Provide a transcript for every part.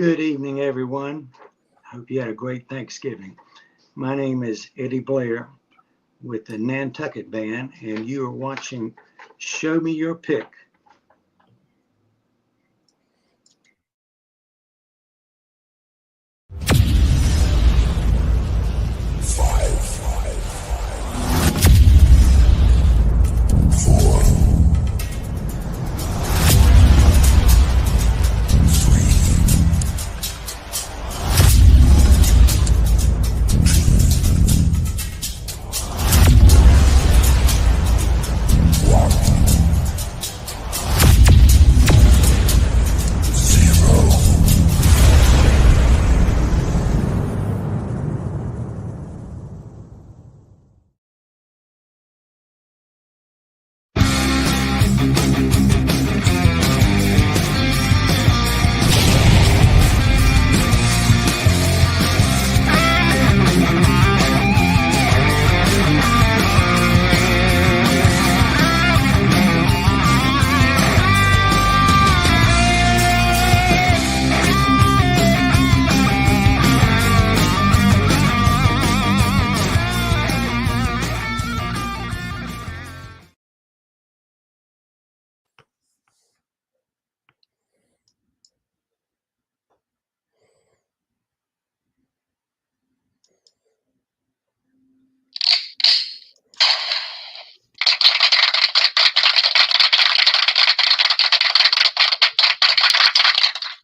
Good evening, everyone. Hope you had a great Thanksgiving. My name is Eddie Blair with the NANTUCKET Band, and you are watching Show Me Your Pick.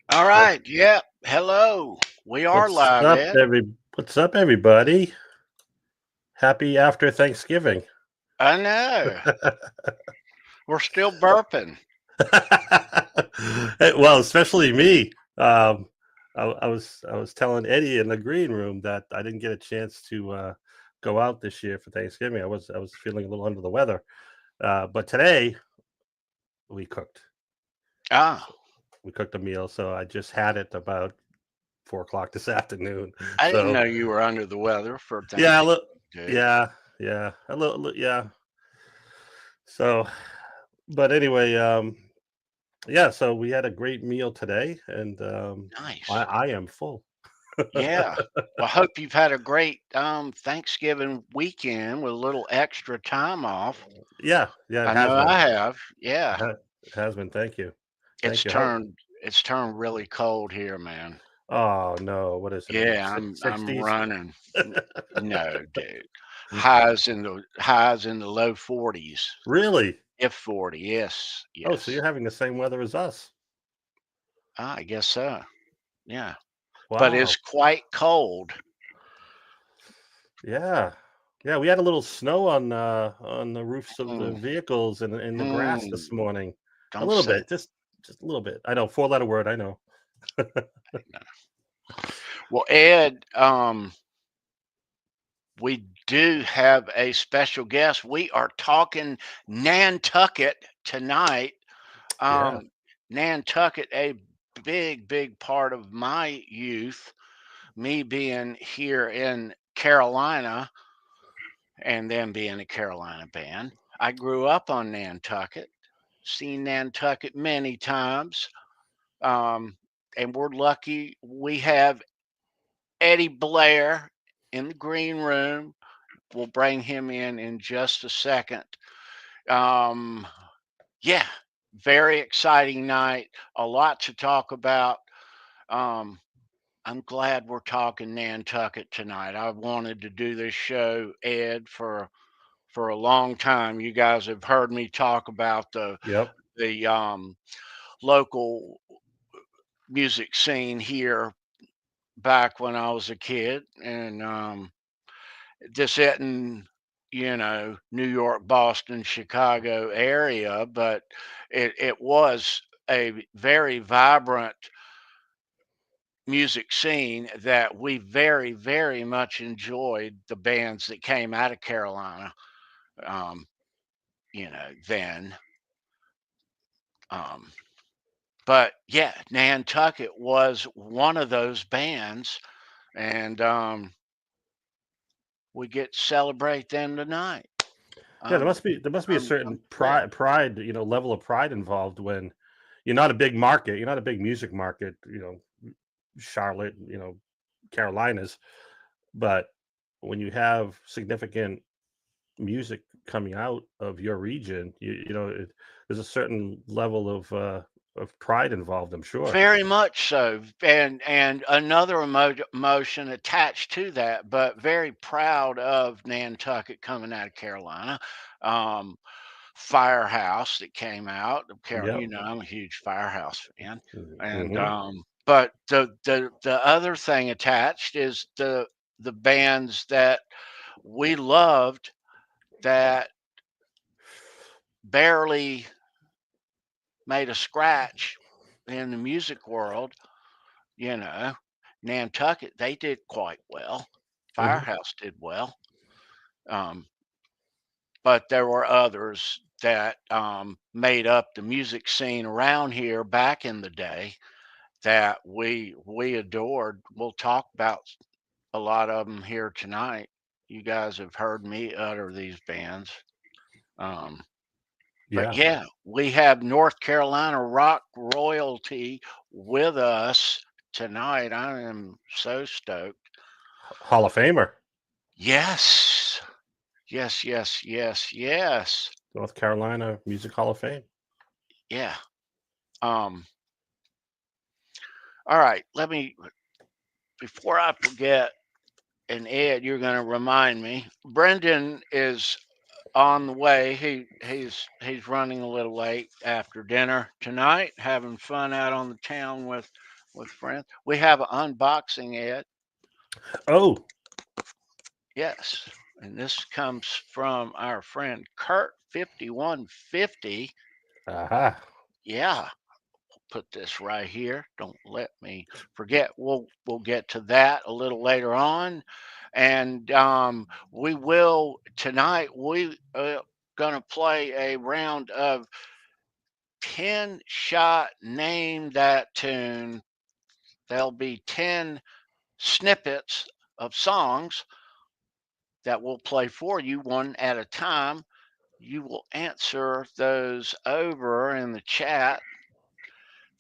All right. Yep. Hello. We are live, Ed. What's up, everybody? Happy after Thanksgiving. I know. We're still burping. Well, especially me. I was telling Eddie in the green room that I didn't get a chance to go out this year for Thanksgiving. I was feeling a little under the weather, but today we cooked. We cooked a meal, so I just had it about 4 o'clock this afternoon. I didn't know you were under the weather for Thanksgiving. Yeah, a little, yeah. So, but anyway, so we had a great meal today, and nice. I am full. Yeah. Well, I hope you've had a great Thanksgiving weekend with a little extra time off. Yeah. I have. Yeah. It has been. Thank you. It's turned really cold here, man. Oh no! What is it? Yeah, I'm running. No, dude. Highs in the low 40s. Really? If 40, yes. Oh, so you're having the same weather as us? I guess so. Yeah. Wow. But it's quite cold. Yeah. Yeah, we had a little snow on the roofs of the vehicles and in the grass this morning. A little bit, just a little bit. I know, 4-letter word. I know. Well, Ed, we do have a special guest. We are talking Nantucket tonight. Nantucket, a big part of my youth, me being here in Carolina and then being a Carolina band. I grew up on Nantucket, seen Nantucket many times. And we're lucky we have Eddie Blair in the green room. We'll bring him in just a second. Yeah, very exciting night. A lot to talk about. I'm glad we're talking Nantucket tonight. I've wanted to do this show, Ed, for a long time. You guys have heard me talk about the local music scene here back when I was a kid, and this isn't, New York, Boston, Chicago area, but it was a very vibrant music scene that we very, very much enjoyed the bands that came out of Carolina, then. But yeah, Nantucket was one of those bands, and we get to celebrate them tonight. Yeah, there must be a certain pride, level of pride involved when you're not a big market, you're not a big music market, Charlotte, Carolinas. But when you have significant music coming out of your region, there's a certain level of pride involved, I'm sure. Very much so, and another emotion attached to that, but very proud of Nantucket coming out of Carolina. Firehouse that came out of Carolina. Yeah. I'm a huge Firehouse fan, and Mm-hmm. but the other thing attached is the bands that we loved that barely made a scratch in the music world. Nantucket, they did quite well. Mm-hmm. Firehouse did well. But there were others that made up the music scene around here back in the day that we adored. We'll talk about a lot of them here tonight. You guys have heard me utter these bands. But Yeah. yeah, we have North Carolina rock royalty with us tonight. I am so stoked. Hall of Famer, Yes. Yes, yes, yes, yes. North Carolina Music Hall of Fame. Yeah. All right, before I forget, and Ed, you're going to remind me. Brendan is on the way. He's running a little late after dinner tonight, having fun out on the town with friends. We have an unboxing, Ed. Oh, Yes, and this comes from our friend Kurt 5150. aha. Yeah, put this right here. Don't let me forget. We'll get to that a little later on, and we will tonight. We gonna play a round of 10-shot name that tune. There'll be 10 snippets of songs that we'll play for you one at a time. You will answer those over in the chat.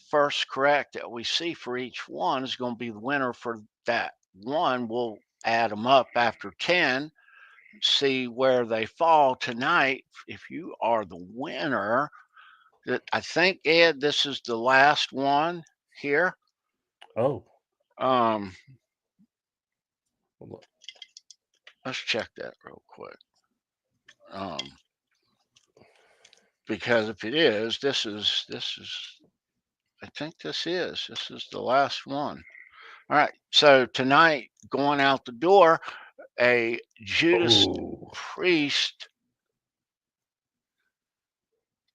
First correct that we see for each one is going to be the winner for that one. We'll add them up after 10, see where they fall tonight. If you are the winner, I think, Ed, this is the last one here. Oh, Um, let's check that real quick. Because if it is, this is, I think this is the last one. All right. So tonight, going out the door, a Judas oh, Priest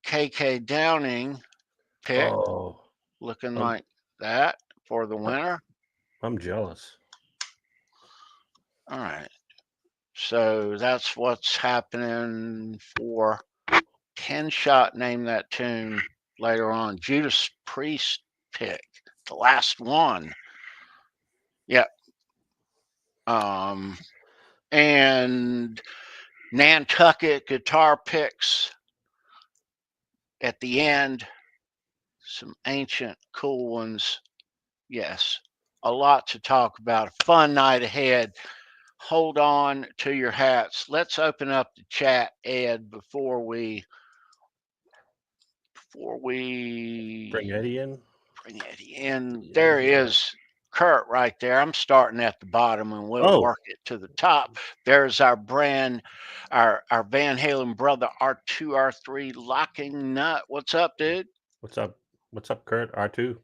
KK Downing pick, oh. looking I'm, like that for the I'm winner. I'm jealous. All right. So that's what's happening for 10-shot name that tune later on. Judas Priest pick, the last one. Yep. And Nantucket guitar picks at the end. Some ancient cool ones. Yes. A lot to talk about. A fun night ahead. Hold on to your hats. Let's open up the chat, Ed, before we Bring Eddie in. bring Eddie in. Yeah. There is Kurt right there. I'm starting at the bottom and we'll work it to the top. There's our Van Halen brother R2R3 locking nut. What's up, dude? What's up? What's up, Kurt? R2.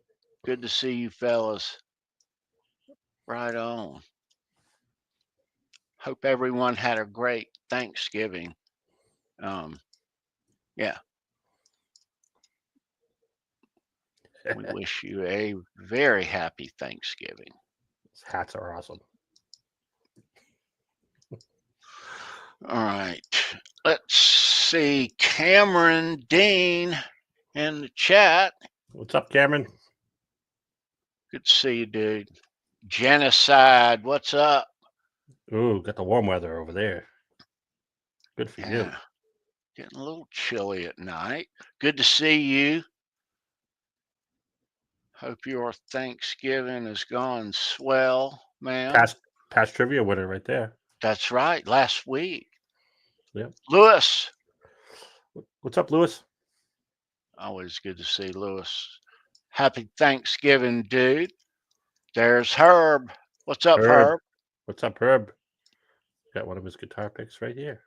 Good to see you fellas. Right on. Hope everyone had a great Thanksgiving. Yeah. We wish you a very happy Thanksgiving. His hats are awesome. All right. Let's see. Cameron Dean in the chat. What's up, Cameron? Good to see you, dude. Genocide. What's up? Ooh, got the warm weather over there. Good for you. Getting a little chilly at night. Good to see you. Hope your Thanksgiving has gone swell, ma'am. Past trivia winner right there. That's right. Last week. Yep. Lewis. What's up, Lewis? Always good to see Lewis. Happy Thanksgiving, dude. There's Herb. What's up, Herb? What's up, Herb? Got one of his guitar picks right here.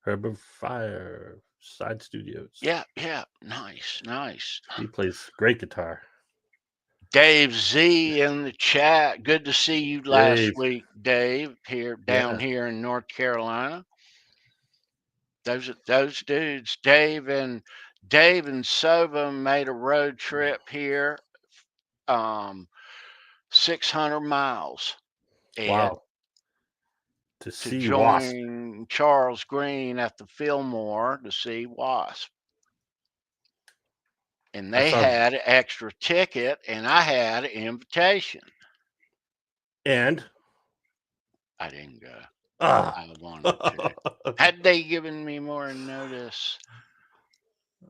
Herb of Fire, Side Studios. Yeah. Nice. He plays great guitar. Dave Z in the chat. Good to see you last week, Dave, down here in North Carolina. Those dudes, Dave and Sova made a road trip here, 600 miles. Wow. To see join Wasp. Charles Green at the Fillmore to see Wasp. And they had an extra ticket, and I had an invitation. And? I didn't go. I wanted to. Had they given me more notice?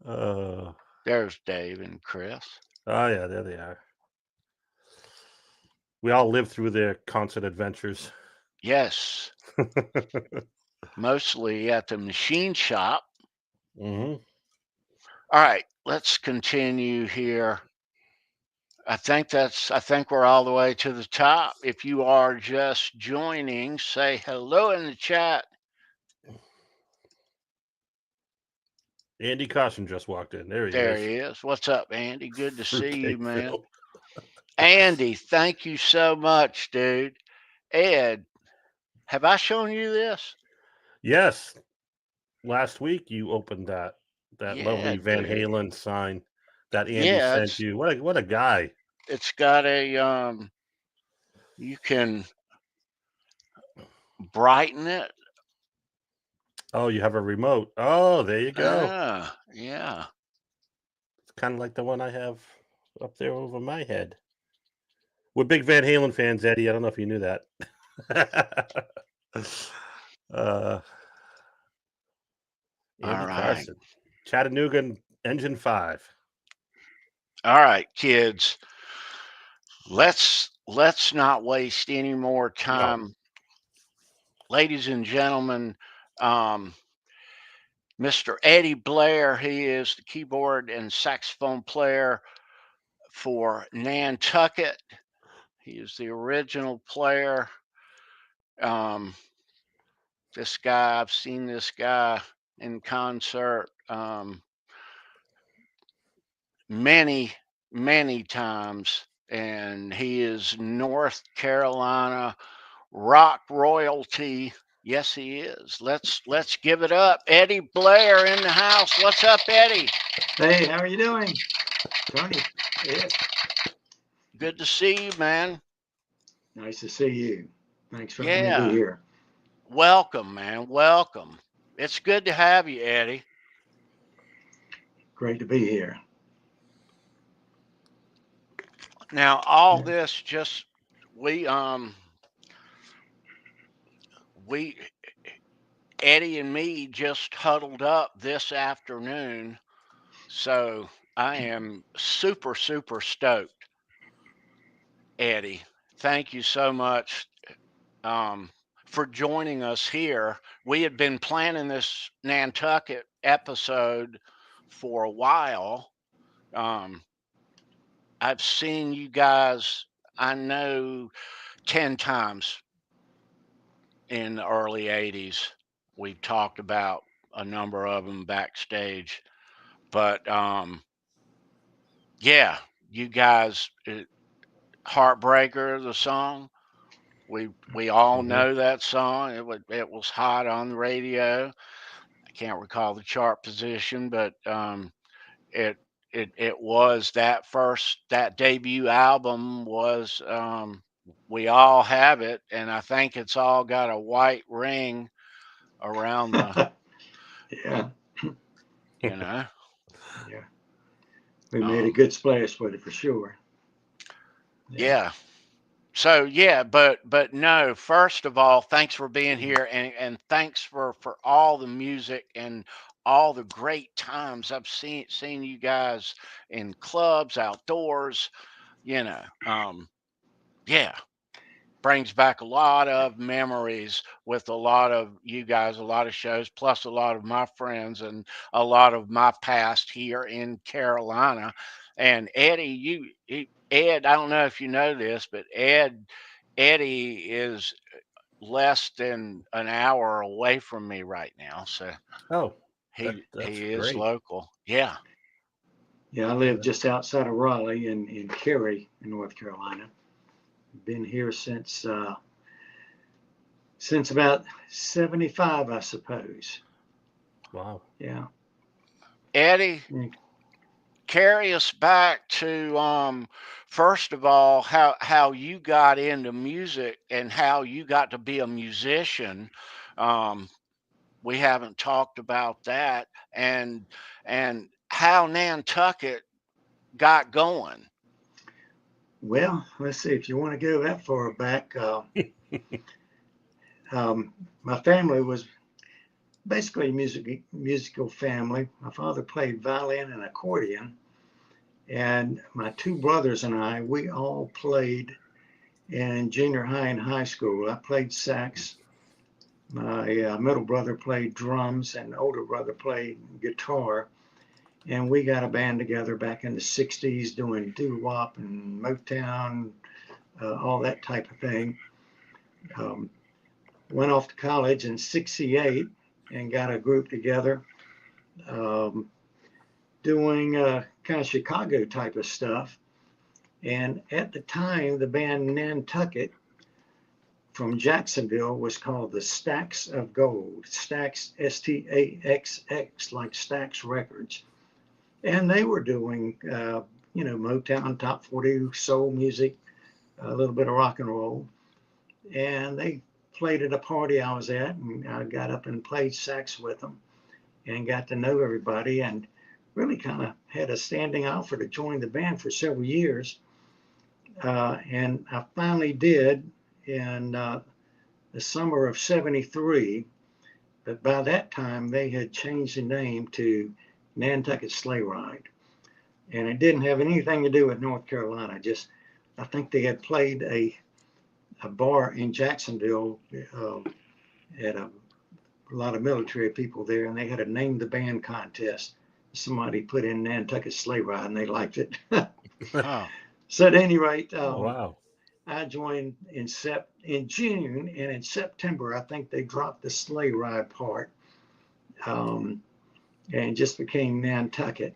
There's Dave and Chris. Oh, yeah, there they are. We all lived through their concert adventures. Yes. Mostly at the machine shop. Mm-hmm. All right, let's continue here. I think we're all the way to the top. If you are just joining, say hello in the chat. Andy Caution just walked in. There he is. What's up, Andy? Good to see you, man. Andy, thank you so much, dude. Ed, have I shown you this? Yes. Last week you opened that lovely Van Halen sign that Andy sent you. What a guy. It's got a you can brighten it. Oh, you have a remote. Oh, there you go. Yeah. It's kind of like the one I have up there over my head. We're big Van Halen fans, Eddie. I don't know if you knew that. Andy Carson, Chattanooga Engine 5. All right, kids. Let's not waste any more time. No. Ladies and gentlemen, Mr. Eddie Blair, he is the keyboard and saxophone player for Nantucket. He is the original player. This guy, I've seen this guy in concert many times, and he is North Carolina rock royalty. Yes, he is. Let's give it up. Eddie Blair in the house. What's up, Eddie? Hey, how are you doing? Tony. Yes. Good to see you, man. Nice to see you. Thanks for letting me be here. Welcome, man. Welcome. It's good to have you, Eddie. Great to be here. Now, all this just Eddie and me just huddled up this afternoon, so I am super stoked. Eddie, thank you so much for joining us here. We had been planning this Nantucket episode for a while. I've seen you guys, I know, 10 times in the early 80s. We've talked about a number of them backstage. But yeah, you guys, Heartbreaker, the song, we all know that song. It was hot on the radio. I can't recall the chart position, but it was that debut album was We All Have It, and I think it's all got a white ring around the yeah. You know. Yeah. We made a good splash with it for sure. Yeah. So yeah, but no, first of all, thanks for being here, and thanks for all the music and all the great times I've seen you guys in clubs, outdoors, you know. Yeah, brings back a lot of memories with a lot of you guys, a lot of shows, plus a lot of my friends and a lot of my past here in Carolina. And Eddie, Ed, I don't know if you know this, but Eddie is less than an hour away from me right now. So Oh, that's he is great. local. Yeah. Yeah, I live just outside of Raleigh in Cary, in North Carolina. Been here since about 75, I suppose. Wow. Yeah. Eddie, Mm. carry us back to first of all how you got into music and how you got to be a musician. Um, we haven't talked about that, and how Nantucket got going. Well, let's see, if you want to go that far back, my family was basically a musical family. My father played violin and accordion, and my two brothers and I, we all played in junior high and high school. I played sax. My middle brother played drums, and older brother played guitar. And we got a band together back in the 60s doing doo-wop and Motown, all that type of thing. Um, Went off to college in 68 and got a group together um, doing kind of Chicago type of stuff. And at the time, the band Nantucket from Jacksonville was called the Stacks of Gold. Stacks, Staxx, like Stax Records. And they were doing, Motown, top 40 soul music, a little bit of rock and roll. And they played at a party I was at, and I got up and played sax with them and got to know everybody, and really kind of had a standing offer to join the band for several years. And I finally did in the summer of 73. But by that time, they had changed the name to Nantucket Sleigh Ride. And it didn't have anything to do with North Carolina. Just, I think they had played a bar in Jacksonville, had a lot of military people there, and they had a name the band contest. Somebody put in Nantucket Sleigh Ride, and they liked it. Huh. So at any rate, Oh, wow. I joined in June, and in September, I think they dropped the sleigh ride part, and just became Nantucket.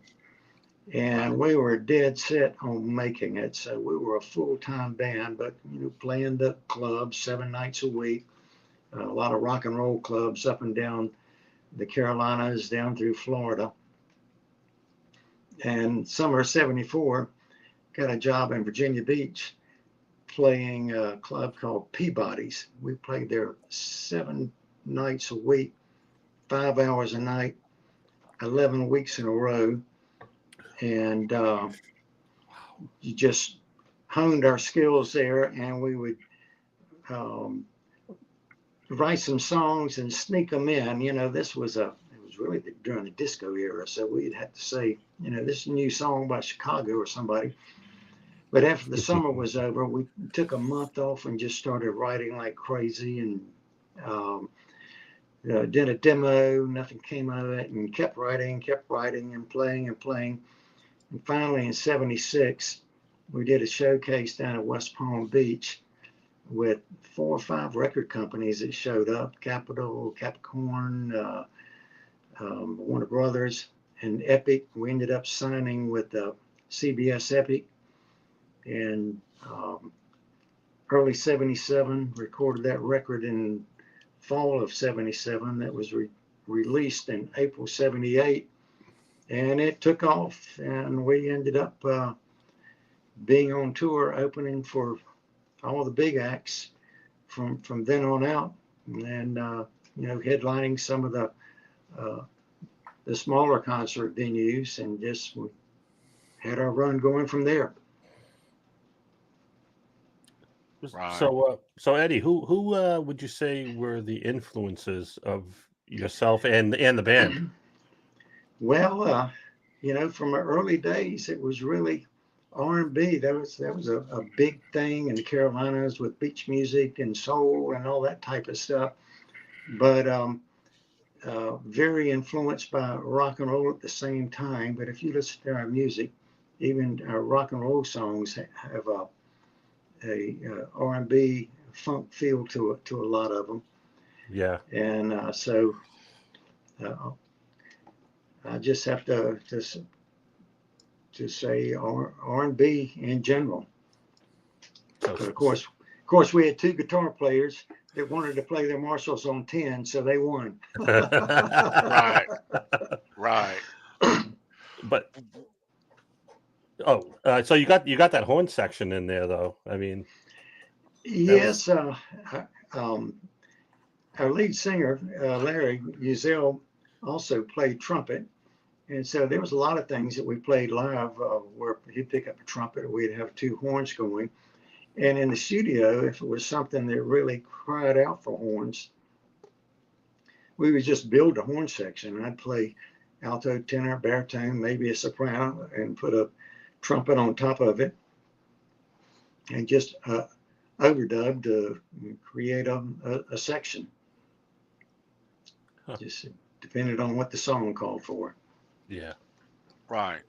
And we were dead set on making it. So we were a full-time band, but playing the clubs 7 nights a week, a lot of rock and roll clubs up and down the Carolinas, down through Florida. And summer of 74, got a job in Virginia Beach playing a club called Peabody's. We played there 7 nights a week, 5 hours a night, 11 weeks in a row. And you just honed our skills there, and we would write some songs and sneak them in. It was really during the disco era, so we'd have to say, this is a new song by Chicago or somebody. But after the summer was over, we took a month off and just started writing like crazy, and did a demo. Nothing came out of it, and kept writing and playing and playing. And finally in 76, we did a showcase down at West Palm Beach with 4 or 5 record companies that showed up: Capitol, Capricorn, Warner Brothers, and Epic. We ended up signing with CBS Epic. And early 77, recorded that record in fall of 77. That was released in April 78, and it took off, and we ended up being on tour, opening for all the big acts from then on out, and headlining some of the smaller concert venues, and just we had our run going from there. Right. So Eddie, who would you say were the influences of yourself and the band? Well, from our early days, it was really R&B. That was a big thing in the Carolinas with beach music and soul and all that type of stuff. But very influenced by rock and roll at the same time. But if you listen to our music, even our rock and roll songs have a R&B funk feel to a lot of them. Yeah. And so uh, I just have to say R&B in general. So, But of course, we had two guitar players that wanted to play their Marshalls on 10, so they won. Right. Right. but so you got that horn section in there, though. I mean, Yes, um, our lead singer, Larry Uzel, also played trumpet. And so there was a lot of things that we played live where he'd pick up a trumpet or we'd have two horns going. And in the studio, if it was something that really cried out for horns, we would just build a horn section. I'd play alto, tenor, baritone, maybe a soprano, and put a trumpet on top of it and just overdub to create a section. Huh. Just depended on what the song called for. Yeah. Right.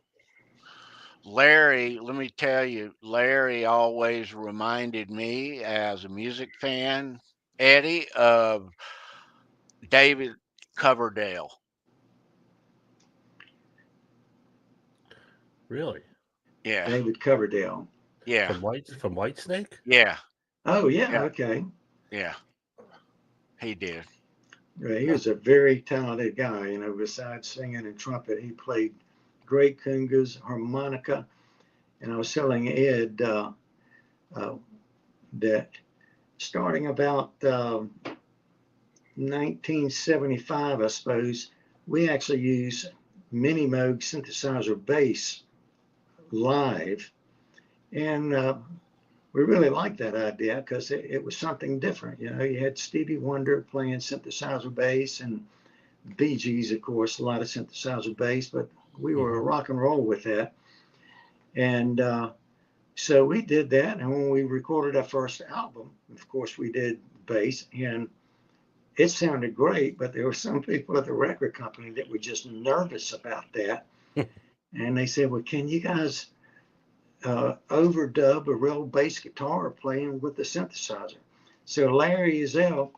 Larry, let me tell you, Larry always reminded me as a music fan, Eddie, of David Coverdale. Really? Yeah. David Coverdale. Yeah. From Whitesnake? Yeah. Oh, yeah, Yeah. okay. Yeah. He did. He was a very talented guy. Besides singing and trumpet, he played great congas, harmonica. And I was telling Ed that starting about 1975, I suppose, we actually use Mini Moog synthesizer bass live. And we really liked that idea because it was something different. You had Stevie Wonder playing synthesizer bass and Bee Gees, of course, a lot of synthesizer bass, but we were rock and roll with that. And so we did that. And when we recorded our first album, of course, we did bass and it sounded great, but there were some people at the record company that were just nervous about that. And they said, well, can you guys overdub a real bass guitar playing with the synthesizer? So Larry Uzel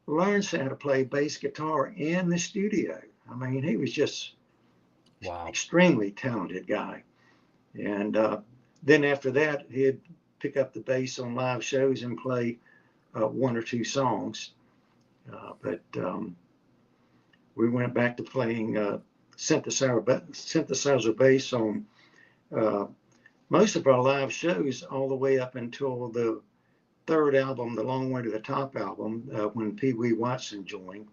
learns how to play bass guitar in the studio. I mean, he was just extremely talented guy. And then after that, he'd pick up the bass on live shows and play one or two songs. But we went back to playing synthesizer bass on most of our live shows all the way up until the third album, The Long Way to the Top album, when Pee Wee Watson joined.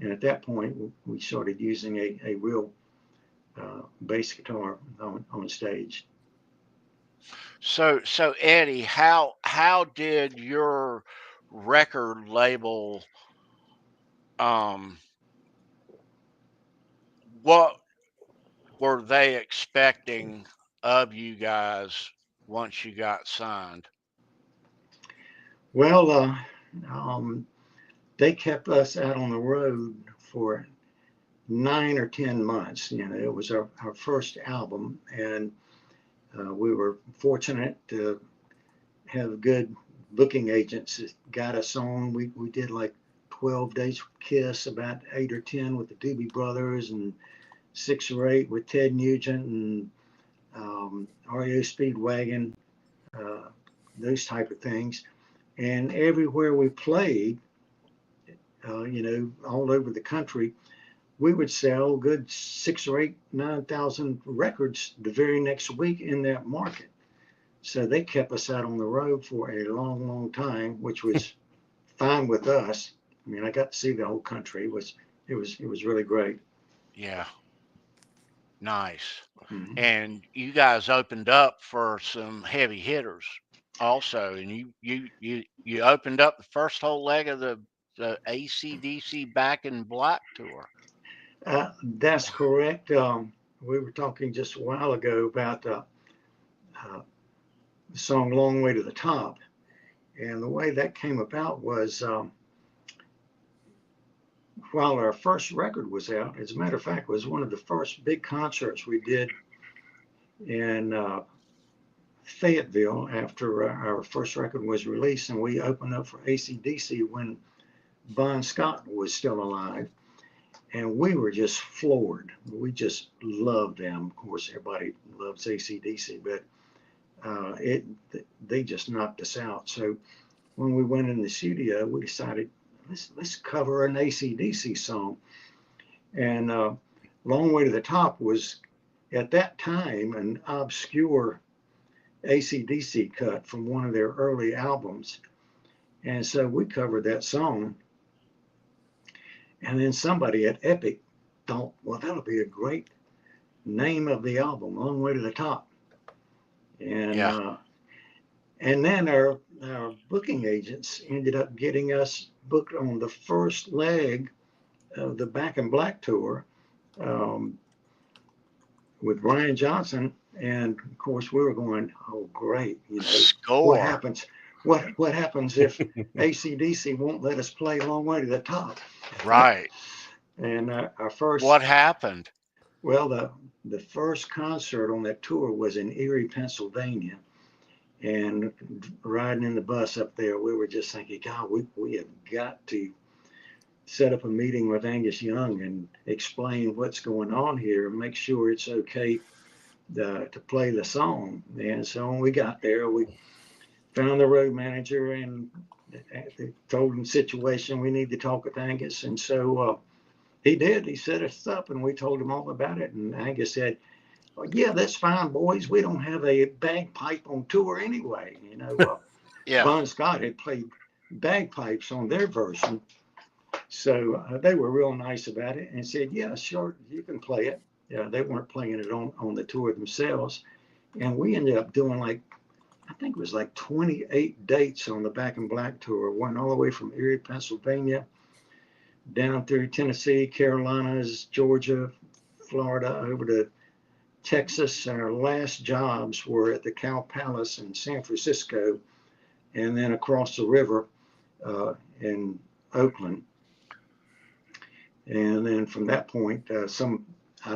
And at that point, we started using a real bass guitar on stage. So Eddie, how did your record label what were they expecting of you guys once you got signed? Well, they kept us out on the road for 9 or 10 months. It was our first album, and we were fortunate to have good booking agents that got us on. We did like 12 days with Kiss, about 8 or 10 with the Doobie Brothers, and 6 or 8 with Ted Nugent and REO Speedwagon, those type of things. And everywhere we played, all over the country, we would sell good 6 or 8, 9,000 records the very next week in that market. So they kept us out on the road for a long, long time, which was fine with us. I mean, I got to see the whole country. It was really great. Yeah. Nice. Mm-hmm. And you guys opened up for some heavy hitters also, and you opened up the first whole leg of the AC/DC Back in Black tour. That's correct. We were talking just a while ago about the song "Long Way to the Top," and the way that came about was while our first record was out. As a matter of fact, it was one of the first big concerts we did in Fayetteville after our first record was released, and we opened up for AC/DC when Bon Scott was still alive. And we were just floored. We just loved them. Of course, everybody loves AC/DC, but they just knocked us out. So when we went in the studio, we decided let's cover an AC/DC song. And "Long Way to the Top" was at that time an obscure AC/DC cut from one of their early albums, and so we covered that song. And then somebody at Epic thought, well, that'll be a great name of the album, "Long Way to the Top." And Yeah. And then our booking agents ended up getting us booked on the first leg of the Back in Black tour um, with Brian Johnson. And of course, we were going, oh, great. You know, Score. what happens? What happens if AC/DC won't let us play "Long Way to the Top"? Right. And our first. What happened? Well, the first concert on that tour was in Erie, Pennsylvania. And riding in the bus up there, we were just thinking, God, we have got to set up a meeting with Angus Young and explain what's going on here and make sure it's okay to play the song. And so when we got there, we found the road manager and told him the situation. We need to talk with Angus. And so he did. He set us up and we told him all about it. And Angus said, well, yeah, that's fine, boys. We don't have a bagpipe on tour anyway. You know, Yeah. Bon Scott had played bagpipes on their version. So they were real nice about it and said, yeah, sure, you can play it. Yeah, they weren't playing it on the tour themselves. And we ended up doing I think it was 28 dates on the Back in Black tour. Went all the way from Erie, Pennsylvania, down through Tennessee, Carolinas, Georgia, Florida, over to Texas. Our last jobs were at the Cow Palace in San Francisco, and then across the river in Oakland. And then from that point, I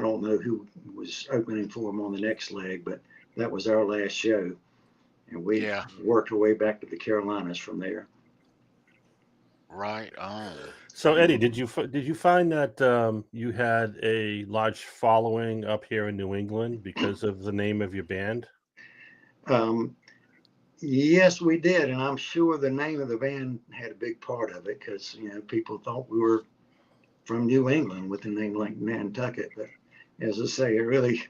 don't know who was opening for them on the next leg, but that was our last show. And we worked our way back to the Carolinas from there. Right on. So Eddie, did you find that you had a large following up here in New England because of the name of your band? Yes, we did, and I'm sure the name of the band had a big part of it because people thought we were from New England with a name like Nantucket. But as I say, it really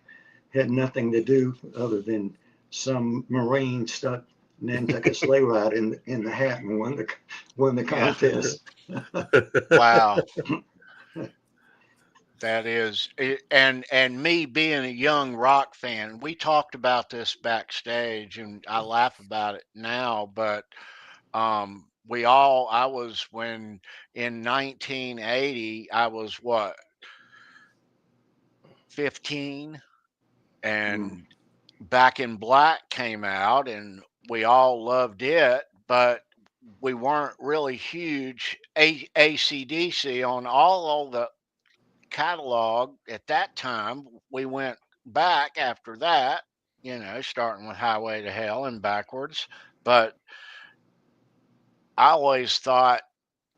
had nothing to do other than some Marine stuck Nantucket sleigh ride in the hat and won the contest. Wow. That is, and me being a young rock fan, we talked about this backstage, and I laugh about it now. But I was when in 1980, I was 15, and Back in Black came out, and we all loved it, but we weren't really huge AC/DC on all the catalog at that time. We went back after that, starting with Highway to Hell and backwards. But I always thought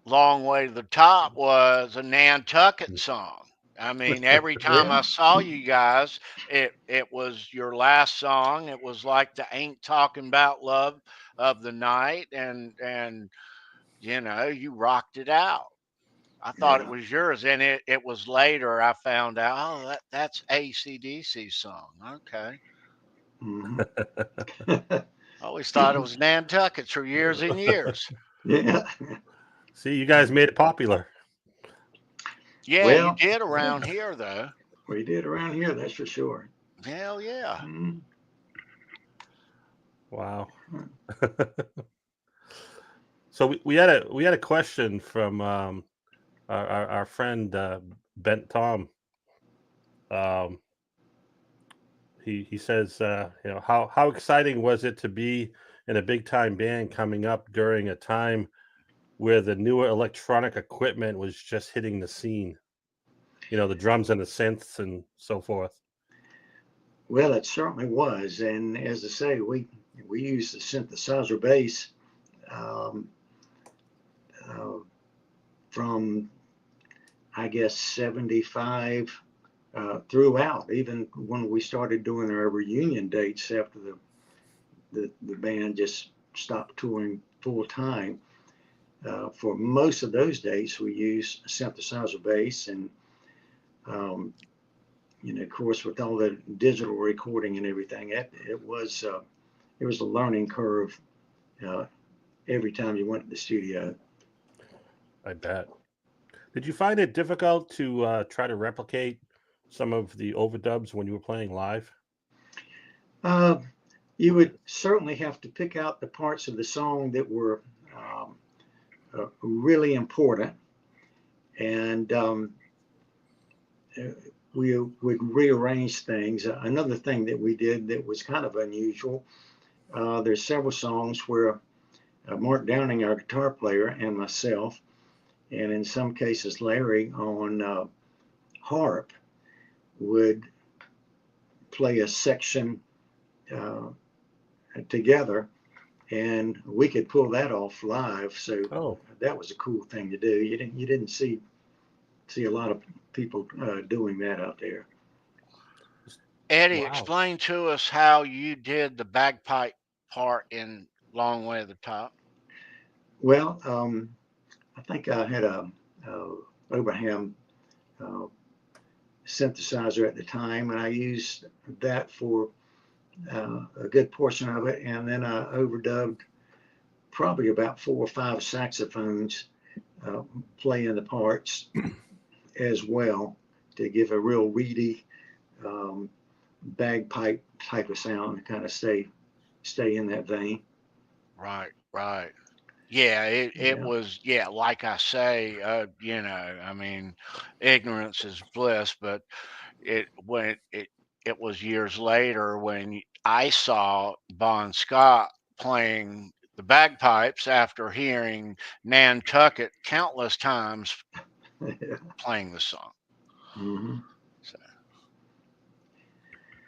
Long Way to the Top was a Nantucket song. I mean, every time I saw you guys, it was your last song. It was like the Ain't Talking About Love of the night, and you rocked it out. I thought it was yours, and it was later I found out, oh, that's AC/DC's song. Okay. I always thought it was Nantucket for years and years. Yeah. See, you guys made it popular. Yeah, you did around here, though. We did around here, that's for sure. Hell yeah. Wow. So we had a question from our friend Bent Tom. He says, how exciting was it to be in a big time band coming up during a time where the newer electronic equipment was just hitting the scene? The drums and the synths and so forth. Well, it certainly was, and as I say, we used the synthesizer bass um, uh, from, I guess, 75 throughout, even when we started doing our reunion dates after the band just stopped touring full time. For most of those dates, we used synthesizer bass, and of course, with all the digital recording and everything, it was a learning curve every time you went to the studio. I bet. Did you find it difficult to try to replicate some of the overdubs when you were playing live? You would certainly have to pick out the parts of the song that were really important, and we would rearrange things. Another thing that we did that was kind of unusual, there's several songs where Mark Downing, our guitar player, and myself, and in some cases Larry on harp, would play a section together, and we could pull that off live. So that was a cool thing to do. You didn't see a lot of people doing that out there. Eddie, Wow. explain to us how you did the bagpipe part in Long Way to the Top. Well, I think I had a Oberham synthesizer at the time, and I used that for a good portion of it, and then I overdubbed probably about 4 or 5 saxophones playing the parts as well, to give a real reedy bagpipe type of sound, to kind of stay in that vein. Right. Yeah, it was, like I say, I mean, ignorance is bliss, but it was years later when I saw Bon Scott playing the bagpipes after hearing Nantucket countless times playing the song. Mm-hmm. So.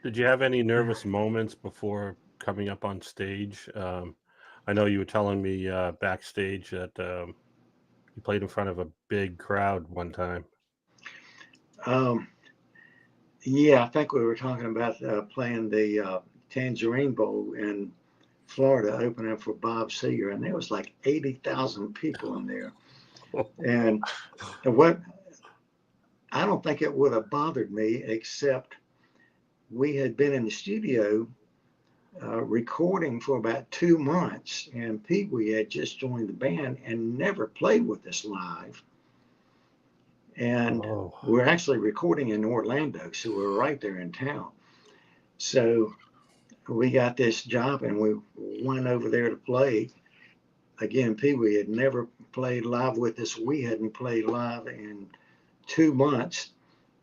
Did you have any nervous moments before coming up on stage? I know you were telling me backstage that you played in front of a big crowd one time. Yeah, I think we were talking about playing the Tangerine Bowl in Florida, opening for Bob Seger, and there was like 80,000 people in there. And what I don't think it would have bothered me, except we had been in the studio recording for about 2 months, and Pete Wee had just joined the band and never played with us live. And we're actually recording in Orlando, so we're right there in town. So we got this job, and we went over there to play. Again, Pee Wee had never played live with us. We hadn't played live in 2 months.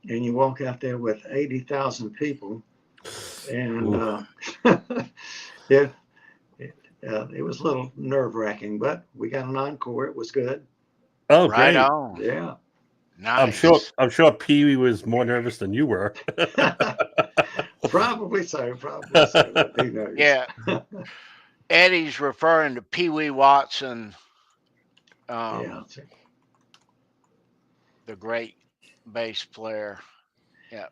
And you walk out there with 80,000 people, and it was a little nerve-wracking, but we got an encore. It was good. Oh, right great! on. Yeah. Nice. I'm sure Pee Wee was more nervous than you were. Probably so. But who knows? Yeah. Eddie's referring to Pee Wee Watson, Yeah. the great bass player. Yeah.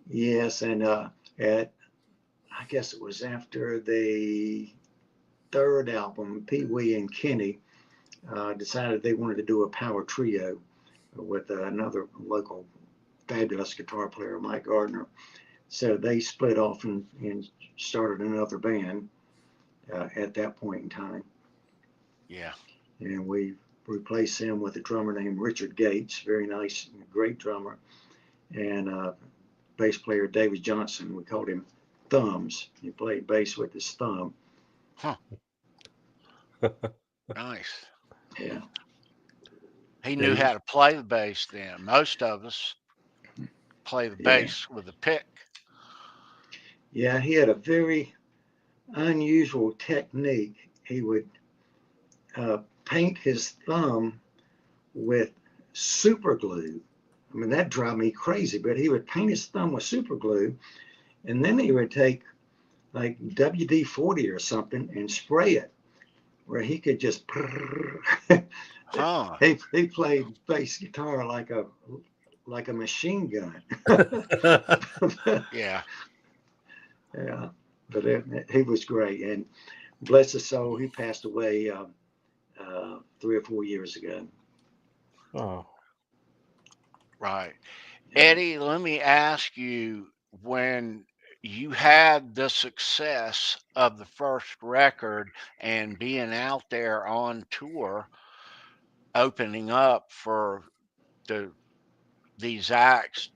Yes, and I guess it was after the 3rd album, Pee Wee and Kenny decided they wanted to do a power trio with another local fabulous guitar player, Mike Gardner. So they split off and started another band at that point in time. Yeah. And we replaced him with a drummer named Richard Gates, very nice, great drummer, and bass player David Johnson. We called him Thumbs. He played bass with his thumb. Huh. Nice. Yeah. He knew how to play the bass then. Most of us. play the Yeah. bass with a pick. Yeah, he had a very unusual technique. He would paint his thumb with super glue. I mean, that drove me crazy, but he would paint his thumb with super glue, and then he would take like WD-40 or something and spray it where he could just. Huh. He played bass guitar like a machine gun. Yeah. Yeah, but he was great, and bless his soul, he passed away 3 or 4 years ago. Oh, Right. Yeah. Eddie, let me ask you, when you had the success of the first record and being out there on tour, opening up for the these acts,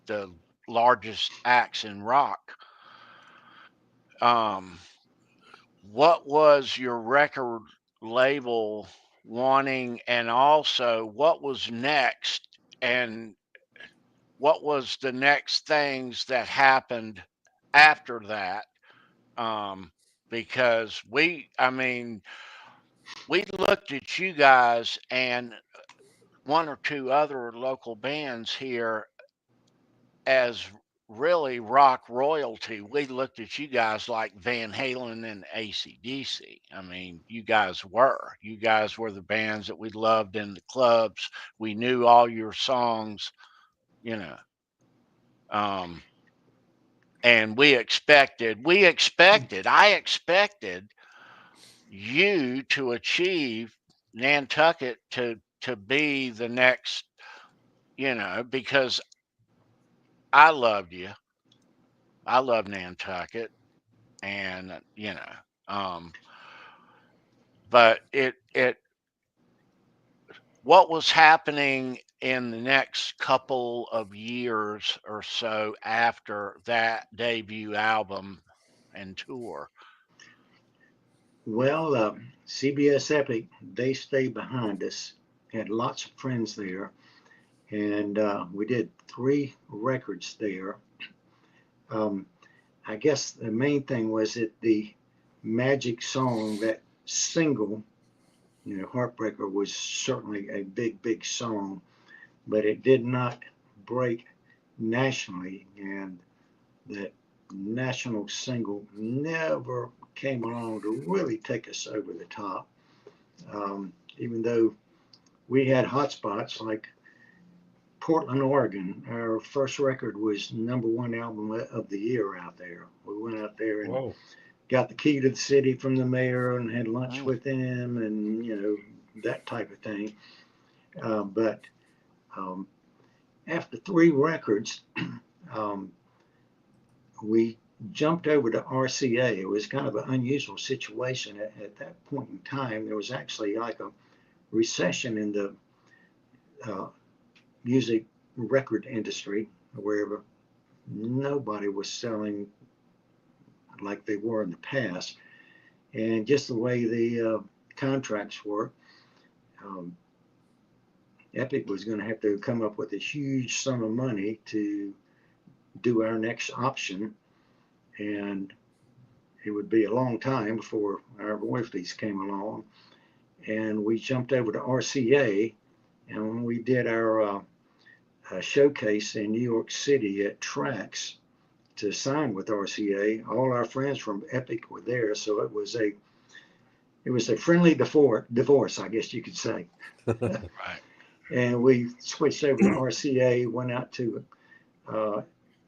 the largest acts in rock, um, what was your record label wanting, and also what was next, and what was the next things that happened after that? Um, because I mean, we looked at you guys and one or two other local bands here as really rock royalty. We looked at you guys like Van Halen and AC/DC. I mean, you guys were. You guys were the bands that we loved in the clubs. We knew all your songs, you know. Um, and I expected you to achieve Nantucket to be the next, because I loved you. I love Nantucket, and um, but what was happening in the next couple of years or so after that debut album and tour? Well, CBS Epic, they stayed behind us. Had lots of friends there, and we did 3 records there. Um, I guess the main thing was that the magic song, that single, Heartbreaker was certainly a big, big song, but it did not break nationally, and that national single never came along to really take us over the top. Even though we had hot spots like Portland, Oregon, our first record was #1 album of the year out there. We went out there and whoa. got the key to the city from the mayor and had lunch Mm. with him, and that type of thing. But um, after 3 records, um, we jumped over to RCA. It was kind of an unusual situation at that point in time. There was actually like a recession in the uh, music record industry where nobody was selling like they were in the past. And just the way the contracts work, um, Epic was going to have to come up with a huge sum of money to do our next option. And it would be a long time before our royalties came along. And we jumped over to RCA. And when we did our showcase in New York City at Trax to sign with RCA, all our friends from Epic were there. So it was a friendly divorce, I guess you could say. Right. And we switched over to RCA, went out to uh,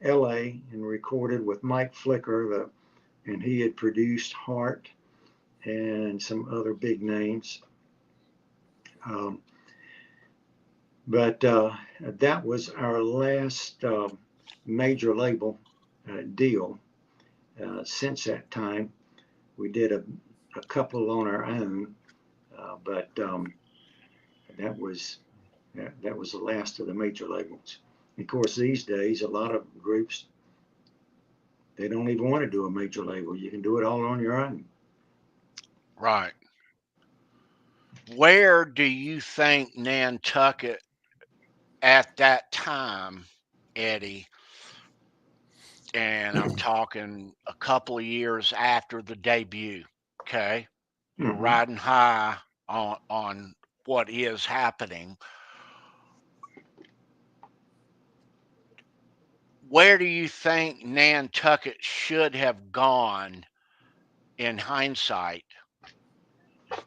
LA and recorded with Mike Flicker, and he had produced Heart and some other big names. Um, but that was our last major label deal. Since that time, we did a couple on our own, but that was that was the last of the major labels. Of course, these days, a lot of groups, they don't even want to do a major label. You can do it all on your own. Right. Where do you think Nantucket at that time Eddie, and I'm talking a couple of years after the debut. Okay, you're Mhm. riding high on what is happening. Where do you think Nantucket should have gone in hindsight?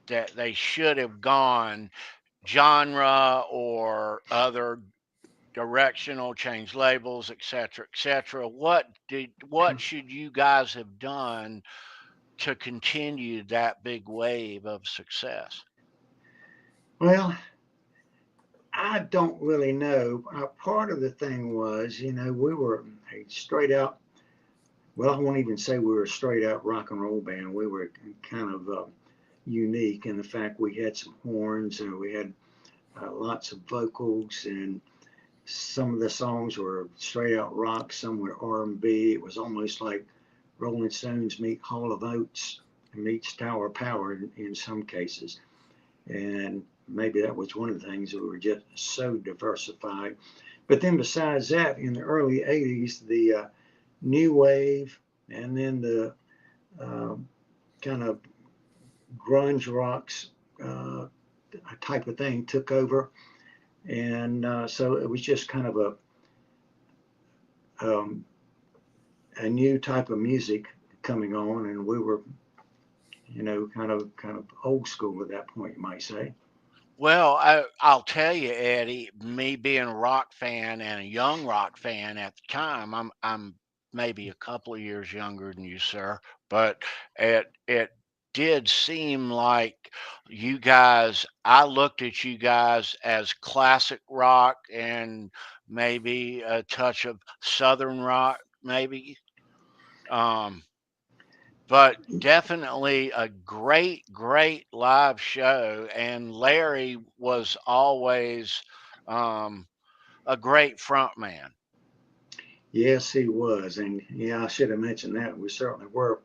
That they should have gone genre or other directional, change labels, et cetera, et cetera. What should you guys have done to continue that big wave of success? Well, I don't really know. Part of the thing was, we were a straight out, well, I won't even say we were a straight out rock and roll band. We were kind of unique in the fact we had some horns and we had lots of vocals, and some of the songs were straight out rock, some were R&B. It was almost like Rolling Stones meet Hall of Oates meets Tower Power in some cases. And maybe that was one of the things that we were just so diversified. But then besides that, in the early 80s, the new wave and then the kind of grunge rocks type of thing took over. And so it was just kind of a new type of music coming on, and we were, kind of old school at that point, you might say. Well, I'll tell you, Eddie, me being a rock fan and a young rock fan at the time, I'm maybe a couple of years younger than you, sir, but it did seem like you guys, I looked at you guys as classic rock and maybe a touch of southern rock, maybe. Um, but definitely a great, great live show. And Larry was always um, a great front man. Yes, he was. And yeah, I should have mentioned that. We certainly were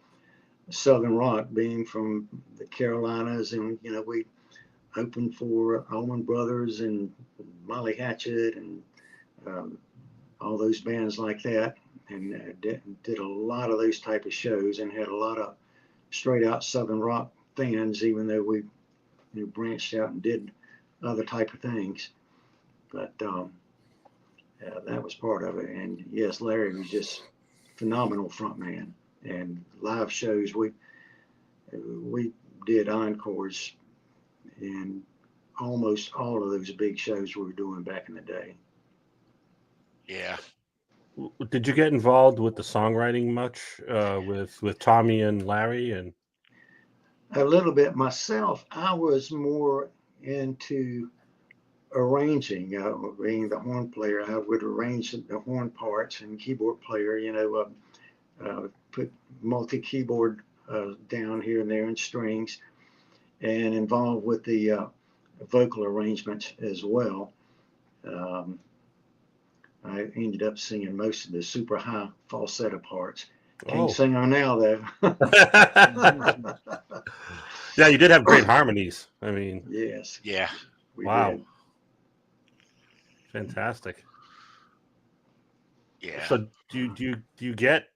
Southern rock, being from the Carolinas. And, we opened for Allman Brothers and Molly Hatchet and um, all those bands like that. And did a lot of those type of shows and had a lot of straight out Southern rock fans, even though we branched out and did other type of things. But that was part of it. And yes, Larry was just phenomenal frontman. And live shows, we did encores in almost all of those big shows we were doing back in the day. Yeah. Did you get involved with the songwriting much with Tommy and Larry? And A little bit myself. I was more into arranging, being the horn player. I would arrange the horn parts, and keyboard player, put multi keyboard down here and there in strings, and involved with the vocal arrangements as well. Um, I ended up singing most of the super high falsetto parts. Can't oh, sing them now though. yeah, you did have great harmonies. I mean, Yes, Yeah. we wow, did. fantastic. Yeah. So do you get?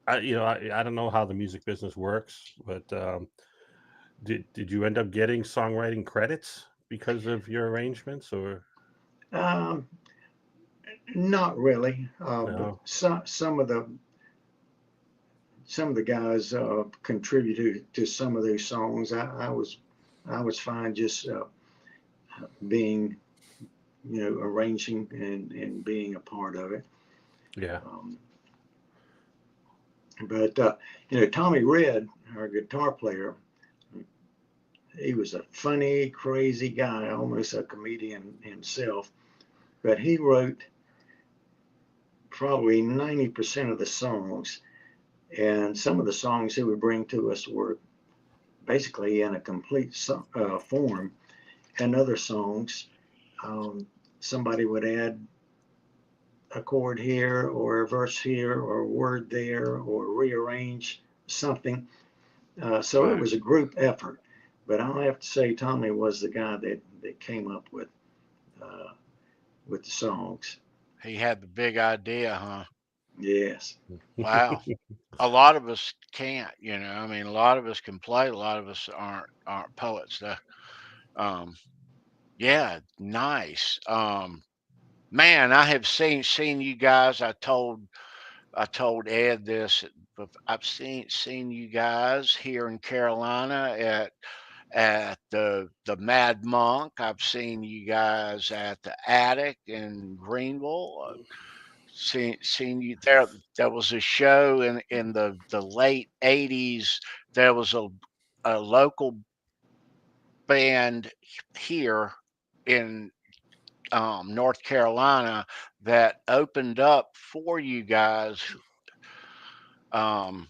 I don't know how the music business works, but did you end up getting songwriting credits because of your arrangements, or Um, Not really, but no? some of the guys contributed to some of those songs. I was fine just being, arranging and being a part of it. Yeah. Um, but Tommy Red, our guitar player, he was a funny, crazy guy, almost a comedian himself. But he wrote probably 90% of the songs, and some of the songs he would bring to us were basically in a complete form. And other songs, um, somebody would add a chord here or a verse here or a word there or rearrange something. So it Right. was a group effort. But I'll have to say Tommy was the guy that came up with the songs. He had the big idea, huh? Yes. Wow. A lot of us can't, you know. I mean, a lot of us can play. A lot of us aren't poets. Um, yeah, nice. Man, I have seen you guys. I told Ed this, but I've seen you guys here in Carolina at the Mad Monk. I've seen you guys at the Attic in Greenville. Seen you there. There was a show in the late '80s. There was a local band here in North Carolina that opened up for you guys, um,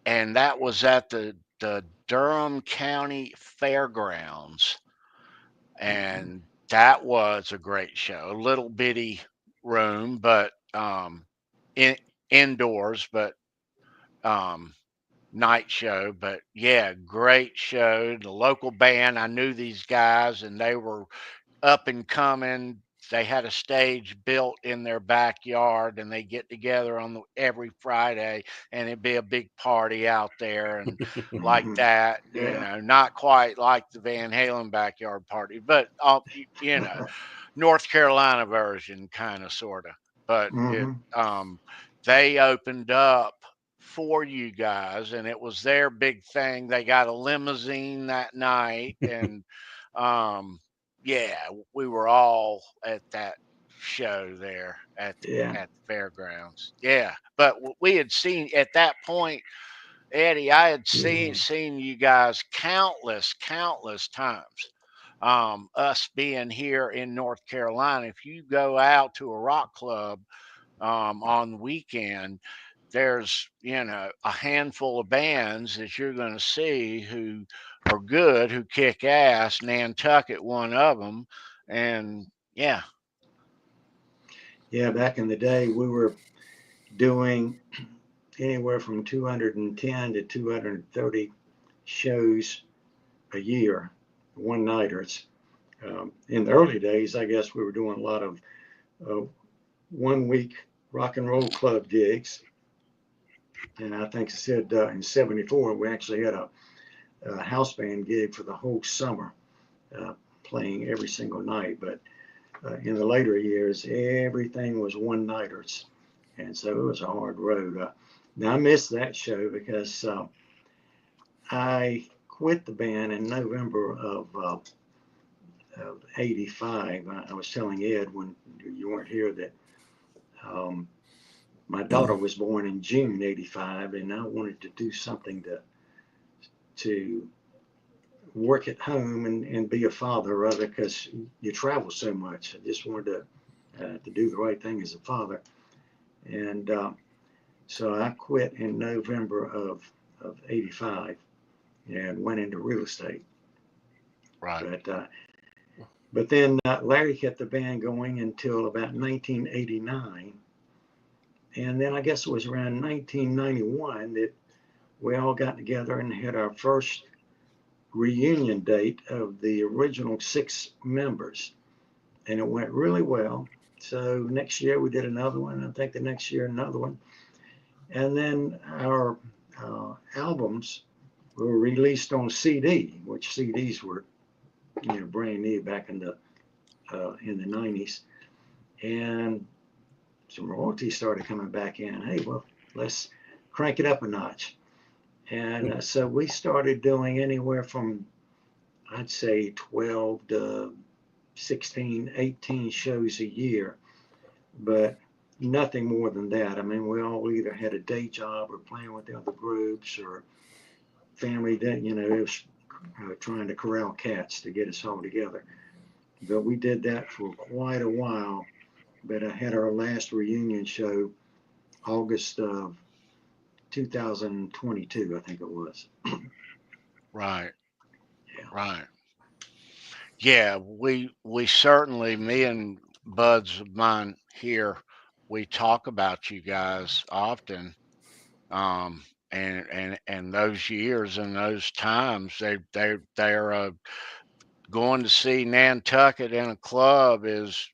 and that was at the Durham County Fairgrounds, and that was a great show. A little bitty room, but in, indoors, but um, night show. But yeah, great show. The local band, I knew these guys, and they were up and coming. They had a stage built in their backyard, and they get together on every Friday, and it'd be a big party out there, and like Mhm. that. You Yeah. know, not quite like the Van Halen backyard party, but you know, North Carolina version, kind of, sort of. But it, Hmm. they opened up for you guys, and it was their big thing. They got a limousine that night, and um, yeah, we were all at that show there Yeah. at the fairgrounds. Yeah, but we had seen at that point, Eddie. I had seen you guys countless times. Us being here in North Carolina, if you go out to a rock club on the weekend, there's a handful of bands that you're going to see who are good, who kick ass. Nantucket, one of them, and yeah, Yeah. Back in the day, we were doing anywhere from 210 to 230 shows a year, one nighters. In the early days, I guess we were doing a lot of 1 week rock and roll club gigs. And I think I said in '74, we actually had a house band gig for the whole summer, uh, playing every single night. But in the later years, everything was one nighters. And so it was a hard road. Now I missed that show because I quit the band in November of '85. I was telling Ed when you weren't here that um, my daughter was born in June '85, and I wanted to do something to work at home and be a father of it because you travel so much. I just wanted to do the right thing as a father, and so I quit in November of '85 and went into real estate. right, But but then Larry kept the band going until about 1989, and then I guess it was around 1991 that we all got together and had our first reunion date of the original 6 members, and it went really well. So next year we did another one. I think the next year another one, and then our albums were released on CD, which CDs were brand new back in the '90s, and some royalties started coming back in. Hey, well, let's crank it up a notch. And so we started doing anywhere from, I'd say, 12 to 16, 18 shows a year, but nothing more than that. I mean, we all either had a day job or playing with the other groups or family that, it was trying to corral cats to get us all together. But we did that for quite a while. But I had our last reunion show August of 2022, I think it was. right, Yeah. right. Yeah, we certainly, me and buds of mine here, we talk about you guys often. And those years and those times, they're going to see Nantucket in a club is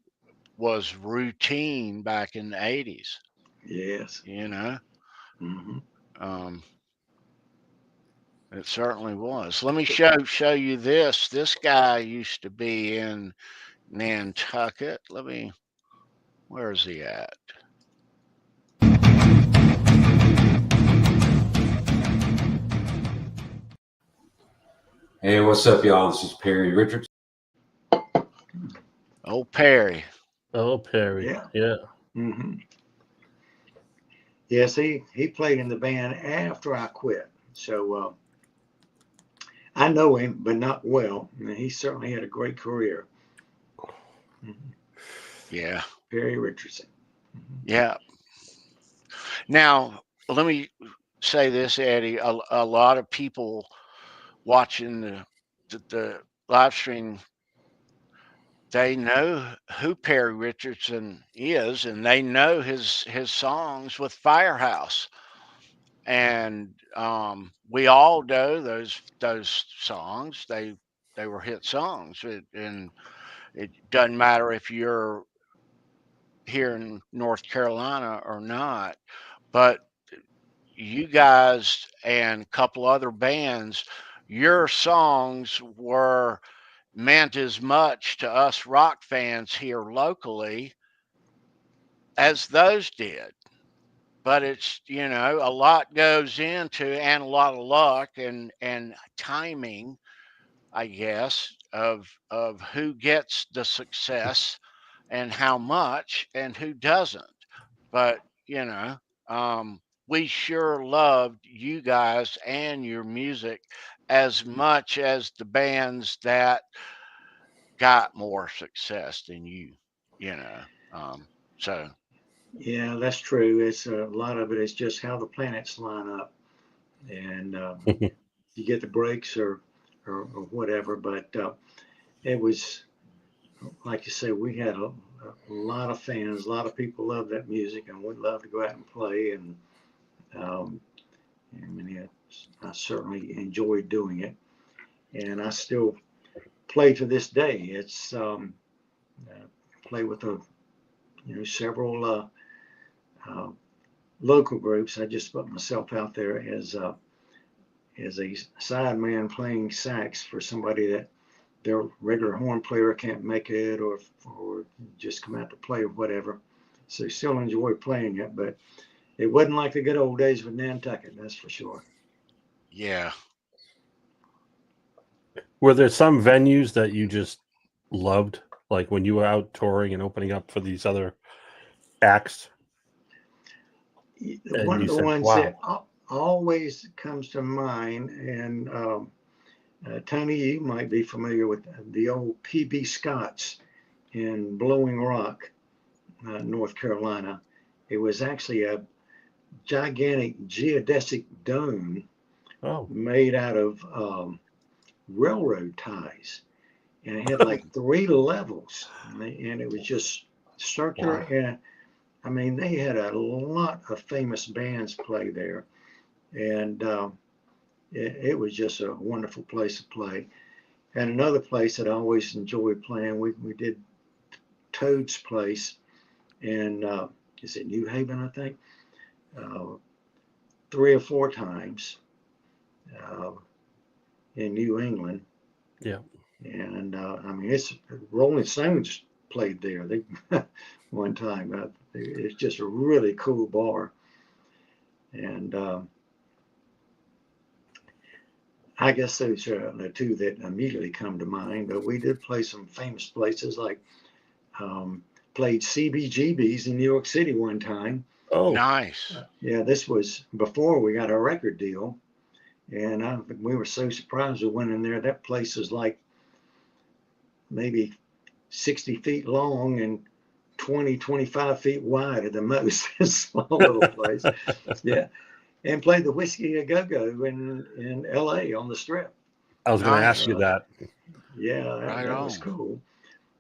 was routine back in the 80s. Yes. You know, Hmm. it certainly was. Let me show you this. This guy used to be in Nantucket. Where is he at? Hey, what's up, y'all? This is Perry Richards. Oh, Perry. Oh, Perry. Yeah. Yeah. Hmm. Yes, he played in the band after I quit. So I know him, but not well. And he certainly had a great career. Mhm. Yeah. Perry Richardson. Mhm. Yeah. Now, let me say this, Eddie. A lot of people watching the live stream, they know who Perry Richardson is, and they know his songs with Firehouse, and we all know those songs. They were hit songs, and it doesn't matter if you're here in North Carolina or not, but you guys and a couple other bands, your songs were meant as much to us rock fans here locally as those did. But it's, a lot goes into, and a lot of luck and timing, I guess, of who gets the success and how much and who doesn't. But, we sure loved you guys and your music as much as the bands that got more success than you, you know. So Yeah, that's true. It's a lot of it is just how the planets line up, and you get the breaks or whatever. But it was like you say, we had a lot of fans, a lot of people love that music, and would love to go out and play. And um, I mean, I certainly enjoyed doing it, and I still play to this day. It's play with several uh, local groups. I just put myself out there as a sideman playing sax for somebody that their regular horn player can't make it, or just come out to play or whatever. So still enjoy playing it, but it wasn't like the good old days with Nantucket, that's for sure. yeah. Were there some venues that you just loved, like when you were out touring and opening up for these other acts? And One you of the said, ones "Wow." that always comes to mind, and Tony, you might be familiar with the old PB Scott's in Blowing Rock, North Carolina. It was actually a gigantic geodesic dome Oh, made out of railroad ties, and it had like 3 levels, and it was just circular. wow. And I mean, they had a lot of famous bands play there, and it was just a wonderful place to play. And another place that I always enjoyed playing, we did Toad's Place in is it New Haven, I think, uh, 3 or 4 times uh, in New England. Yeah. And I mean, it's Rolling Stones played there. They one time. It's just a really cool bar, and I guess those are the two that immediately come to mind. But we did play some famous places, like played CBGB's in New York City one time. Oh, Nice. Yeah, this was before we got our record deal, and we were so surprised we went in there. That place is like maybe 60 feet long and 20, 25 feet wide at the most. It's a small little place. Yeah. And played the Whiskey A Go Go in LA on the Strip. I was going to ask Nice. you that. Yeah, Right that was on. cool.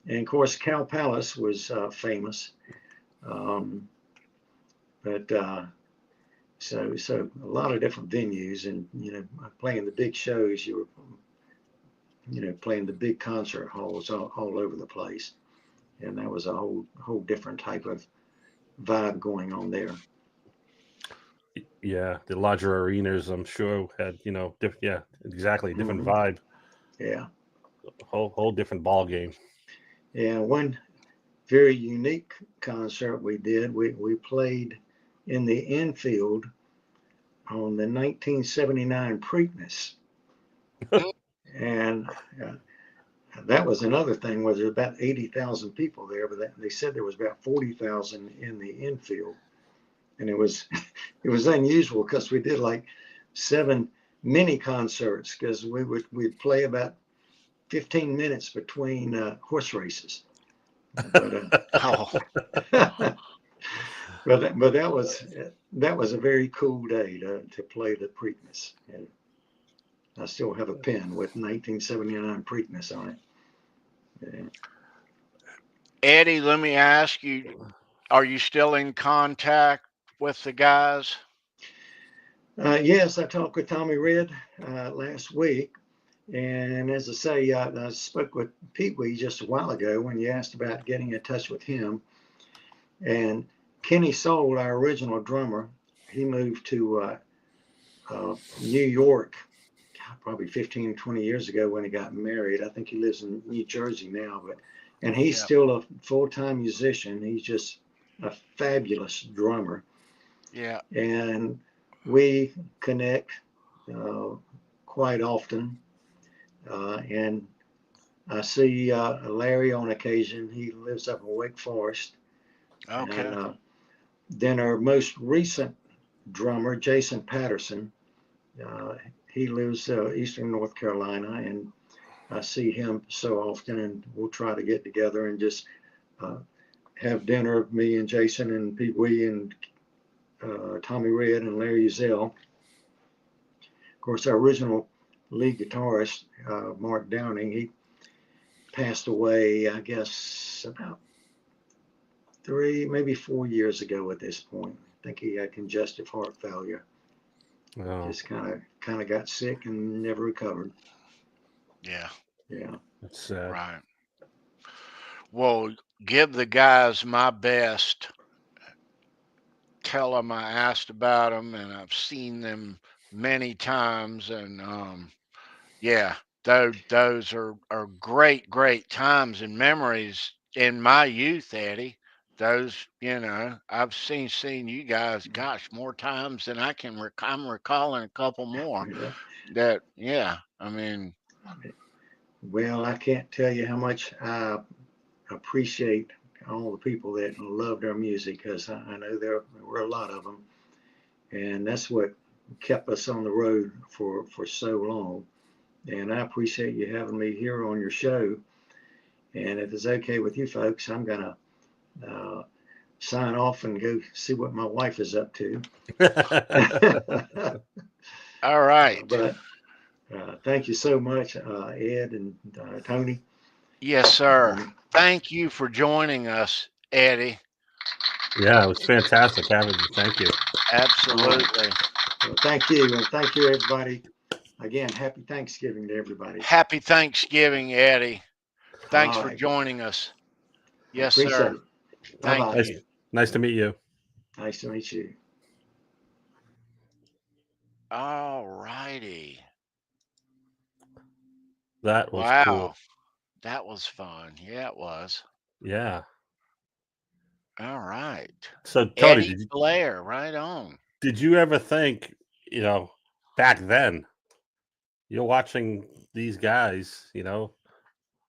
And of course, Cow Palace was famous. Um, but so a lot of different venues, and playing the big shows. You were playing the big concert halls all over the place. and that was a whole different type of vibe going on there. Yeah, the larger arenas, I'm sure, had exactly different vibe. Yeah, Whole different ball game. yeah. One very unique concert we did. We played in the infield on the 1979 Preakness, and that was another thing. Was there about 80,000 people there, but they said there was about 40,000 in the infield, and it was unusual because we did like 7 mini concerts because we'd play about 15 minutes between horse races. But but that was a very cool day to play the Preakness. And I still have a pin with 1979 Preakness on it. Yeah. Eddie, let me ask you, are you still in contact with the guys? Yes, I talked with Tommy Red last week. And as I say, I spoke with Pete Wee just a while ago when you asked about getting in touch with him. And Kenny Soul, our original drummer, he moved to New York probably 15, 20 years ago when he got married. I think he lives in New Jersey now, and he's still a full-time musician. He's just a fabulous drummer. Yeah. And we connect quite often. And I see Larry on occasion. He lives up in Wake Forest. Okay. And then our most recent drummer, Jason Patterson, he lives eastern North Carolina, and I see him so often, and we'll try to get together and just have dinner, me and Jason and Pete Wee and Tommy Red and Larry Uzell. Of course, our original lead guitarist, Mark Downing, he passed away, I guess, about 3, maybe 4 years ago at this point. I think he had congestive heart failure. Oh. Just kind of got sick and never recovered. Yeah. Yeah. That's sad. Right. Well, give the guys my best. Tell them I asked about them, and I've seen them many times. And yeah, those are great times and memories in my youth, Eddie. Those, I've seen you guys, gosh, more times than I can. I'm recalling a couple more. Yeah. I mean, Well, I can't tell you how much I appreciate all the people that loved our music, because I know there were a lot of them, and that's what kept us on the road for so long. And I appreciate you having me here on your show. And if it's okay with you folks, I'm gonna sign off and go see what my wife is up to. all right. But thank you so much, Ed and Tony. Yes, sir. Thank you for joining us, Eddie. Yeah, it was fantastic having you. Thank you. Absolutely. Well, thank you, and thank you, everybody. Again, happy Thanksgiving to everybody. Happy Thanksgiving, Eddie. Thanks for right. joining us. Yes, Appreciate sir. it. Thank Bye-bye. you. Nice to meet you. Nice to meet you. All righty. That was Wow. cool. That was fun. Yeah, it was. Yeah. All right. So Tony, Eddie Blair, right on. Did you ever think, back then, you're watching these guys,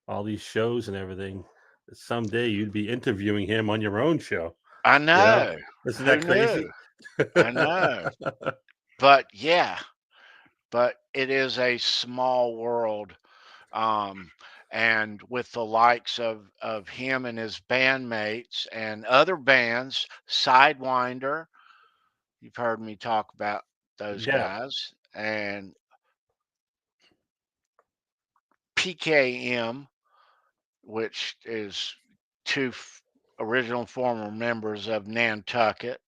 all these shows and everything, that someday you'd be interviewing him on your own show? I know. Isn't that crazy? I know. But yeah, it is a small world. And with the likes of him and his bandmates and other bands, Sidewinder, you've heard me talk about those guys, and PKM, which is two original former members of Nantucket,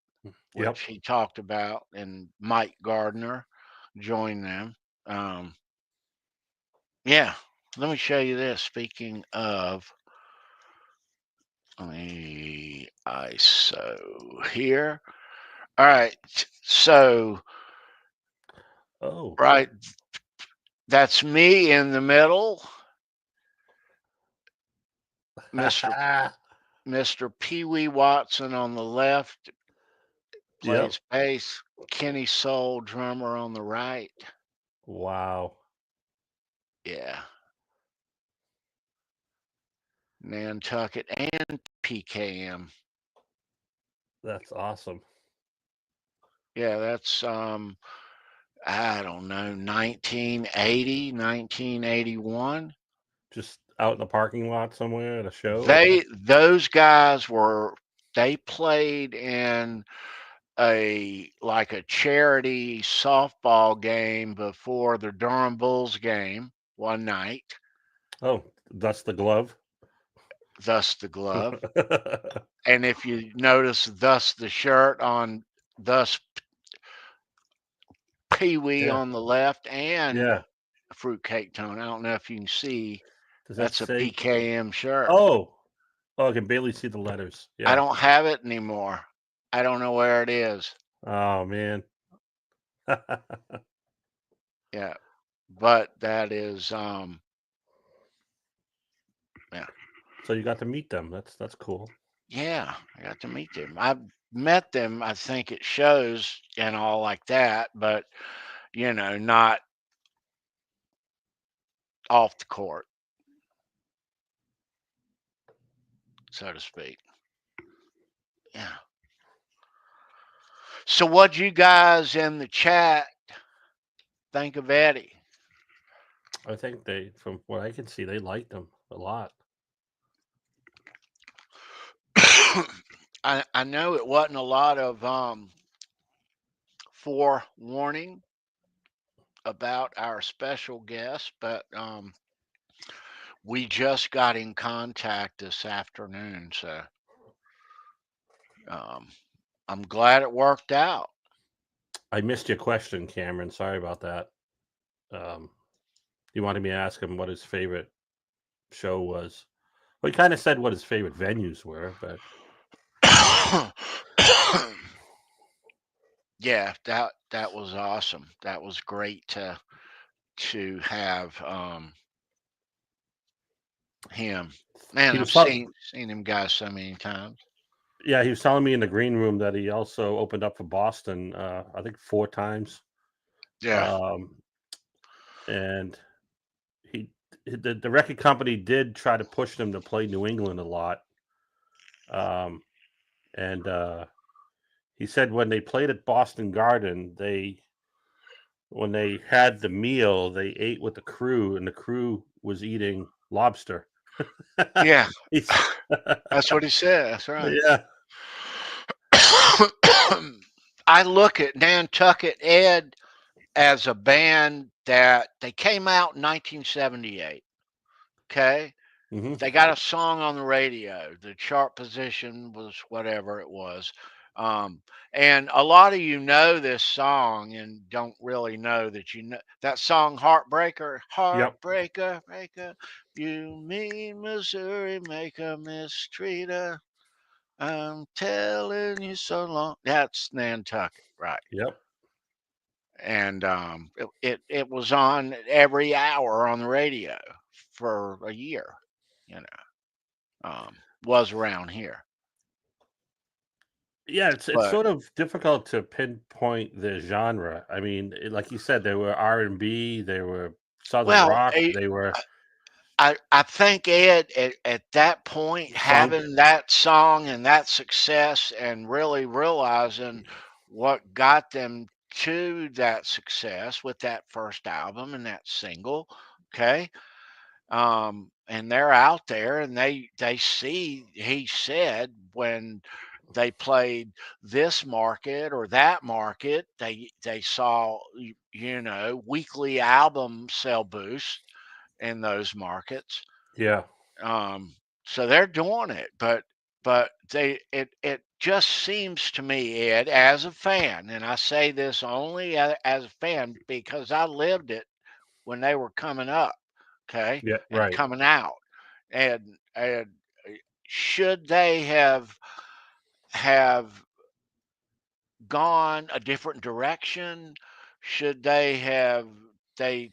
which he talked about, and Mike Gardner joined them. Yeah, let me show you this. Speaking of Let me ISO here. All right. So, Oh, right, that's me in the middle. Mr. Pee Wee Watson on the left yep. plays bass. Kenny Soul, drummer, on the right. Wow. Yeah. Nantucket and PKM. That's awesome. Yeah, that's I don't know, 1980, 1981. Just out in the parking lot somewhere at a show. Those guys they played in a charity softball game before the Durham Bulls game one night. Oh, that's the glove. Thus the glove. And if you notice, thus the shirt on, thus Pee Wee Yeah. on the left, and Yeah. Fruitcake Tony. I don't know if you can see. Does that That's a say? PKM shirt. Oh, I can barely see the letters. I Yeah. don't have it anymore. I don't know where it is. Oh man. Yeah. But that is yeah. So you got to meet them. That's cool. Yeah, I got to meet them. I've met them, I think, at shows and all like that, but not off the court, so to speak. Yeah. So what you guys in the chat think of Eddie? I think from what I can see, they liked them a lot. I know it wasn't a lot of forewarning about our special guest, but we just got in contact this afternoon, so I'm glad it worked out. I missed your question, Cameron. Sorry about that. You wanted me to ask him what his favorite show was. Well, he kind of said what his favorite venues were, but yeah, that was awesome. That was great to have him. Man, I've seen him guys so many times. Yeah, he was telling me in the green room that he also opened up for Boston. I think 4 times. Yeah. And the record company did try to push them to play New England a lot. And he said when they played at Boston Garden, when they had the meal, they ate with the crew, and the crew was eating lobster. Yeah. That's what he said. That's right. Yeah. I look at Nantucket Ed as a band that they came out in 1978. Okay. Mm-hmm. They got a song on the radio. The chart position was whatever it was. And a lot of you know this song and don't really know that you know that song, Heartbreaker, Heartbreaker, Breaker. You mean Missouri, make a mistreater. I'm telling you so long. That's Nantucket, right? Yep. And it was on every hour on the radio for a year, was around here. Yeah, it's sort of difficult to pinpoint the genre. I mean, like you said, they were R&B, they were Southern rock, they were. I think Ed at that point having that song and that success and really realizing what got them to that success with that first album and that single, okay, and they're out there and they see, he said, when they played this market or that market, they saw weekly album sell boost in those markets. Yeah. So they're doing it, but it just seems to me, Ed, as a fan, and I say this only as a fan because I lived it when they were coming up, okay, Yeah, and right. coming out, and should they have gone a different direction? Should they have they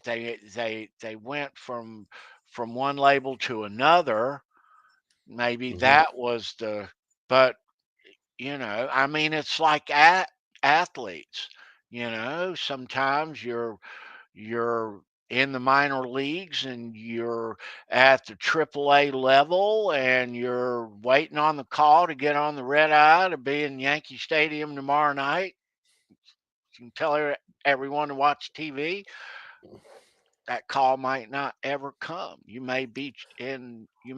went from one label to another? Maybe Mhm. that was the but I mean it's like athletes, sometimes you're in the minor leagues and you're at the AAA level and you're waiting on the call to get on the red eye to be in Yankee Stadium tomorrow night. You can tell everyone to watch TV. That call might not ever come. You may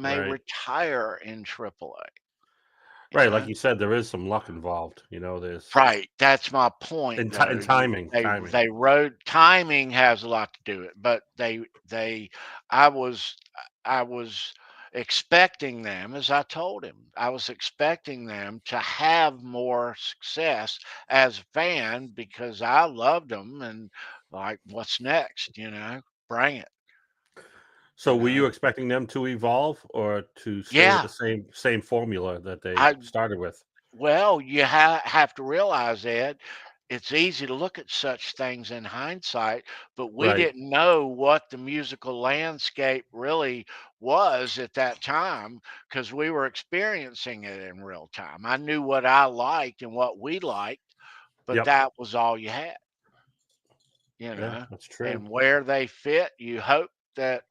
Right. retire in AAA. Right. Like you said, there is some luck involved. There's Right, that's my point, and, though. and timing. They Timing. they wrote timing has a lot to do it, but I was I was expecting them, as I told him, I was expecting them to have more success as a fan because I loved them and like, what's next? Bring it. So You were you know, expecting them to evolve or to stay with yeah, the same formula that they I started with? Well, you have to realize, Ed, it's easy to look at such things in hindsight, but we Right. didn't know what the musical landscape really was at that time because we were experiencing it in real time. I knew what I liked and what we liked, but Yep. that was all you had, Yeah, that's true. and where they fit, you hope that,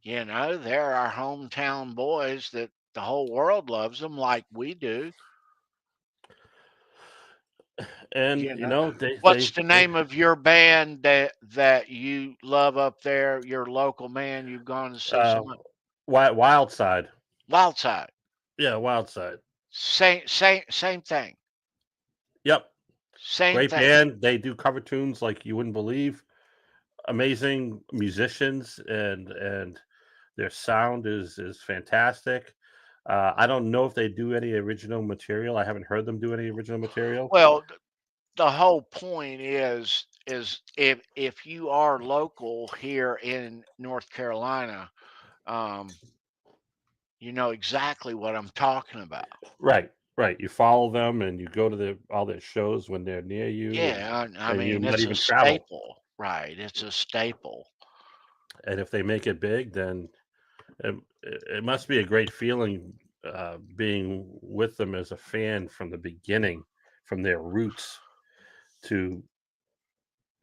they're our hometown boys that the whole world loves them like we do. And You know, they what's the name of your band that you love up there? Your local man you've gone to see so uh much. Wild Side. Wild Side. Yeah, Wild Side. Same thing. Yep. Same Great thing. band. They do cover tunes like you wouldn't believe. Amazing musicians and their sound is fantastic. I don't know if they do any original material. I haven't heard them do any original material. Well, the whole point is if you are local here in North Carolina, um, you know exactly what I'm talking about. Right, right. You follow them and you go to all their shows when they're near you, Yeah, I and you mean might it's a even travel. staple, right? It's a staple. And if they make it big, then it must be a great feeling being with them as a fan from the beginning, from their roots to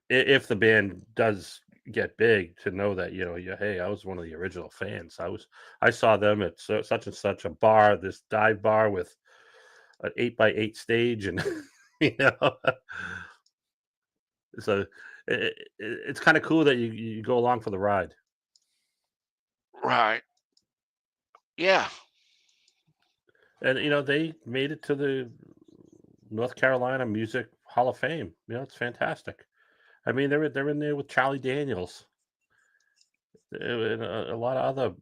if the band does get big, to know that hey, I was one of the original fans. I saw them at such and such a bar, this dive bar with an 8x8 stage, and you know, so it's kind of cool that you go along for the ride. Right. Yeah. And they made it to the North Carolina Music Hall of Fame. It's fantastic. I mean, they're in there with Charlie Daniels and a lot of other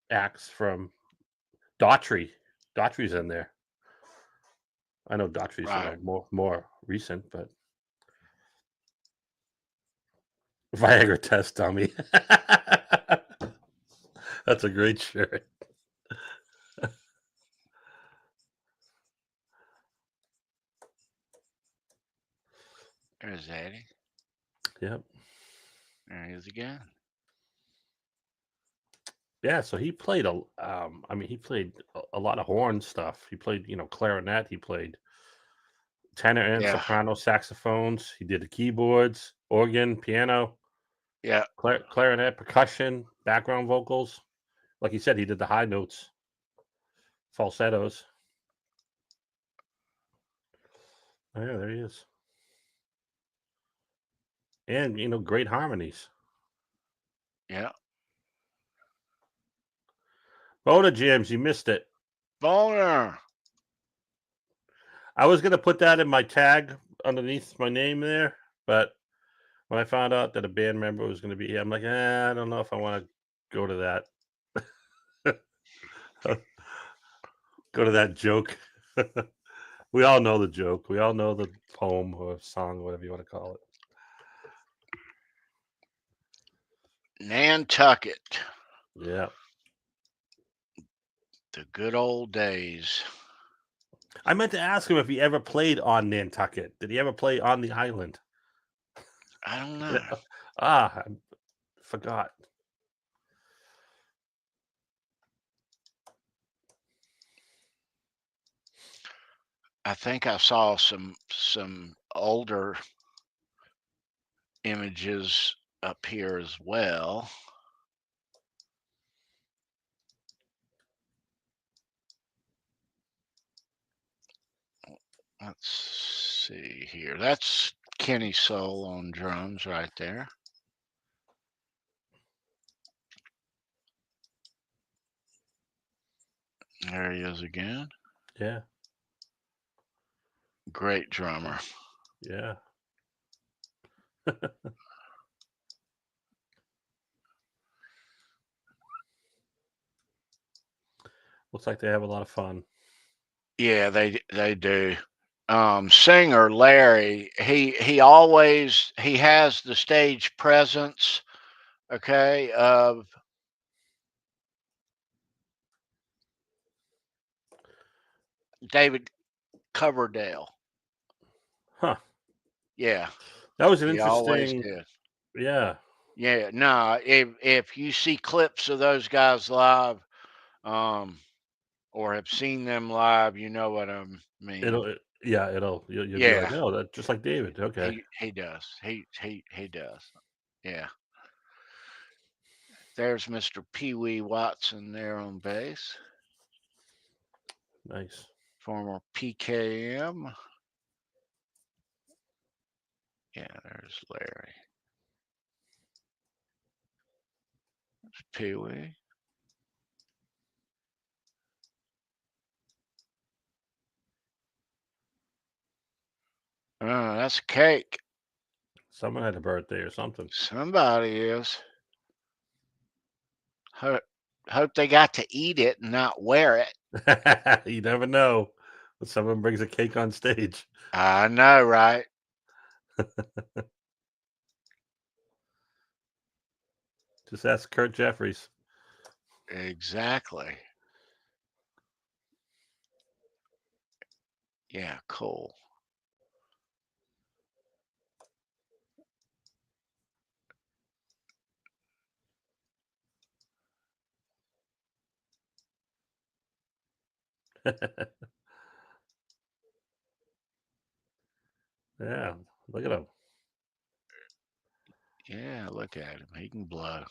acts from Daughtry. Daughtry's in there. I know Daughtry's Right. more recent, but Viagra test dummy. That's a great shirt. There's Eddie. Yep. There he is again. Yeah, so he played he played a lot of horn stuff. He played, clarinet. He played tenor and Yeah. soprano saxophones. He did the keyboards, organ, piano, Yeah. clarinet, percussion, background vocals. Like you said, he did the high notes, falsettos. Oh, yeah, there he is. And great harmonies. Yeah. Boner Jams, you missed it. Boner. I was gonna put that in my tag underneath my name there, but when I found out that a band member was gonna be here, I'm like, I don't know if I want to go to that. Go to that joke. We all know the joke. We all know the poem or song, whatever you want to call it. Nantucket. Yeah. The good old days. I meant to ask him if he ever played on Nantucket. Did he ever play on the island? I don't know. I forgot. I think I saw some older images up here as well. Let's see here. That's Kenny Soul on drums right there. There he is again. Yeah. Great drummer. Yeah. Looks like they have a lot of fun. Yeah, they do. Singer Larry, he has the stage presence, okay, of David Coverdale. Huh. Yeah. That was an He always interesting. did. Yeah. Yeah. No, if you see clips of those guys live, or have seen them live, you know what I mean. You'll be like, Yeah. oh, that's just like David. Okay. He does. He does. Yeah. There's Mr. Pee Wee Watson there on bass. Nice. Former PKM. Yeah, there's Larry. There's Pee Wee. Oh, that's a cake. Someone had a birthday or something. Somebody is. Hope they got to eat it and not wear it. You never know when someone brings a cake on stage. I know, right? Just ask Kurt Jeffries. Exactly. Yeah, cool. Yeah, look at him. Yeah, look at him. He can blow.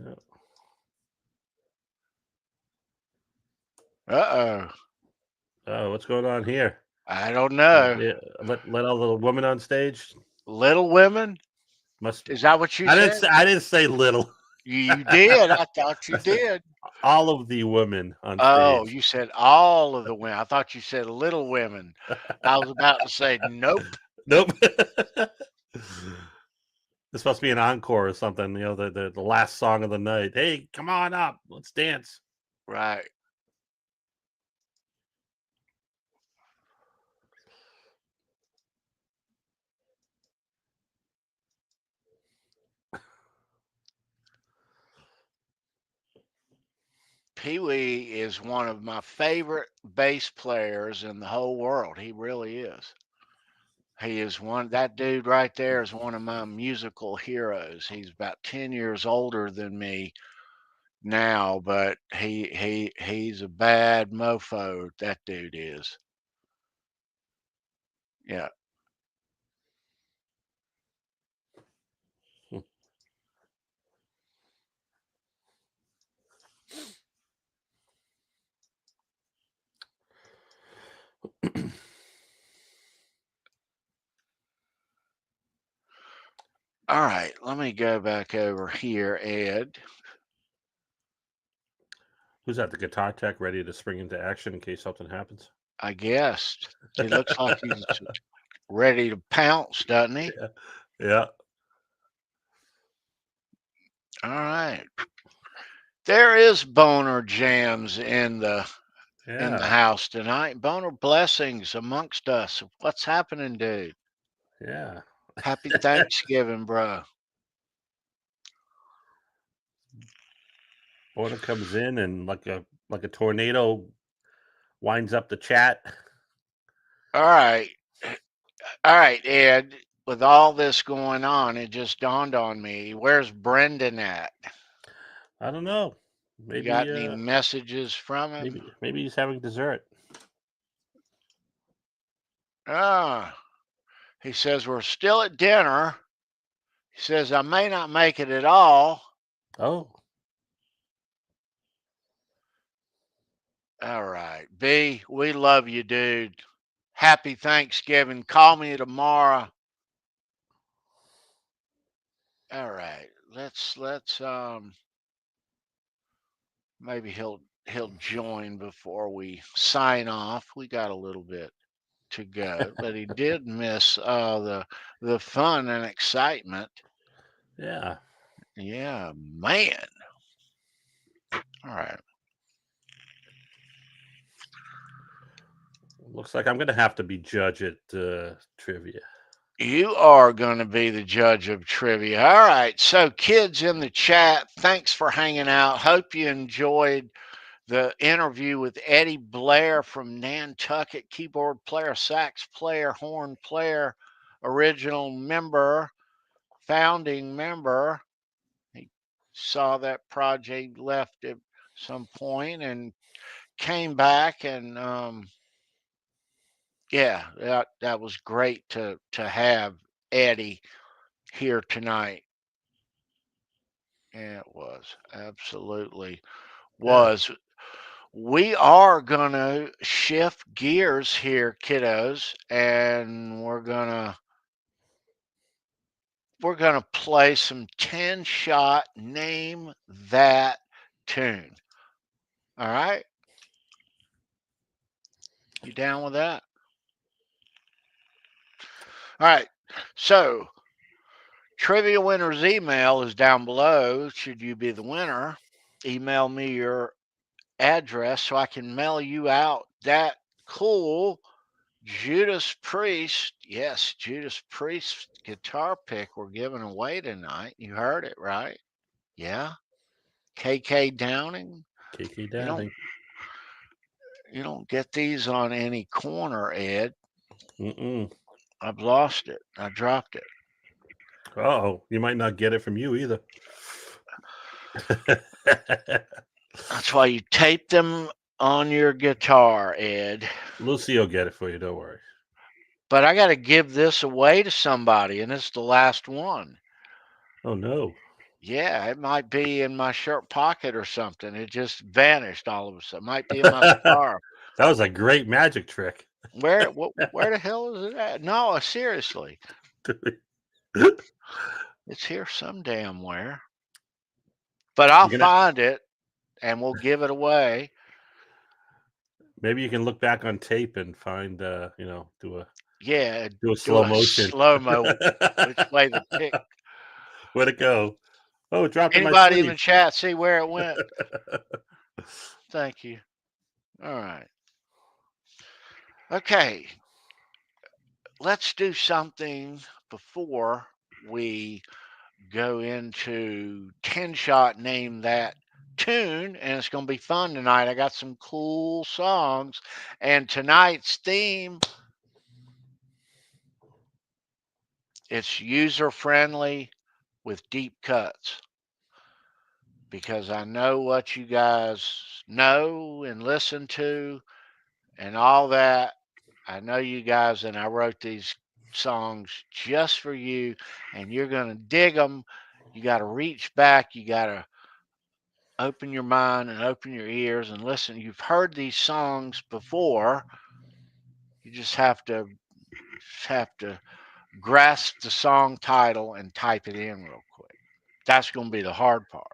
Yeah. Uh-oh. Oh, what's going on here? I don't know. Yeah, let all the women on stage. Little women? Must Is that what you I said? I didn't say little. You did. I thought you did. All of the women on Oh, stage. you said all of the women. I thought you said little women. I was about to say nope. Nope. This must be an encore or something. You know, the last song of the night. Hey, come on up. Let's dance. Right. Pee Wee is one of my favorite bass players in the whole world. He really is. He is one. That dude right there is one of my musical heroes. He's about 10 years older than me now, but he's a bad mofo. That dude is. Yeah. All right, let me go back over here, Ed. Who's that? The guitar tech ready to spring into action in case something happens? I guess he looks like he's ready to pounce, doesn't he? Yeah. All right. There is Boner Jams in the house tonight. Boner blessings amongst us. What's happening, dude? Yeah. Happy Thanksgiving, bro. Order comes in and like a tornado winds up the chat. All right. All right, Ed. With all this going on, it just dawned on me. Where's Brendan at? I don't know. You Maybe got any messages from him? maybe he's having dessert. He says we're still at dinner. He says I may not make it at all. Oh. All right. B, we love you, dude. Happy Thanksgiving. Call me tomorrow. All right. Let's maybe he'll join before we sign off. We got a little bit to go, but he did miss the fun and excitement. Yeah. Yeah, man. All right. Looks like I'm going to have to be judge at trivia. You are going to be the judge of trivia. All right. So, kids in the chat, thanks for hanging out. Hope you enjoyed the interview with Eddie Blair from Nantucket, keyboard player, sax player, horn player, original member, founding member. He saw that project, left at some point, and came back, and yeah, that was great to have Eddie here tonight. Yeah, it was absolutely was. Yeah. We are gonna shift gears here, kiddos, and we're gonna play some 10-shot name that tune. All right, you down with that? All right, so trivia winner's email is down below. Should you be the winner, email me your address so I can mail you out that cool Judas Priest. Yes, Judas Priest guitar pick we're giving away tonight. You heard it, right? Yeah. KK Downing. KK Downing. You don't get these on any corner, Ed. Mm-mm. I've lost it. I dropped it. Oh, you might not get it from you either. That's why you tape them on your guitar, Ed. Lucy will get it for you, don't worry. But I got to give this away to somebody, and it's the last one. Oh, no. Yeah, it might be in my shirt pocket or something. It just vanished all of a sudden. It might be in my scarf. That was a great magic trick. Where the hell is it at? No, seriously. It's here some damn where. But I'll find it, and we'll give it away. Maybe you can look back on tape and find, do a slow motion. Slow-mo, which way the pick. Where'd it go? Oh, it dropped in my Anybody sleeve. in the chat see where it went? Thank you. All right. Okay. Let's do something before we go into 10-shot name that tune, and it's going to be fun tonight. I got some cool songs, and tonight's theme, it's user friendly with deep cuts, because I know what you guys know and listen to and all that. I know you guys, and I wrote these songs just for you, and you're going to dig them. You got to reach back. You got to open your mind and open your ears and listen. You've heard these songs before. You just have to grasp the song title and type it in real quick. That's going to be the hard part.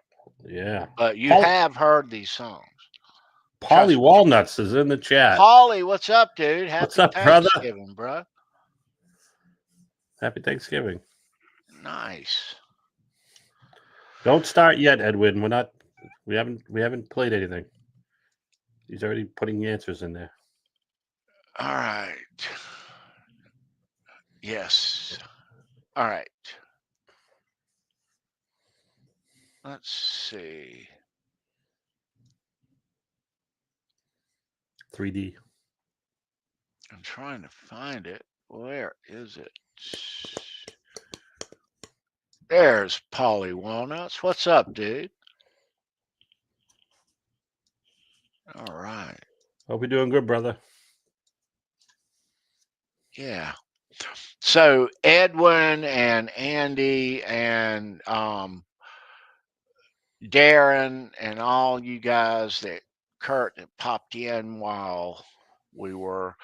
Yeah. But you have heard these songs. Polly Walnuts is in the chat. Polly, what's up, dude? What's up, brother? Thanksgiving, bro. Happy Thanksgiving. Nice. Don't start yet, Edwin. We haven't played anything. He's already putting answers in there. All right. Yes. All right. Let's see. 3D. I'm trying to find it. Where is it? There's Polly Walnuts. What's up, dude? All right. Hope you're doing good, brother. Yeah. So Edwin and Andy and Darren and all you guys Kurt that popped in while we were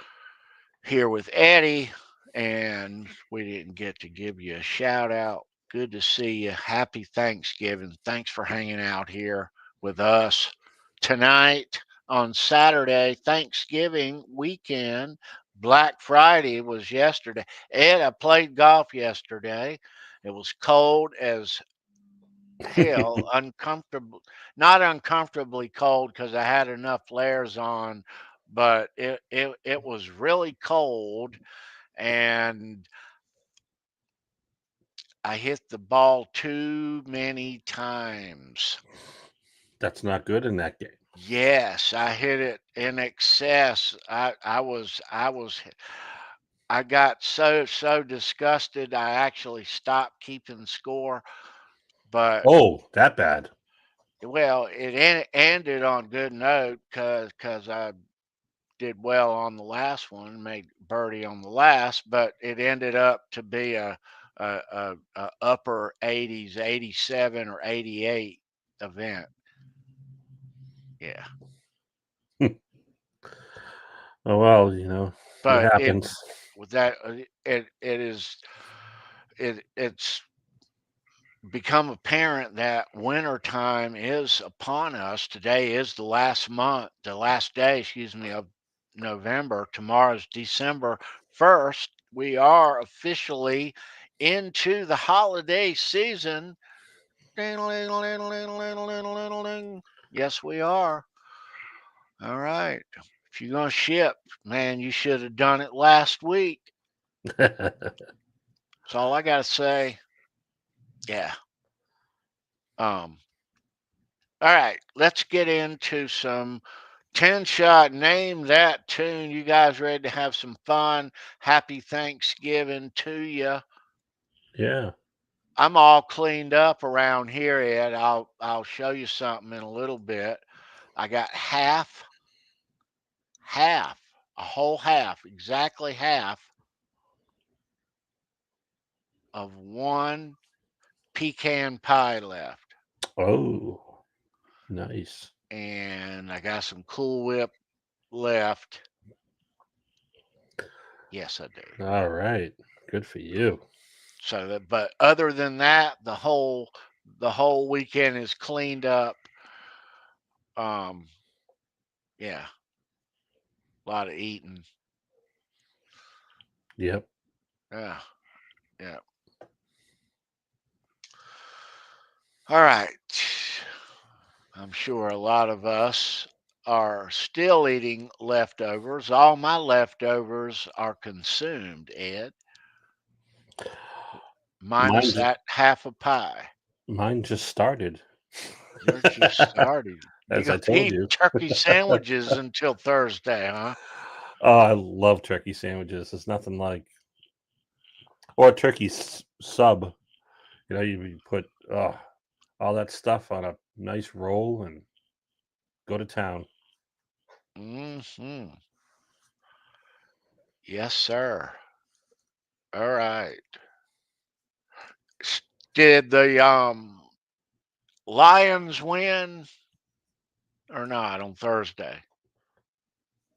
here with Eddie, and we didn't get to give you a shout out. Good to see you. Happy Thanksgiving. Thanks for hanging out here with us tonight on Saturday, Thanksgiving weekend. Black Friday was yesterday. Ed, I played golf yesterday. It was cold as hell, uncomfortable, not uncomfortably cold because I had enough layers on, but it was really cold, and I hit the ball too many times. That's not good in that game. Yes, I hit it in excess. I got so disgusted I actually stopped keeping score. But Oh, that bad. well, it ended on good note because I did well on the last one, made birdie on the last, but it ended up to be a upper 80s, 87 or 88 event. Yeah. Oh well, you know, But it happens. with that, it's become apparent that winter time is upon us. Today is the last day, of November. Tomorrow's December 1st. We are officially into the holiday season. Yes, we are. All right. If you're going to ship, man, you should have done it last week. That's all I got to say. Yeah. All right. Let's get into some 10-shot. Name that tune. You guys ready to have some fun? Happy Thanksgiving to you. Yeah. I'm all cleaned up around here, Ed. I'll show you something in a little bit. I got half, a whole half, exactly half of one pecan pie left. Oh, nice. And I got some Cool Whip left. Yes, I do. All right. Good for you. So that, but other than that, the whole weekend is cleaned up. Yeah, a lot of eating. Yep. Yeah. All right. I'm sure a lot of us are still eating leftovers. All my leftovers are consumed, Ed. Minus that half a pie. Mine just started. Yours just started. You're As I going to told eat you. turkey sandwiches until Thursday, huh? Oh, I love turkey sandwiches. There's nothing like, or a turkey sub. You know, you put all that stuff on a nice roll and go to town. Mm-hmm. Yes, sir. All right. Did the Lions win or not on Thursday?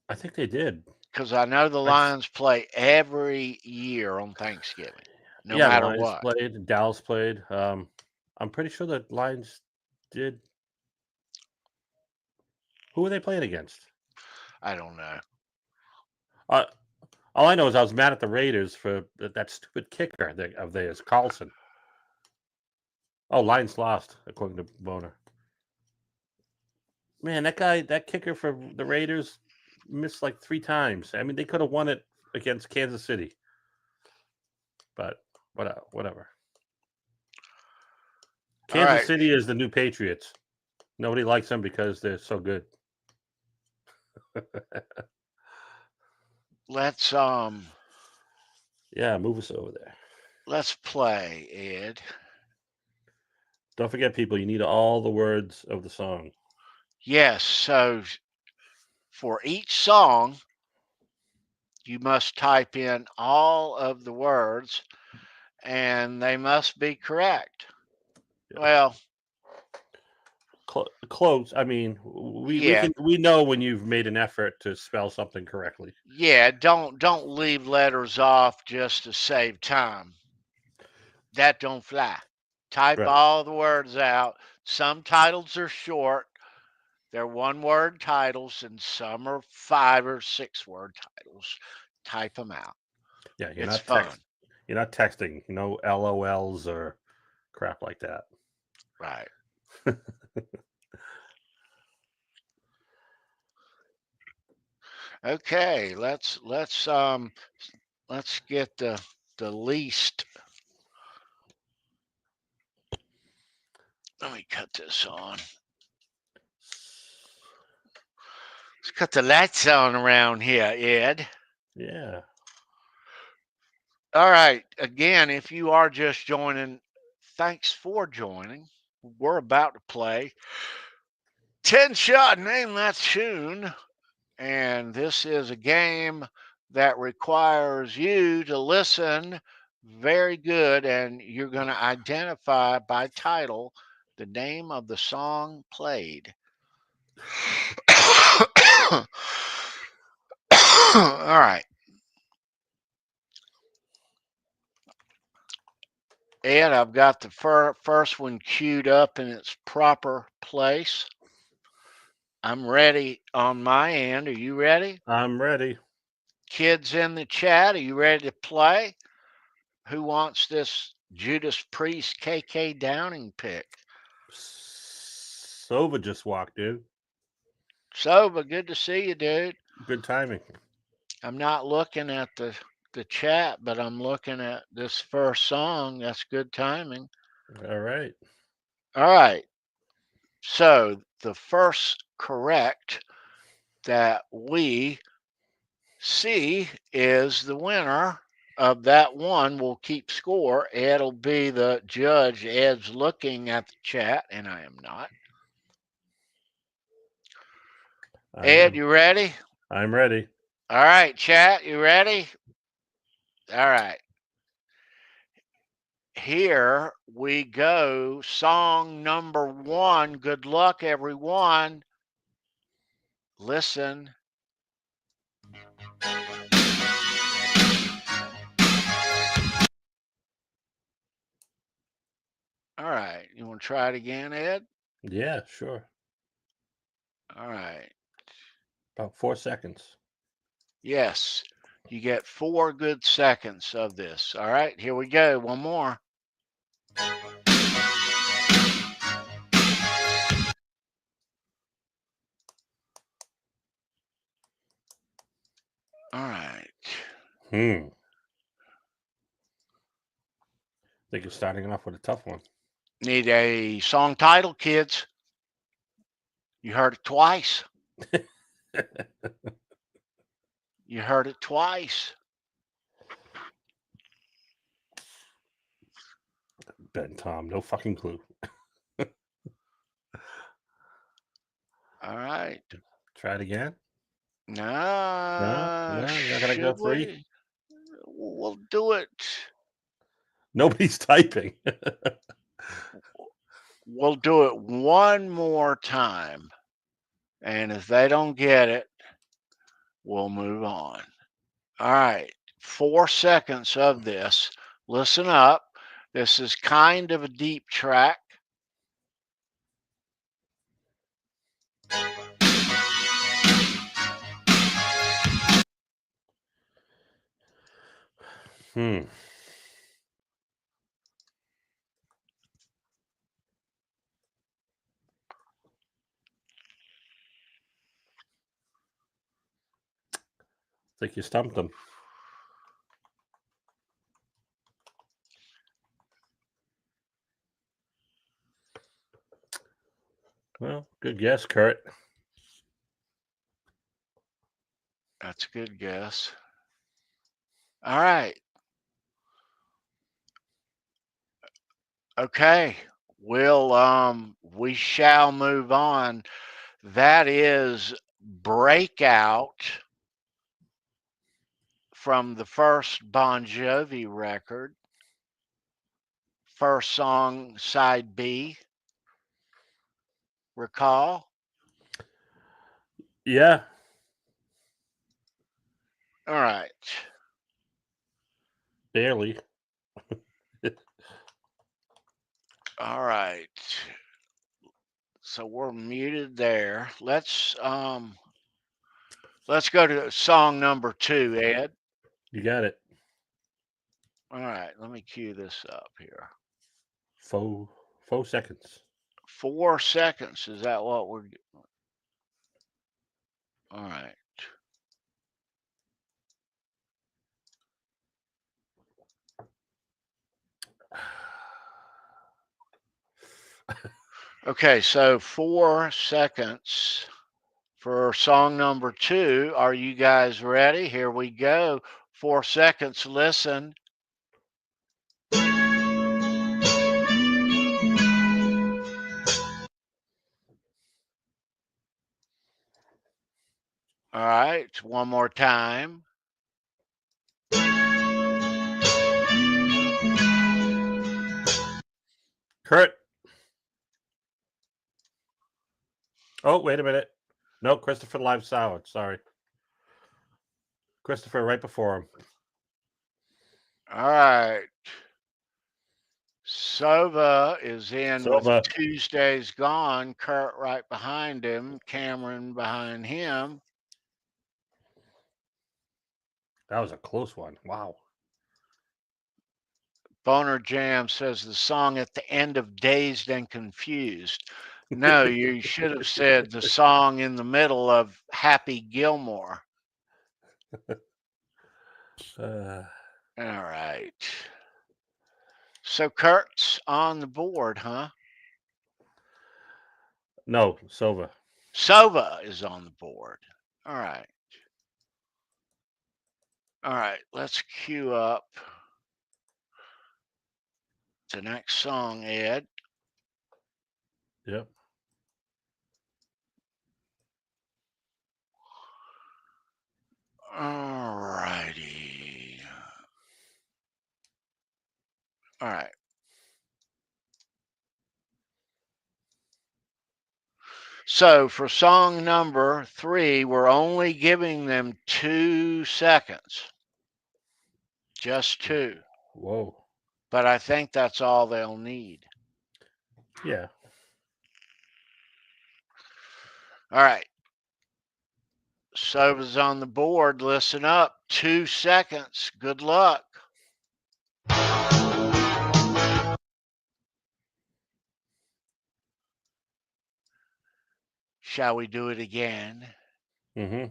I think they did. Because I know the Lions play every year on Thanksgiving, no The matter Lions what. played. Dallas played. I'm pretty sure the Lions did. Who were they playing against? I don't know. All I know is I was mad at the Raiders for that stupid kicker of theirs, Carlson. Oh, Lions lost, according to Boner. Man, that kicker for the Raiders missed like 3 times. I mean, they could have won it against Kansas City. But whatever. Kansas City is the new Patriots. Nobody likes them because they're so good. Let's Yeah, move us over there. let's play, Ed. Don't forget, people, you need all the words of the song. Yes, so for each song, you must type in all of the words and they must be correct. Yeah. Well, Close. I mean, we know when you've made an effort to spell something correctly. Yeah, don't leave letters off just to save time. That don't fly. Type Right. all the words out. Some titles are short. They're one-word titles, and some are 5 or 6 word titles. Type them out. Yeah, you're It's not fun. You're not texting, LOLs or crap like that. Right. Okay, let's get the least. Let me cut this on. Let's cut the lights on around here, Ed. Yeah. All right. Again, if you are just joining, thanks for joining. We're about to play 10 Shot Name That Tune. And this is a game that requires you to listen very good, and you're going to identify by title the name of the song played. All right. Ed, I've got the first one queued up in its proper place. I'm ready on my end. Are you ready? I'm ready. Kids in the chat, are you ready to play? Who wants this Judas Priest KK Downing pick? Sova just walked in. Soba, good to see you, dude. Good timing. I'm not looking at the chat, but I'm looking at this first song. That's good timing. All right. All right. So the first correct that we see is the winner of that one. Will keep score. Ed will be the judge. Ed's looking at the chat, and I am not. Ed, you ready? I'm ready. All right, chat, you ready? All right. Here we go. Song number 1. Good luck, everyone. Listen. All right. You want to try it again, Ed? Yeah, sure. All right. About 4 seconds. Yes. You get 4 good seconds of this. All right. Here we go. One more. All right. I think you're starting off with a tough one. Need a song title, kids. You heard it twice. You heard it twice. Ben, Tom, no fucking clue. All right. Try it again. No, You're not gonna go 3. We'll do it. Nobody's typing. We'll do it one more time. And if they don't get it, we'll move on. All right. 4 seconds of this. Listen up. This is kind of a deep track. I think you stumped them. Well, good guess, Kurt. That's a good guess. All right. Okay. We shall move on. That is Breakout from the first Bon Jovi record. First song, side B. Recall? Yeah. All right. Barely. All right. So we're muted there. Let's go to song number 2, Ed. You got it. All right, let me cue this up here. 4 seconds. 4 seconds. Is that what we're? All right. Okay, so 4 seconds for song number 2. Are you guys ready? Here we go. 4 seconds. Listen. All right, one more time. Kurt. Oh, wait a minute. No, Christopher Live Sour. Sorry. Christopher right before him. All right. Sova is in Sova. with Tuesday's Gone. Kurt right behind him. Cameron behind him. That was a close one. Wow. Boner Jam says the song at the end of Dazed and Confused. No, you should have said the song in the middle of Happy Gilmore. All right. So Kurt's on the board, huh? No, Sova. Sova is on the board. All right. All right, let's cue up the next song, Ed. Yep. All righty. All right. So for song number 3, we're only giving them 2 seconds. Just 2. Whoa. But I think that's all they'll need. Yeah. All right. Sova's on the board. Listen up. 2 seconds. Good luck. Shall we do it again? Mm-hmm.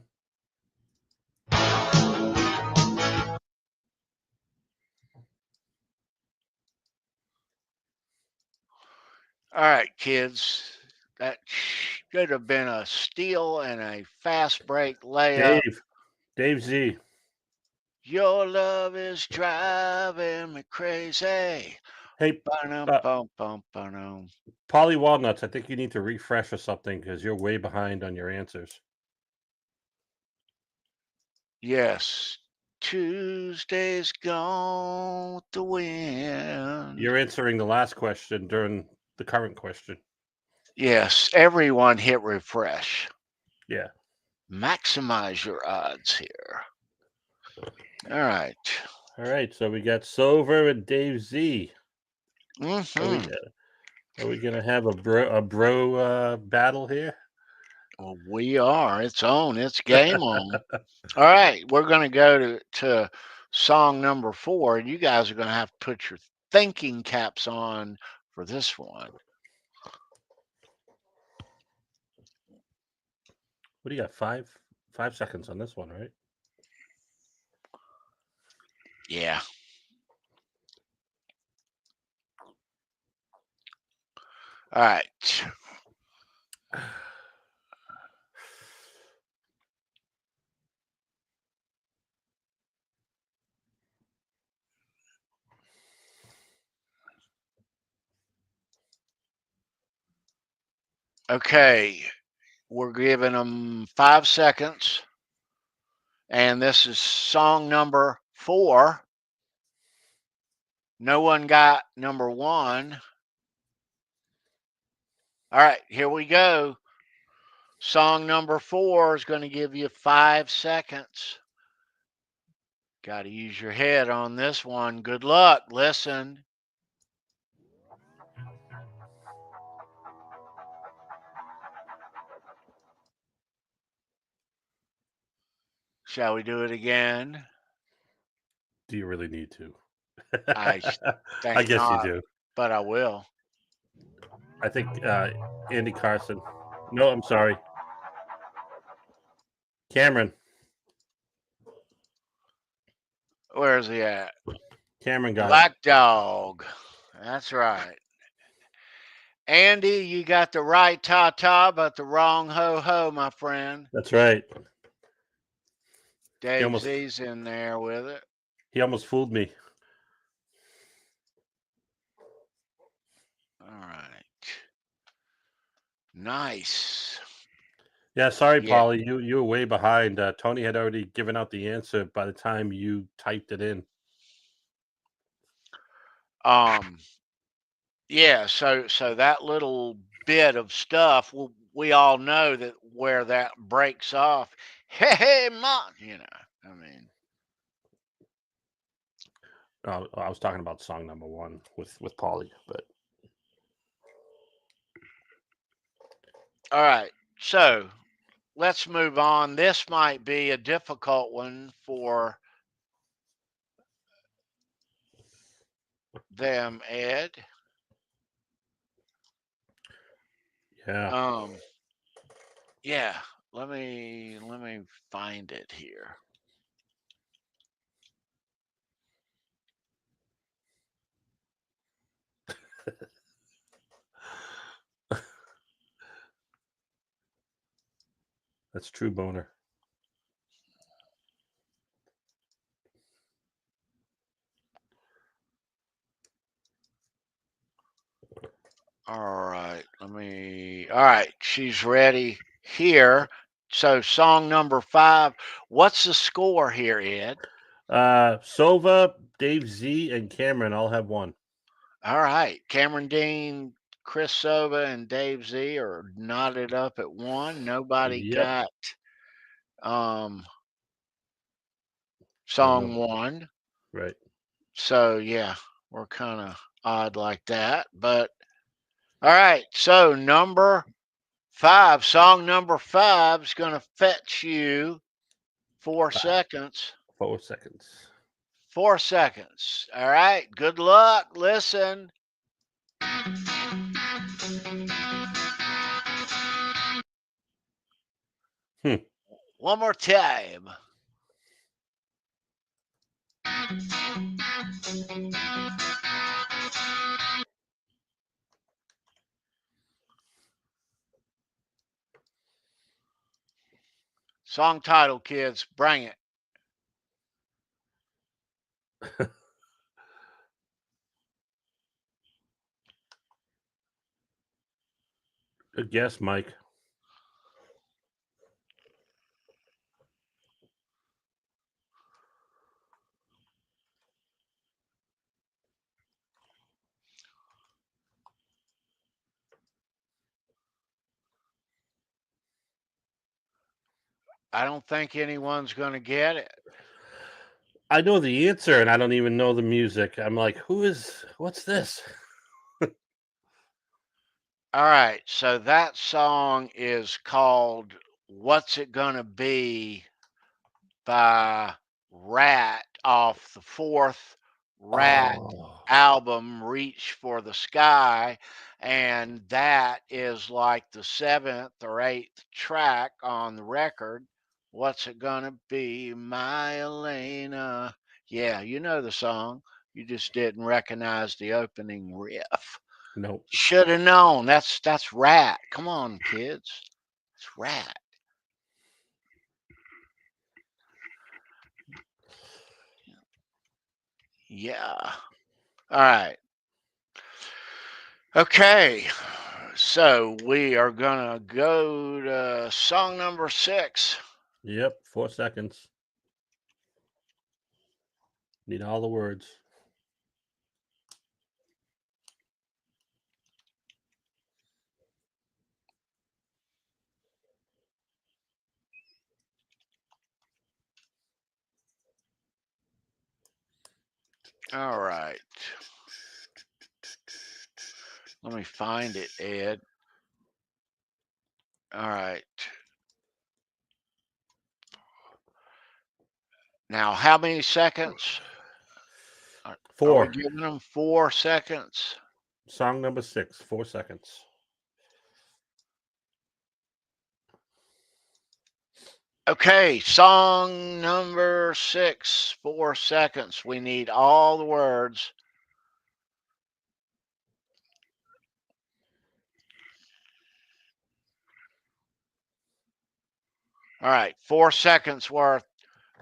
All right, kids. That should have been a steal and a fast break layup. Dave Z. Your love is driving me crazy. Hey, Ba-dum-bum-bum-ba-dum. Polly Walnuts, I think you need to refresh or something because you're way behind on your answers. Yes. Tuesday's gone with the wind. You're answering the last question during the current question. Yes, everyone hit refresh. Yeah. Maximize your odds here. All right. All right. So we got Sover and Dave Z. Mm-hmm. Are we gonna have a bro battle here? Well, we are. It's on. It's game on. All right. We're going to go to song number 4, and you guys are going to have to put your thinking caps on for this one. What do you got? 5 seconds on this one, right? Yeah. All right. Okay, we're giving them 5 seconds. And this is song number 4. No one got number 1. All right, here we go. Song number 4 is going to give you 5 seconds. Got to use your head on this one. Good luck. Listen. Shall we do it again? Do you really need to? I think I guess not, you do. but I will. I think Andy Carson. No, I'm sorry. Cameron. Where's he at? Cameron got Black Dog. That's right. Andy, you got the right ta-ta, but the wrong ho-ho, my friend. That's right. Dave Z's in there with it. He almost fooled me. All right. Nice. Yeah, sorry, Paulie. You were way behind. Tony had already given out the answer by the time you typed it in. Yeah, so that little bit of stuff, we all know that where that breaks off. Hey, mom, you know, I mean. I was talking about song number 1 with Paulie, but. All right, so let's move on. This might be a difficult one for them, Ed. Yeah. Yeah, let me find it here. That's true, Boner. All right, all right, she's ready here. So song number 5. What's the score here, Ed? Sova, Dave Z, and Cameron all have 1. All right. Cameron Dean, Chris Sova, and Dave Z are knotted up at 1. Nobody got song 1. Right. So yeah, we're kind of odd like that. But all right. So number 5, song number 5 is going to fetch you 4 seconds. 4 seconds. 4 seconds. All right. Good luck. Listen. One more time. Song title, kids. Bring it. Good guess, Mike. I don't think anyone's going to get it. I know the answer, and I don't even know the music. I'm like, what's this? All right. So that song is called What's It Gonna Be by Rat off the 4th Rat album, Reach for the Sky. And that is like the 7th or 8th track on the record. What's It Gonna Be, My Elena? Yeah, you know the song. You just didn't recognize the opening riff. Nope. Should have known. That's Rat. Come on, kids. It's Rat. Yeah. All right. Okay. So we are gonna go to song number 6. Yep, 4 seconds. Need all the words. All right. Let me find it, Ed. All right. Now, how many seconds? Are we 4. giving them 4 seconds? Song number 6, 4 seconds. Okay, song number 6, 4 seconds. We need all the words. All right, 4 seconds worth.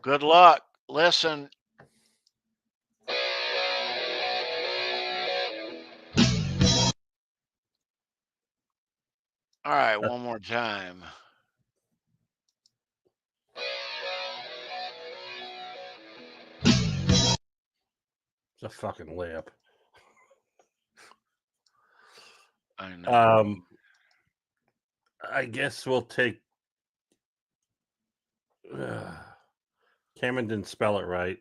Good luck. Listen. All right, one more time. It's a fucking layup. I know. I guess we'll take. Cameron didn't spell it right.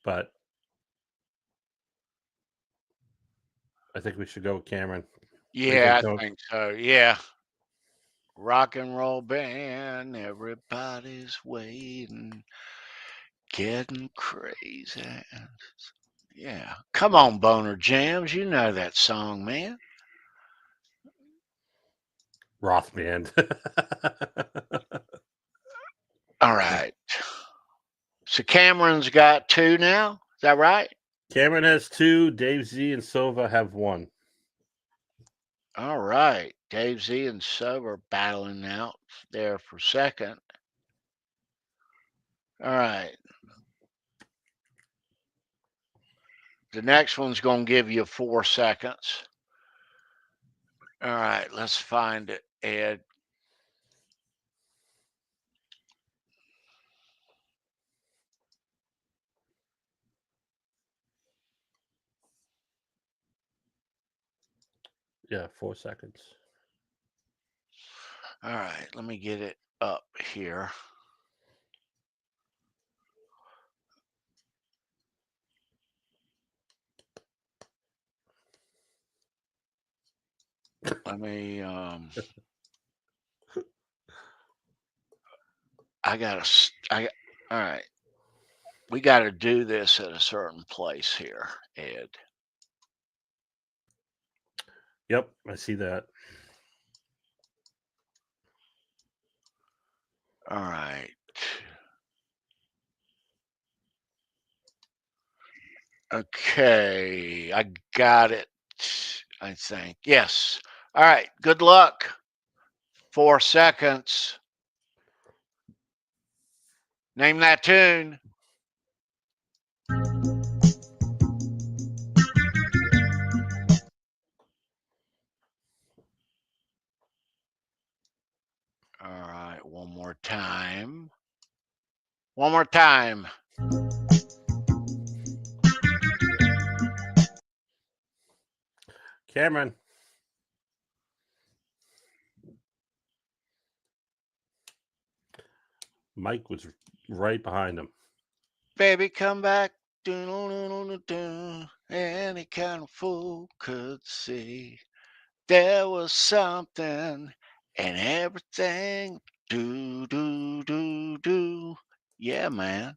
But I think we should go with Cameron. Yeah, I think so. Yeah. Rock and roll band, everybody's waiting, getting crazy. Yeah. Come on, Boner Jams. You know that song, man. Roth Band. All right. So Cameron's got 2 now. Is that right? Cameron has 2. Dave Z and Sova have 1. All right. Dave Z and Sub are battling out there for second. All right. The next one's going to give you 4 seconds. All right. Let's find it, Ed. Yeah, 4 seconds. All right. Let me get it up here. Let me all right. We got to do this at a certain place here, Ed. Yep, I see that. All right. Okay, I got it, I think. Yes. All right, good luck. 4 seconds. Name that tune. All right, one more time. One more time. Cameron. Mike was right behind him. Baby, come back. Any kind of fool could see there was something and everything. Do, do, do, do. Yeah, man.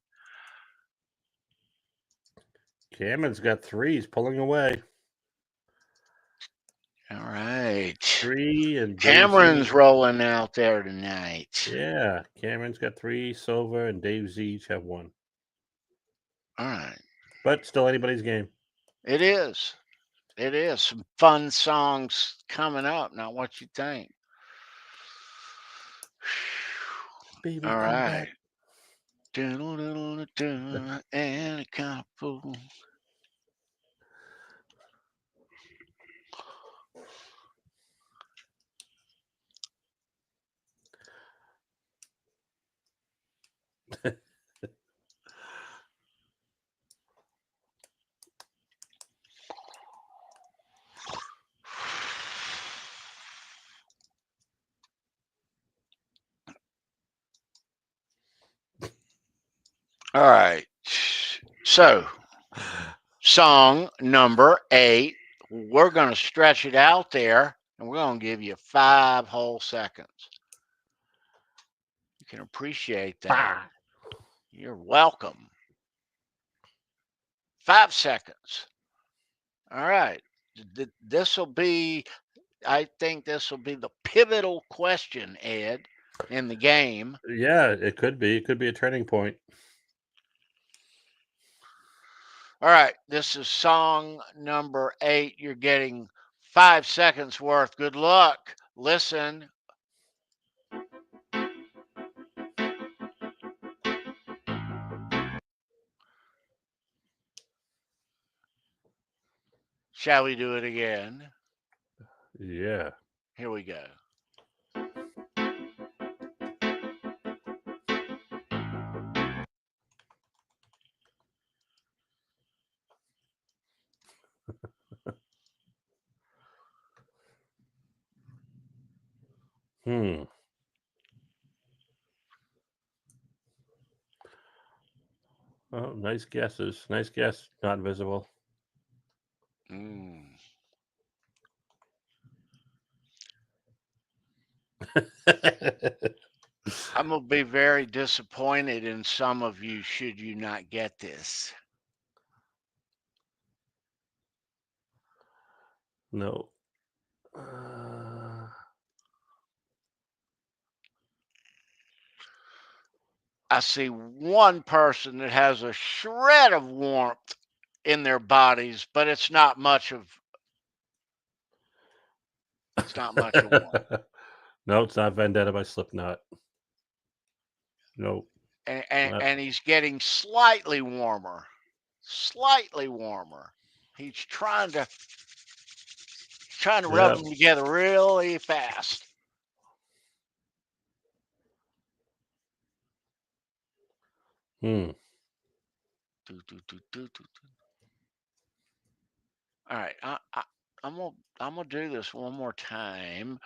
Cameron's got 3. He's pulling away. All right. 3 and Cameron's Dave Z. rolling out there tonight. Yeah, Cameron's got 3. Silver and Dave Z each have 1. All right. But still anybody's game. It is. It is. Some fun songs coming up. Now, what you think? Baby, All come right. back. Any kind of fool. All right. So, song number 8. We're going to stretch it out there, and we're going to give you 5 whole seconds. You can appreciate that. You're welcome. 5 seconds. All right. This will be, I think this will be the pivotal question, Ed, in the game. Yeah, it could be. It could be a turning point. All right. This is song number 8. You're getting 5 seconds worth. Good luck. Listen. Shall we do it again? Yeah. Here we go. Hmm. Oh, nice guesses. Nice guess. Not visible. Mm. I'm going to be very disappointed in some of you should you not get this. No. I see one person that has a shred of warmth in their bodies, but it's not much of warmth. No, it's not Vendetta by Slipknot. Nope. And he's getting slightly warmer. Slightly warmer. He's trying to rub them together really fast. Hmm. All right, I'm gonna do this one more time.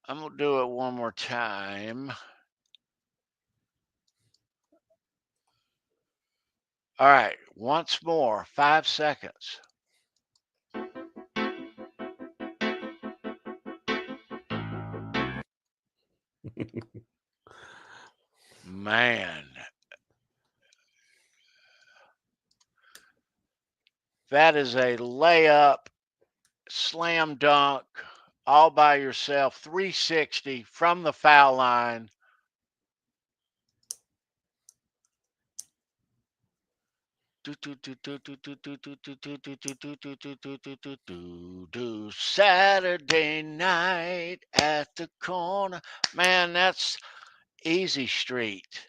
I'm gonna do it one more time. All right, once more, 5 seconds. Man, that is a layup, slam dunk, all by yourself, 360 from the foul line. Saturday night at the corner. Man, that's Easy Street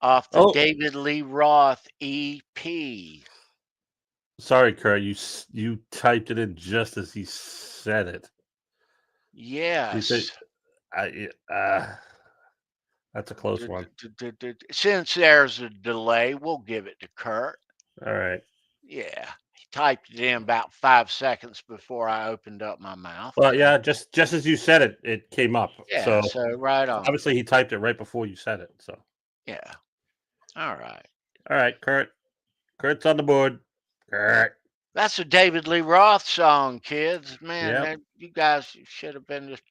off the David Lee Roth EP. Sorry, Kurt. You typed it in just as he said it. Yes. That's a close one. Since there's a delay, we'll give it to Kurt. All right. Yeah. He typed it in about 5 seconds before I opened up my mouth. Well, yeah, just as you said it, it came up. Yeah, so right on. Obviously, he typed it right before you said it. So yeah. All right. All right, Kurt. Kurt's on the board. Kurt. That's a David Lee Roth song, kids. Man, you guys should have been just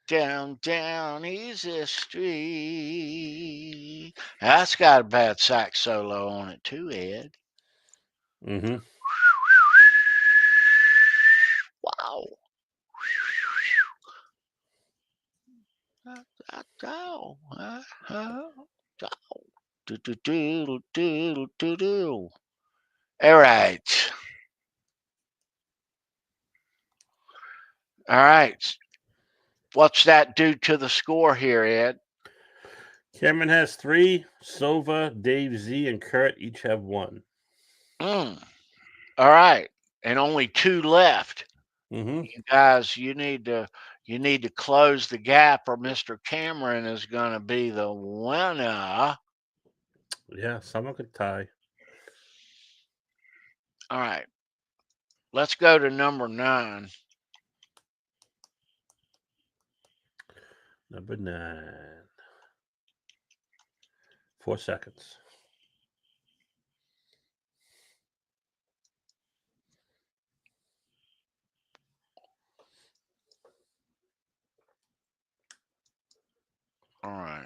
down easy street. That's got a bad sax solo on it too, Ed. Mm-hmm. Wow. All right. All right. What's that do to the score here, Ed? Cameron has 3. Sova, Dave Z, and Kurt each have 1. All right. And only 2 left. Mm-hmm. You guys, you need to close the gap, or Mr. Cameron is going to be the winner. Yeah, someone could tie. All right. Let's go to number 9. Number 9. 4 seconds. All right.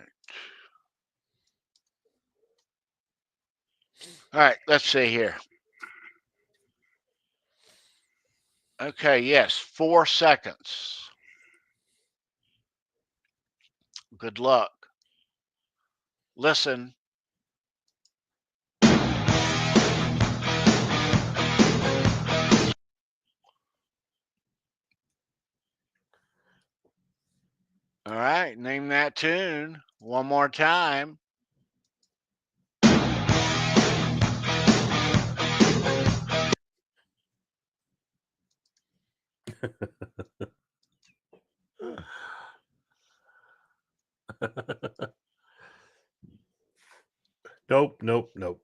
All right, let's see here. Okay, yes, 4 seconds. Good luck. Listen. All right, name that tune one more time. Nope, nope, nope.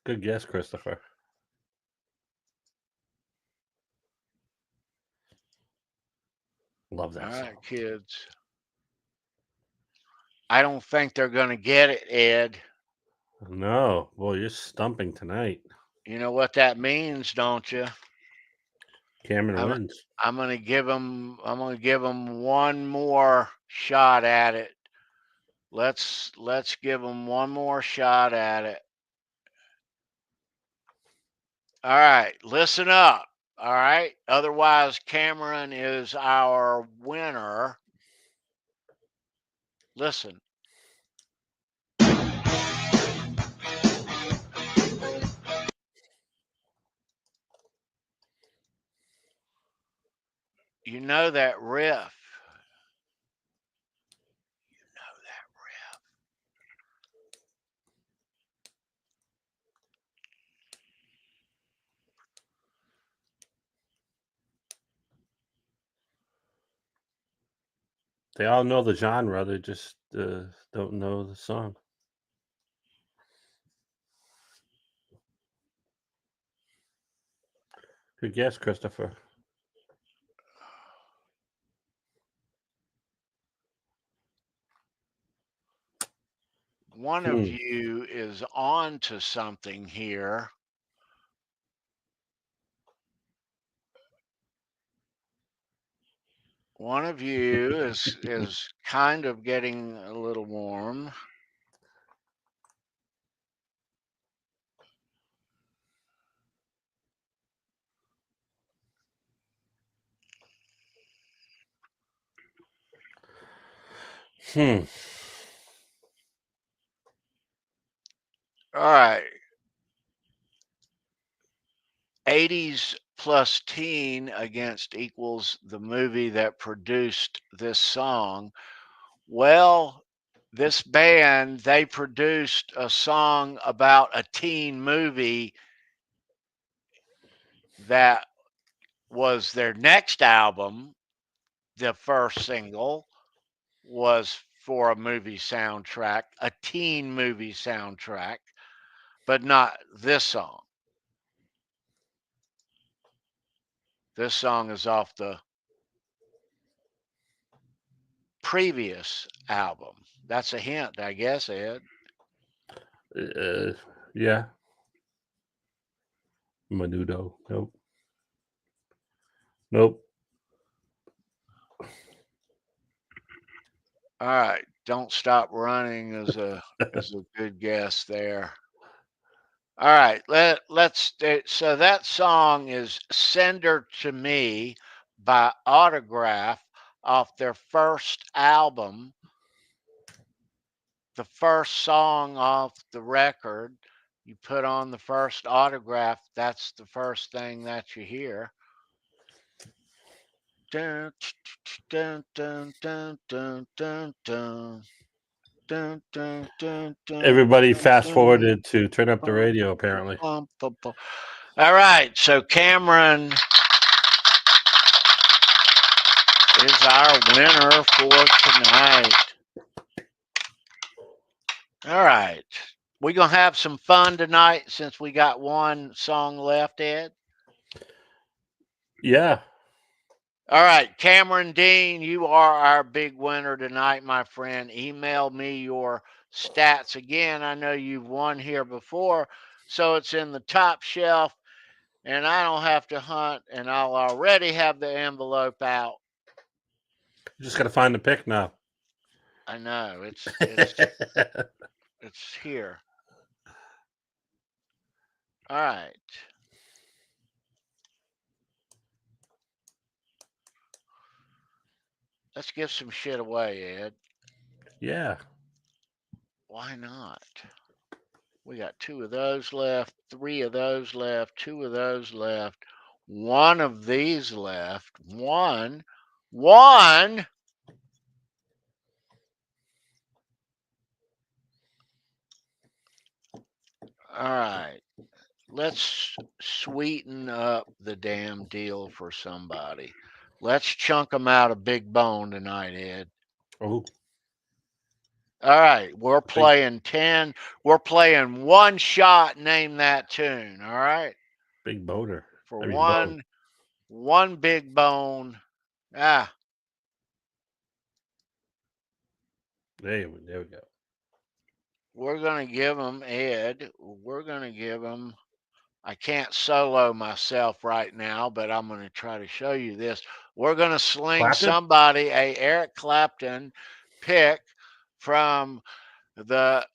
Good guess, Christopher. Love that All song. right, kids. I don't think they're going to get it, Ed. No, boy, you're stumping tonight. You know what that means, don't you? Cameron wins. I'm going to give them one more shot at it. Let's give them one more shot at it. All right, listen up. All right. Otherwise, Cameron is our winner. Listen. You know that riff. They all know the genre. They just don't know the song. Good guess, Christopher. One of you is on to something here. One of you is kind of getting a little warm. All right. 80s plus teen against equals the movie that produced this song. Well, this band, they produced a song about a teen movie that was their next album. The first single was for a movie soundtrack, a teen movie soundtrack, but not this song. This song is off the previous album. That's a hint, I guess, Ed. Yeah. Menudo. Nope. Nope. All right, Don't Stop Running is a good guess there. All right, let's so that song is Send Her to Me by Autograph off their first album. The first song off the record, you put on the first Autograph, that's the first thing that you hear. Dun, dun, dun, dun, dun, dun, dun. Dun, dun, dun, dun, Everybody dun, fast dun, forwarded to turn up the bum, radio, apparently. bum, bum, bum. All right, so Cameron is our winner for tonight. All right. We going to have some fun tonight since we got one song left, Ed? Yeah. All right, Cameron Dean, you are our big winner tonight, my friend. Email me your stats again. I know you've won here before, so it's in the top shelf, and I don't have to hunt, and I'll already have the envelope out. You just got to find the pick now. I know it's here. All right. Let's give some shit away, Ed. Yeah. Why not? We got 2 of those left, 3 of those left, 2 of those left, 1 of these left, one. All right. Let's sweeten up the damn deal for somebody. Let's chunk them out a big bone tonight, Ed. Oh, All right. We're playing 10. We're playing one shot, name that tune. All right. big boner. For I mean, bone. one big bone. Ah, There we go. we're going to give them, Ed, we're going to give them, I can't solo myself right now, but I'm going to try to show you this. We're going to sling Clapton? somebody a Eric Clapton pick from the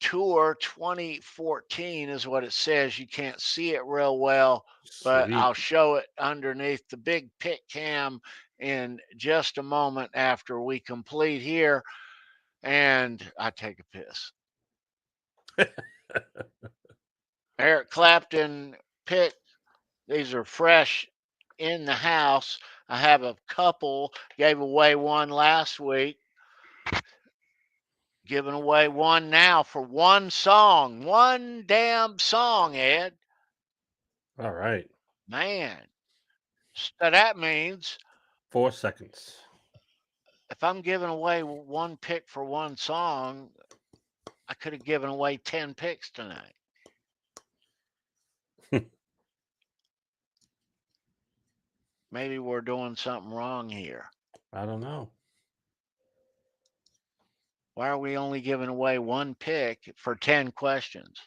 tour 2014 is what it says. You can't see it real well, but Sweet. I'll show it underneath the big pick cam in just a moment after we complete here. And I take a piss. Eric Clapton pick. These are fresh in the house. I have a couple. Gave away one last week. Giving away one now for one song. One damn song, Ed. All right. Man. So that means 4 seconds. if I'm giving away one pick for one song, I could have given away 10 picks tonight. Maybe we're doing something wrong here. I don't know. Why are we only giving away one pick for 10 questions?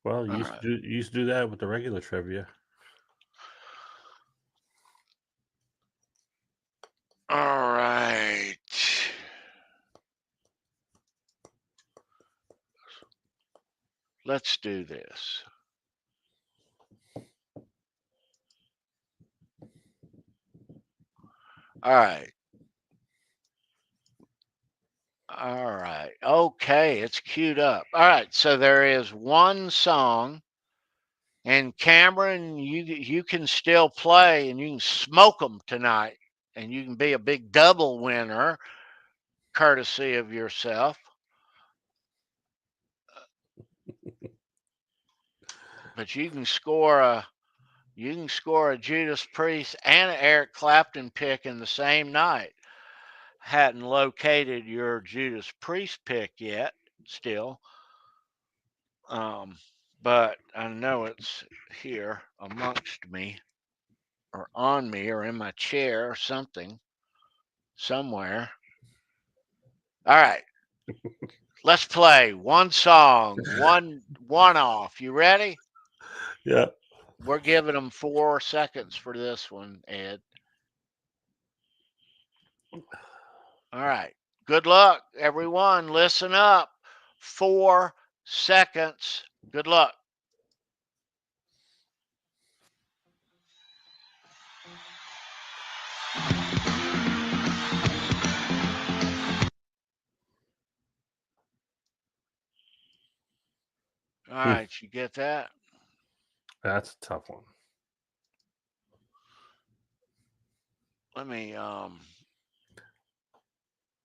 Well, you used to do that with the regular trivia. All right. Let's do this. All right. All right. Okay, it's queued up. All right, so there is one song, and Cameron, you can still play, and you can smoke them tonight, and you can be a big double winner, courtesy of yourself. But you can score a Judas Priest and an Eric Clapton pick in the same night. Hadn't located your Judas Priest pick yet, still. But I know it's here amongst me or on me or in my chair or something somewhere. All right. Let's play one song, one off. You ready? Yeah. We're giving them 4 seconds for this one, Ed. All right. Good luck, everyone. Listen up. 4 seconds. Good luck. All right, you get that? That's a tough one. Let me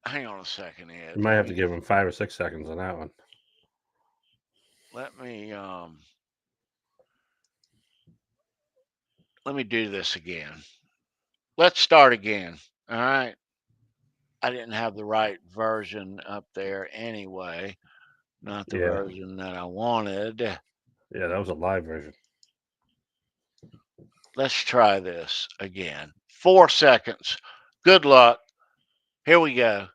Hang on a second, Ed. You might have to give him 5 or 6 seconds on that one. Let me do this again. Let's start again. All right. I didn't have the right version up there anyway. Not the version that I wanted. Yeah, that was a live version. Let's try this again. 4 seconds. Good luck. Here we go.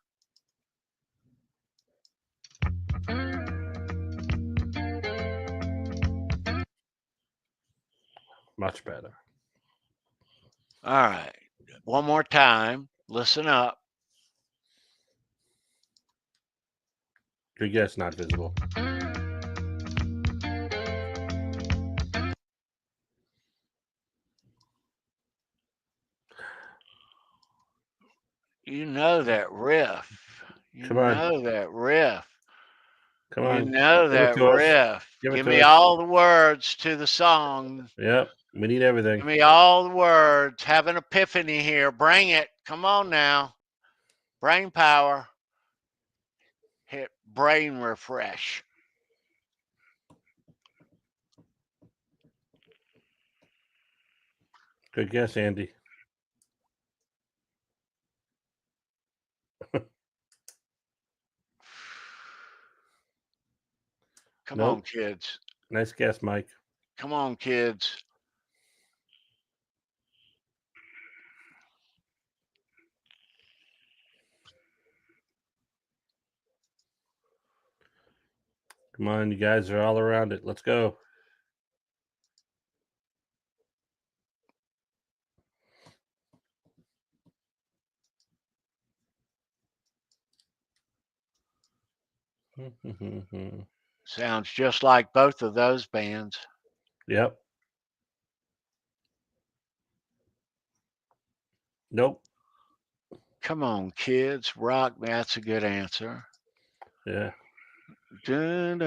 Much better. All right. One more time. Listen up. Good guess, not visible. You know that riff. Come on. Know that riff. Come on. You know that riff. Give me all the words to the song. Yep. We need everything. Give me all the words. Have an epiphany here. Bring it. Come on now. Brain power. Hit brain refresh. Good guess, Andy. Come on, kids. Nice guess, Mike. Come on, kids. Come on, you guys are all around it. Let's go. Sounds just like both of those bands. Yep. Nope. Come on, kids. Rock. That's a good answer. Yeah. Man,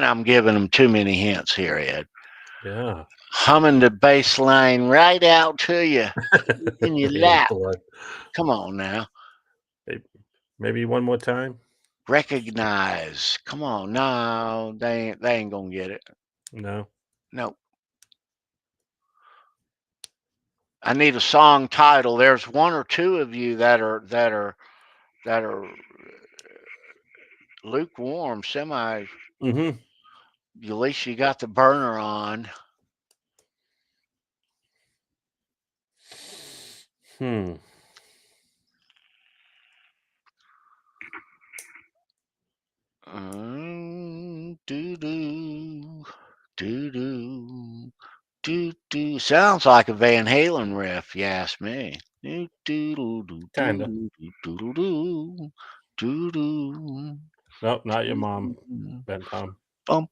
I'm giving them too many hints here, Ed. Yeah. Humming the bass line right out to you in your lap. Come on now. Maybe one more time. Recognize. Come on. No, they ain't gonna get it. No. Nope. I need a song title. There's one or two of you that are lukewarm, semi. Mm-hmm. At least you got the burner on. Sounds like a Van Halen riff, you ask me. Kinda. Nope, not your mom, Ben Tom. All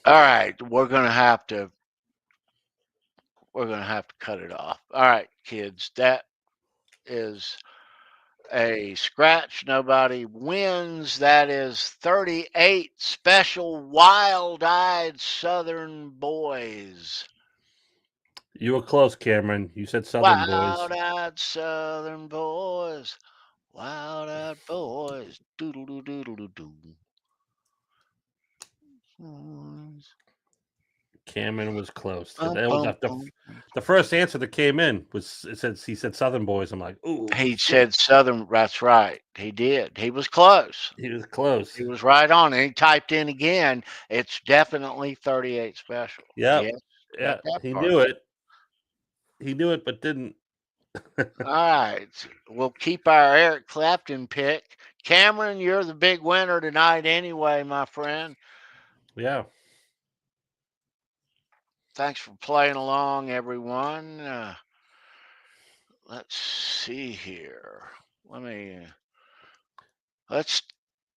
right, we're gonna have to cut it off. All right, kids, that is a scratch. Nobody wins. That is 38 special wild-eyed Southern boys. You were close, Cameron. You said Southern boys. Wild-eyed Southern boys. Wild-eyed boys. Doodle-doo-doodle-doo. Cameron was close. The first answer that came in was he said Southern boys. I'm like, ooh. He said Southern. That's right. He did. He was close. He was close. He was right on. And he typed in again. It's definitely 38 special. Yep. Yeah. He knew it. He knew it, but didn't. All right. We'll keep our Eric Clapton pick. Cameron, you're the big winner tonight anyway, my friend. Yeah. Thanks for playing along, everyone. Let's see here. Let's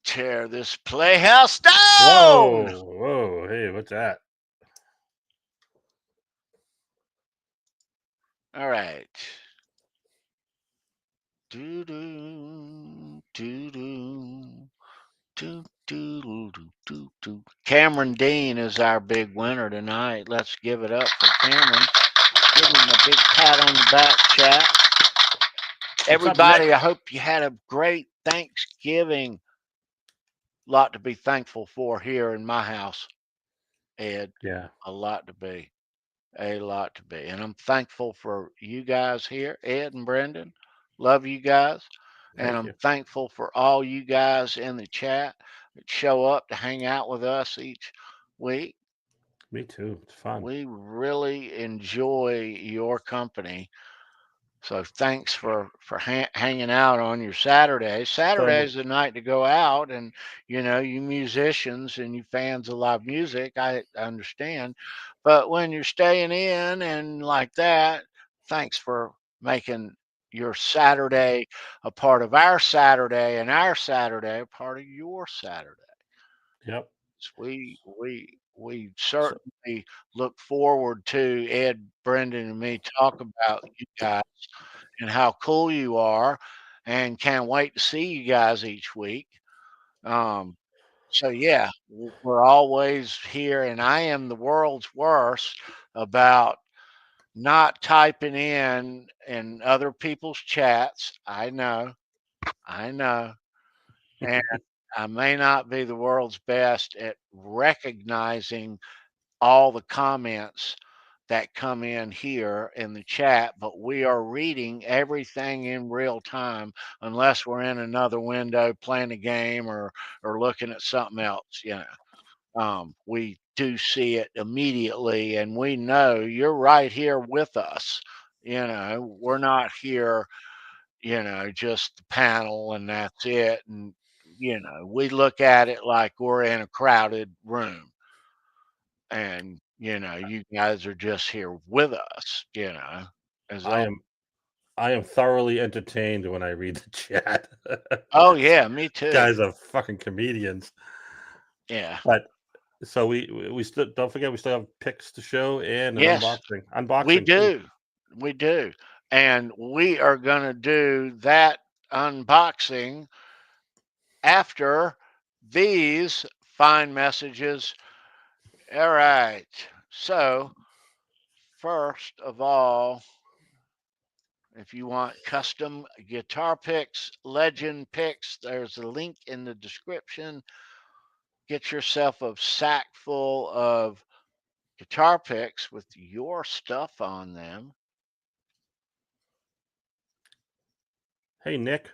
tear this playhouse down. Whoa. Hey, what's that? All right. Do do do do do do do do. Cameron Dean is our big winner tonight. Let's give it up for Cameron. Give him a big pat on the back, chat. Everybody, I hope you had a great Thanksgiving. Lot to be thankful for here in my house, Ed. Yeah. A lot to be. A lot to be. And I'm thankful for you guys here, Ed and Brendan. Love you guys. And Thank I'm you. thankful for all you guys in the chat that show up to hang out with us each week. Me too. It's fun. We really enjoy your company. So thanks for hanging out on your Saturday. Saturday's the night to go out, and you musicians and you fans of live music, I understand. But when you're staying in and like that, thanks for making your Saturday a part of our Saturday and our Saturday a part of your Saturday. Yep. We certainly look forward to Ed, Brendan, and me talk about you guys and how cool you are, and can't wait to see you guys each week. So yeah, we're always here, and I am the world's worst about not typing in other people's chats. I know, and I may not be the world's best at recognizing all the comments that come in here in the chat, but we are reading everything in real time unless we're in another window playing a game or looking at something else. We do see it immediately, and we know you're right here with us. We're not here, just the panel and that's it. And we look at it like we're in a crowded room, and you guys are just here with us. As I long. am thoroughly entertained when I read the chat. Oh yeah, me too. Guys are fucking comedians. Yeah. But so we still don't forget we still have picks to show and an Yes, unboxing. we Too. do. We do. And we are going to do that unboxing after these fine messages. All right. So, first of all, if you want custom guitar picks, legend picks, there's a link in the description. Get yourself a sack full of guitar picks with your stuff on them. Hey, Nick.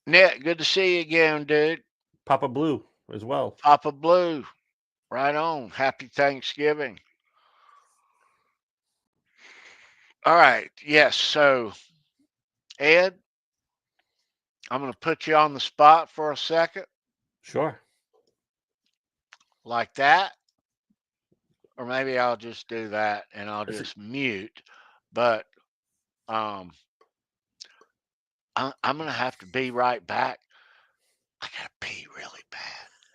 Nick, good to see you again, dude. Papa Blue as well. Papa Blue, right on. Happy Thanksgiving. All right. Yes. So, Ed, I'm going to put you on the spot for a second. Sure. Like that. Or maybe I'll just do that and I'll just mute. But I'm going to have to be right back. I got to pee really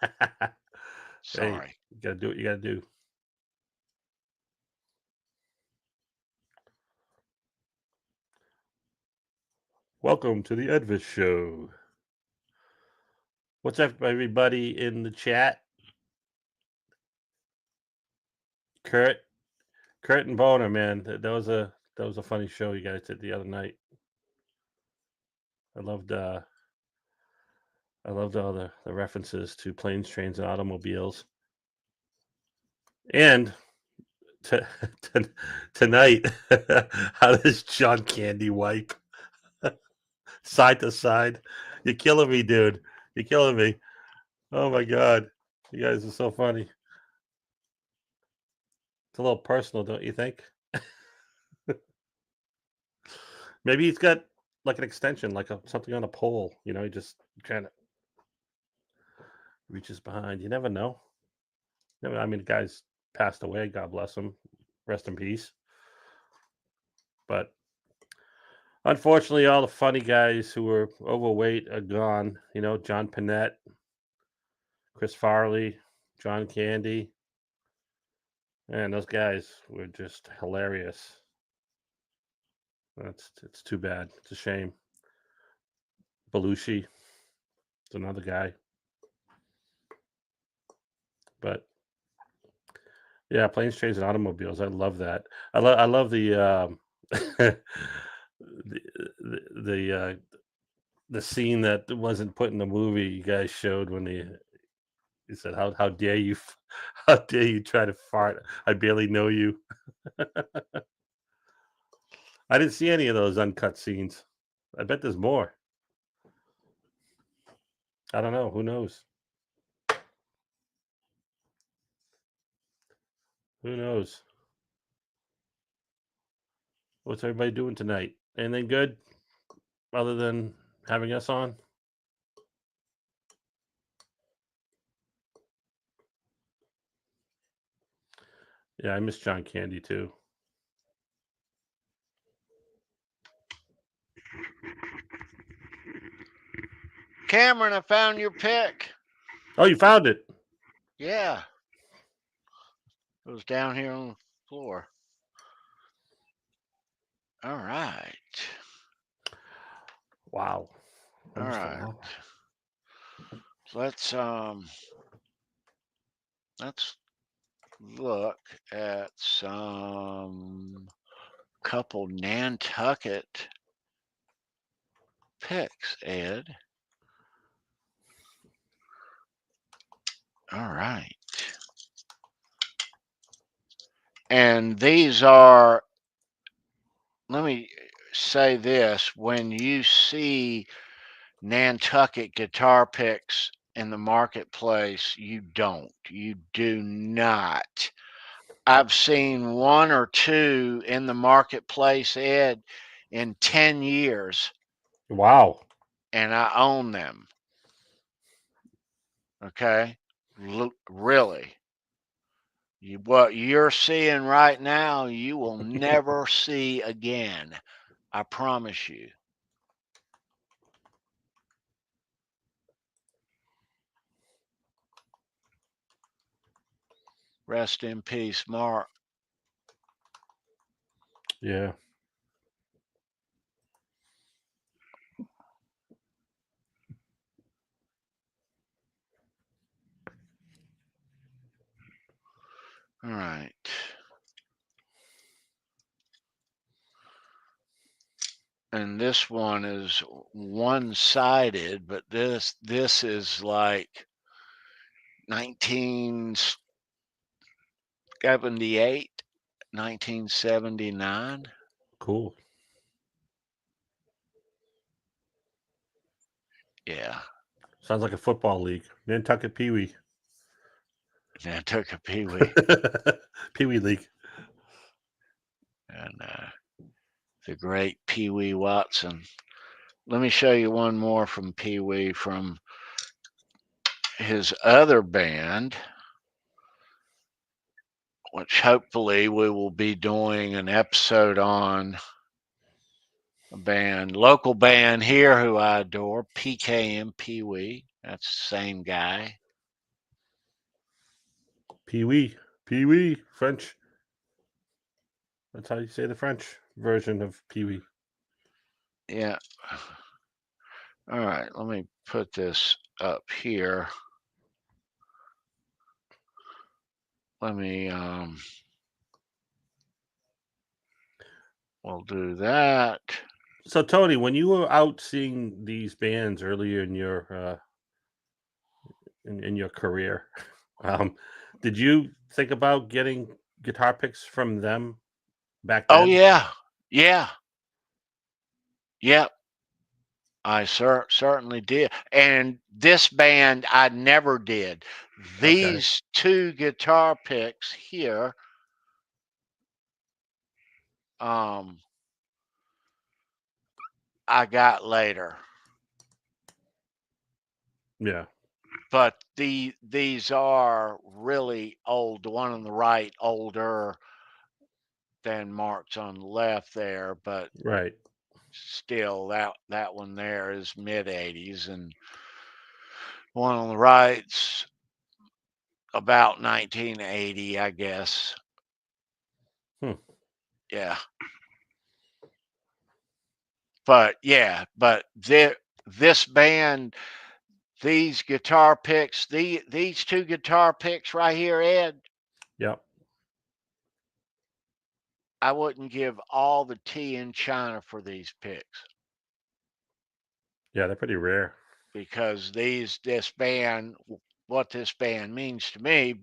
bad. Sorry. Hey, you got to do what you got to do. Welcome to the Edvis Show. What's up, everybody in the chat? Kurt and Boner, man, that was a funny show you guys did the other night. I loved all the references to planes, trains, and automobiles. And tonight, how does John Candy wipe? Side to side. You're killing me, dude. You're killing me. Oh my God. You guys are so funny. It's a little personal, don't you think? Maybe he's got like an extension, like something on a pole. He just kind of reaches behind. You never know. I mean, the guy's passed away. God bless him. Rest in peace. But unfortunately, all the funny guys who were overweight are gone. John Panette, Chris Farley, John Candy. Man, those guys were just hilarious. It's too bad. It's a shame. Belushi is another guy. But yeah, planes, trains, and automobiles. I love that. I love the the scene that wasn't put in the movie you guys showed when he said, "How dare you, how dare you try to fart? I barely know you." I didn't see any of those uncut scenes. I bet there's more. I don't know. Who knows? Who knows? What's everybody doing tonight? Anything good other than having us on? Yeah, I miss John Candy too. Cameron, I found your pick. Oh, you found it. Yeah. It was down here on the floor. All right. Wow. All right. Let's look at some couple Nantucket picks, Ed. All right. And these are, let me say this, when you see Nantucket guitar picks in the marketplace, you do not. I've seen one or two in the marketplace, Ed, in 10 years. Wow. And I own them. Okay? Really. What you're seeing right now, you will never see again. I promise you. Rest in peace, Mark. Yeah. All right. And this one is one-sided, but this is like 1978, 1979. Cool. Yeah. Sounds like a football league. Nantucket Pee Wee. Nantucket Pee Wee. Pee Wee League. And the great Pee Wee Watson. Let me show you one more from Pee Wee from his other band, which hopefully we will be doing an episode on. A band, local band here who I adore, PKM Pee Wee. That's the same guy. Pee Wee. Pee Wee. French. That's how you say the French version of Pee Wee. Yeah. All right, let me put this up here. Let me we'll do that. So Tony, when you were out seeing these bands earlier in your in your career, did you think about getting guitar picks from them back then? Oh yeah. Yeah. Yep. I certainly did. And this band I never did. These two guitar picks here I got later. Yeah. But these are really old. The one on the right, older than Mark's on the left there, but Right. still that one there is mid 80s, and one on the right's about 1980, I guess. Hmm. Yeah. but yeah, but this band, these guitar picks, these two guitar picks right here, Ed, Yep. I wouldn't give all the tea in China for these picks. Yeah, they're pretty rare. Because this band, what this band means to me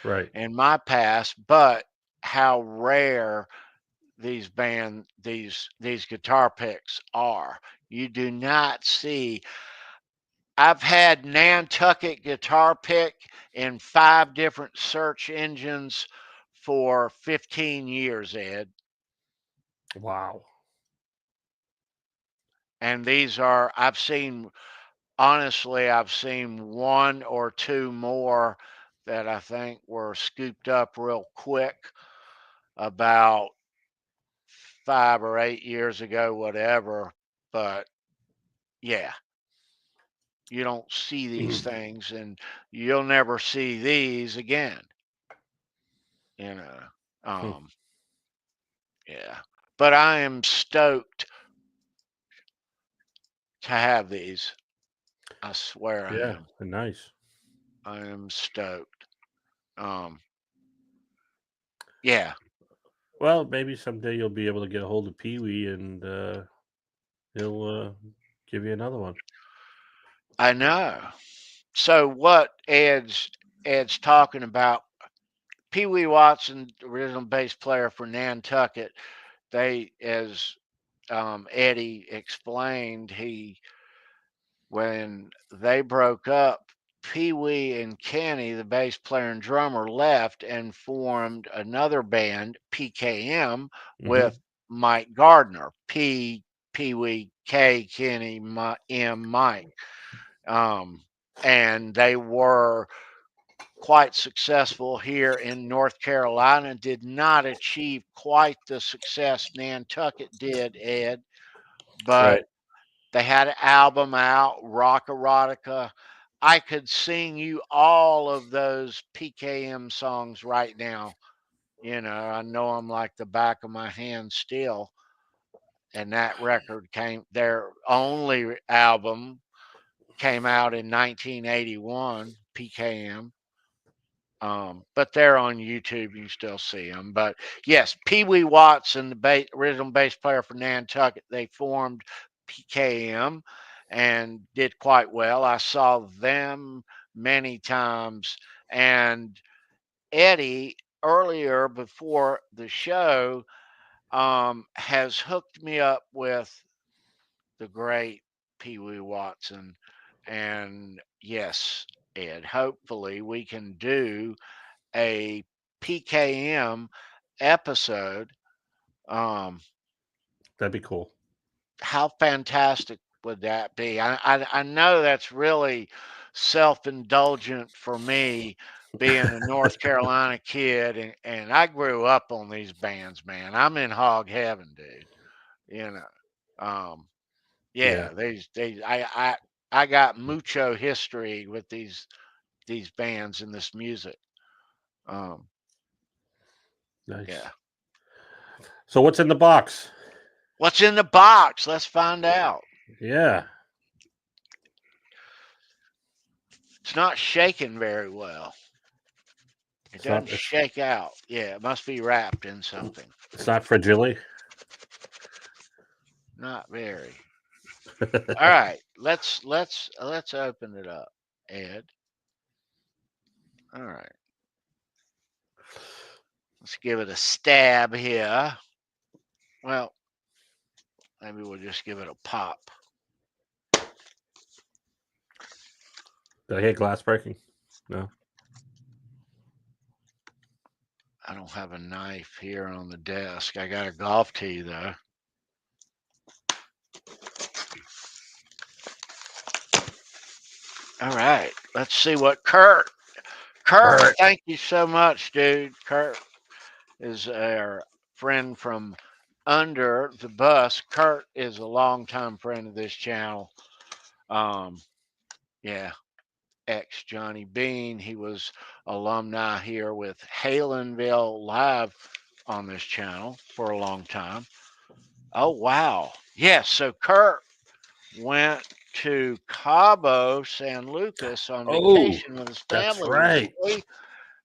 Right. in my past, but how rare these guitar picks are. You do not see. I've had Nantucket guitar pick in 5 different search engines for 15 years, Ed. Wow. And these are, honestly, I've seen 1 or 2 more that I think were scooped up real quick about 5 or 8 years ago, whatever. But yeah, you don't see these things, and you'll never see these again. You know, yeah. But I am stoked to have these. I swear I Yeah, am. they're nice. I am stoked. Yeah. Well, maybe someday you'll be able to get a hold of Pee Wee and he'll give you another one. I know. So what Ed's talking about, Pee Wee Watson, original bass player for Nantucket, they, as Eddie explained, when they broke up, Pee Wee and Kenny, the bass player and drummer, left and formed another band, PKM, with Mike Gardner. Pee Wee, K, Kenny, M, Mike. And they were quite successful here in North Carolina. Did not achieve quite the success Nantucket did, Ed, but Right. they had an album out, Rock Erotica. I could sing you all of those PKM songs right now. You know, I know them like the back of my hand still. And that record their only album came out in 1981, PKM. But they're on YouTube. You can still see them. But yes, Pee Wee Watson, the original bass player for Nantucket, they formed PKM and did quite well. I saw them many times. And Eddie, earlier before the show, has hooked me up with the great Pee Wee Watson. And yes, Ed, hopefully we can do a PKM episode. That'd be cool. How fantastic would that be? I know that's really self-indulgent for me, being a North Carolina kid, and I grew up on these bands, man. I'm in hog heaven, dude. You know, Yeah. yeah, I got mucho history with these bands and this music. Nice. Yeah. So what's in the box? What's in the box? Let's find out. Yeah. It's not shaking very well. It doesn't shake out. Yeah, it must be wrapped in something. It's not fragile. Not very. All right, let's open it up, Ed. All right. Let's give it a stab here. Well, maybe we'll just give it a pop. Did I hear glass breaking? No. I don't have a knife here on the desk. I got a golf tee though. All right, let's see what Kurt, thank you so much, dude. Kurt is our friend from under the bus. Kurt is a longtime friend of this channel. Yeah, ex Johnny Bean. He was alumni here with Halenville Live on this channel for a long time. Oh, wow. Yes. So Kurt went to Cabo San Lucas on Oh, vacation with his that's family right. recently.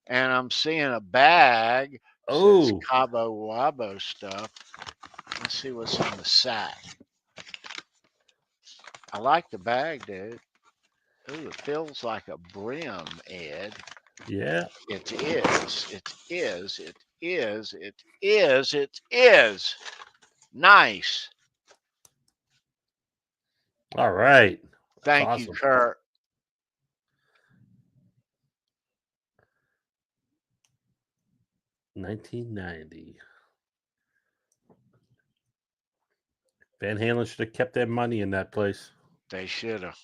And I'm seeing a bag says Oh, Cabo Wabo stuff. Let's see what's in the sack. I like the bag, dude. Ooh, it feels like a brim, Ed. yeah. It is. It is. It is. It is. It is. Nice. All right. That's Thank you, awesome. Kurt. $19.90. Van Halen should have kept their money in that place. They should have.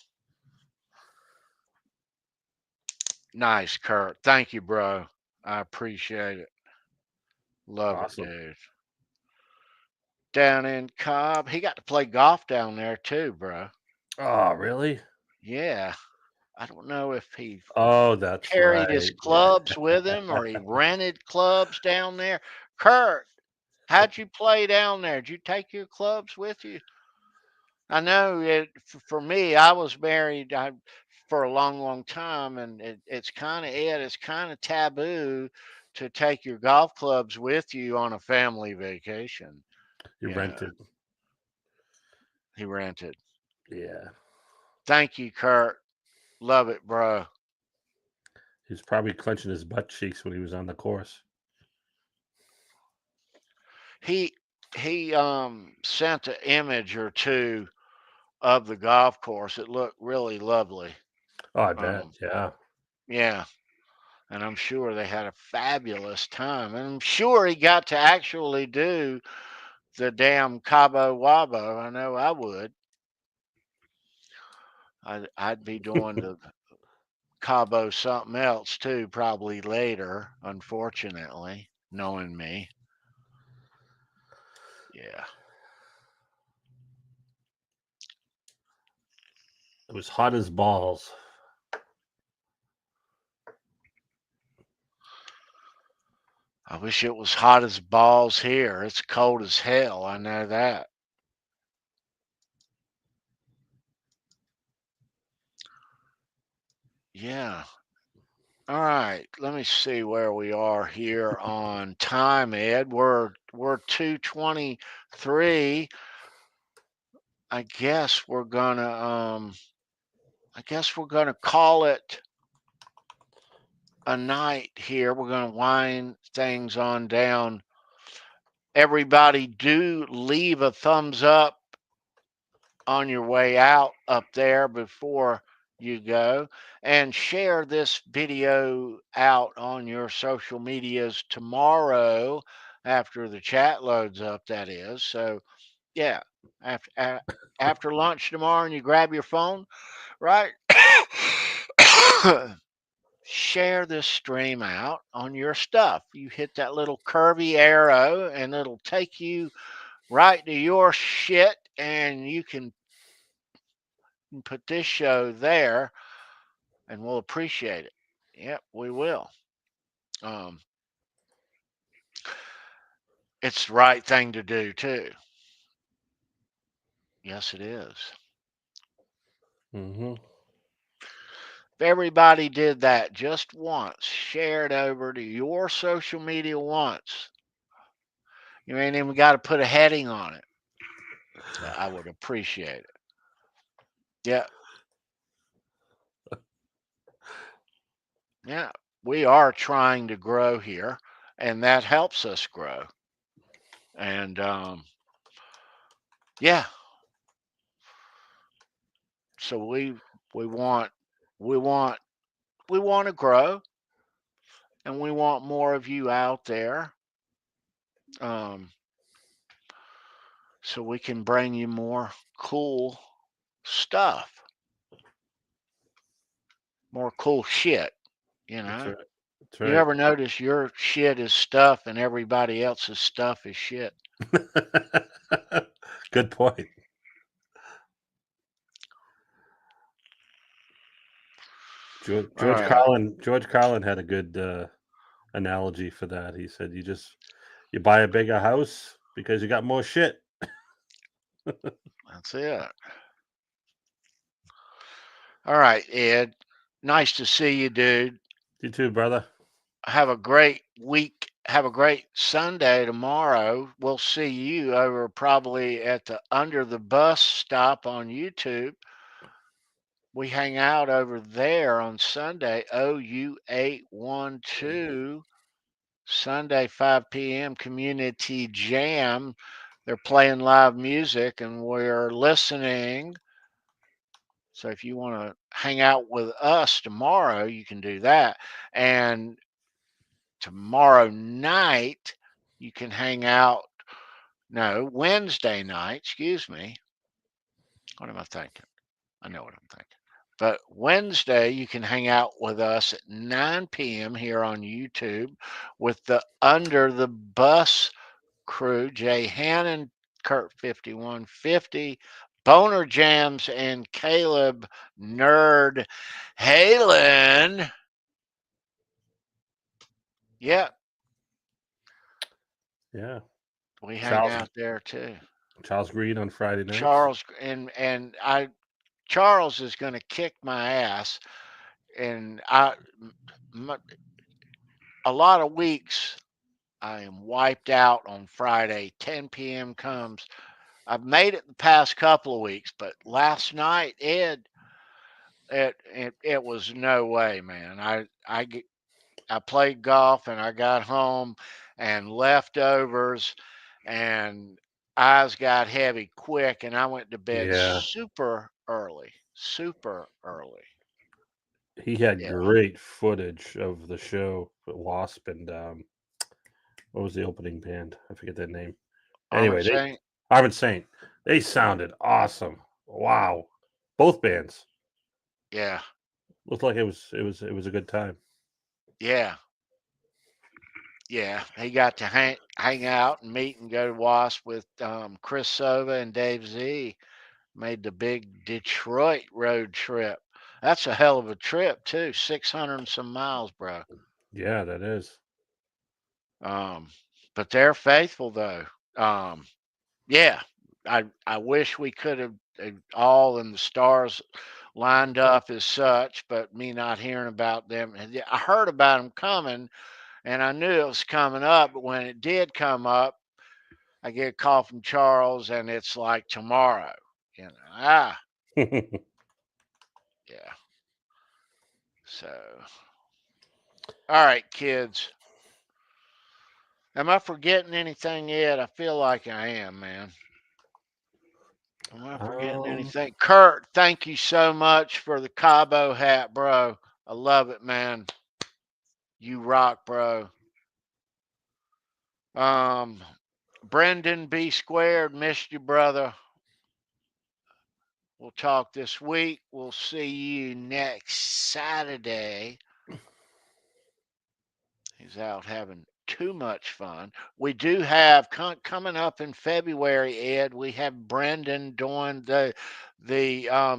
Nice, Kurt. Thank you, bro. I appreciate it. Love Awesome. it, dude. Down in Cobb. He got to play golf down there too, bro. Oh, really? Yeah. I don't know if he Oh, that's carried his right. clubs with him or he rented clubs down there. Kurt, how'd you play down there? Did you take your clubs with you? I know it for me, I was married for a long, long time, and it's kind of it's kind of taboo to take your golf clubs with you on a family vacation. You Yeah, rented. he rented. Yeah. Thank you, Kurt. Love it, bro. He was probably clenching his butt cheeks when he was on the course. He sent an image or two of the golf course. It looked really lovely. Oh, I bet. Um, Yeah. yeah. And I'm sure they had a fabulous time. And I'm sure he got to actually do the damn Cabo Wabo. I know I would. I'd be doing the Cabo something else too, probably later, unfortunately, knowing me. Yeah. It was hot as balls. I wish it was hot as balls here. It's cold as hell. I know that. Yeah. All right. Let me see where we are here on time, Ed. We're 2:23. I guess we're gonna call it a night here. We're gonna wind things on down. Everybody do leave a thumbs up on your way out up there before you go, and share this video out on your social medias tomorrow after the chat loads up, that is. So yeah, after lunch tomorrow and you grab your phone, right? Share this stream out on your stuff. You hit that little curvy arrow and it'll take you right to your shit, and you can put this show there and we'll appreciate it. Yep, we will. It's the right thing to do too. Yes, it is. Mm-hmm. If everybody did that just once, shared over to your social media once, you ain't even got to put a heading on it. I would appreciate it. Yeah. Yeah. We are trying to grow here, and that helps us grow. And yeah. So we want to grow, and we want more of you out there. So we can bring you more cool stuff, more cool shit, you know. That's right. That's You right. ever notice your shit is stuff and everybody else's stuff is shit? Good point. George right. Carlin had a good analogy for that. He said you buy a bigger house because you got more shit. That's it. All right, Ed. Nice to see you, dude. You too, brother. Have a great week. Have a great Sunday tomorrow. We'll see you over probably at the Under the Bus stop on YouTube. We hang out over there on Sunday, OU812, Sunday, 5 p.m. Community Jam. They're playing live music and we're listening. So if you want to hang out with us tomorrow, you can do that. And tomorrow night, you can hang out. No, Wednesday night, excuse me. What am I thinking? I know what I'm thinking. But Wednesday, you can hang out with us at 9 p.m. here on YouTube with the Under the Bus crew, Jay Hannon, Kurt 5150, Boner Jams, and Caleb Nerd Halen. Yep. Yeah. We hang Charles, out there too. Charles Green on Friday nights. Charles Charles is going to kick my ass, and a lot of weeks I am wiped out on Friday. 10 p.m. comes. I've made it the past couple of weeks, but last night, Ed, it was no way, man. I played golf and I got home and leftovers and eyes got heavy quick and I went to bed Yeah. super early. Super early. He had Yeah. great footage of the show, Wasp, and what was the opening band? I forget their name. Anyway, Armored Saint. They sounded awesome. Wow, both bands. Yeah. Looked like it was a good time. Yeah. Yeah. He got to hang out and meet and go to Wasp with Chris Sova and Dave Z. Made the big Detroit road trip. That's a hell of a trip too. 600 and some miles, bro. Yeah, that is. But they're faithful though. Yeah, I wish we could have all and the stars lined up as such, but me not hearing about them, I heard about them coming, and I knew it was coming up. But when it did come up, I get a call from Charles, and it's like tomorrow. Yeah. So, all right, kids. Am I forgetting anything yet? I feel like I am, man. Am I forgetting anything? Kurt, thank you so much for the Cabo hat, bro. I love it, man. You rock, bro. Brendan B squared, missed you, brother. We'll talk this week. We'll see you next Saturday. He's out having too much fun. We do have coming up in February, Ed. We have Brendan doing the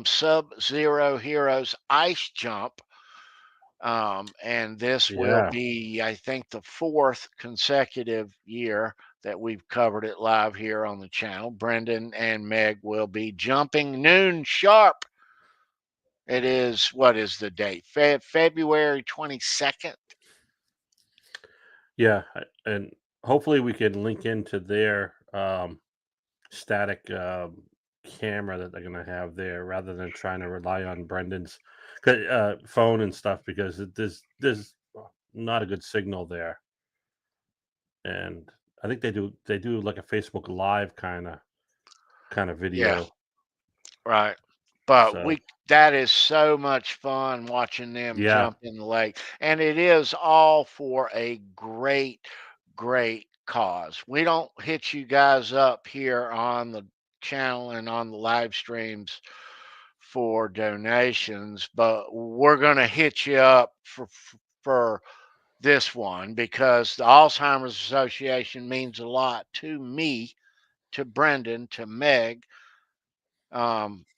Sub-Zero Heroes ice jump, and this will be, I think, the 4th consecutive year that we've covered it live here on the channel. Brendan and Meg will be jumping noon sharp. It is, what is the date? February 22nd. Yeah, and hopefully we can link into their static camera that they're going to have there, rather than trying to rely on Brendan's phone and stuff, because there's not a good signal there. And I think they do like a Facebook Live kind of video. Yeah, right. But that is so much fun watching them jump in the lake. And it is all for a great, great cause. We don't hit you guys up here on the channel and on the live streams for donations, but we're going to hit you up for this one, because the Alzheimer's Association means a lot to me, to Brendan, to Meg,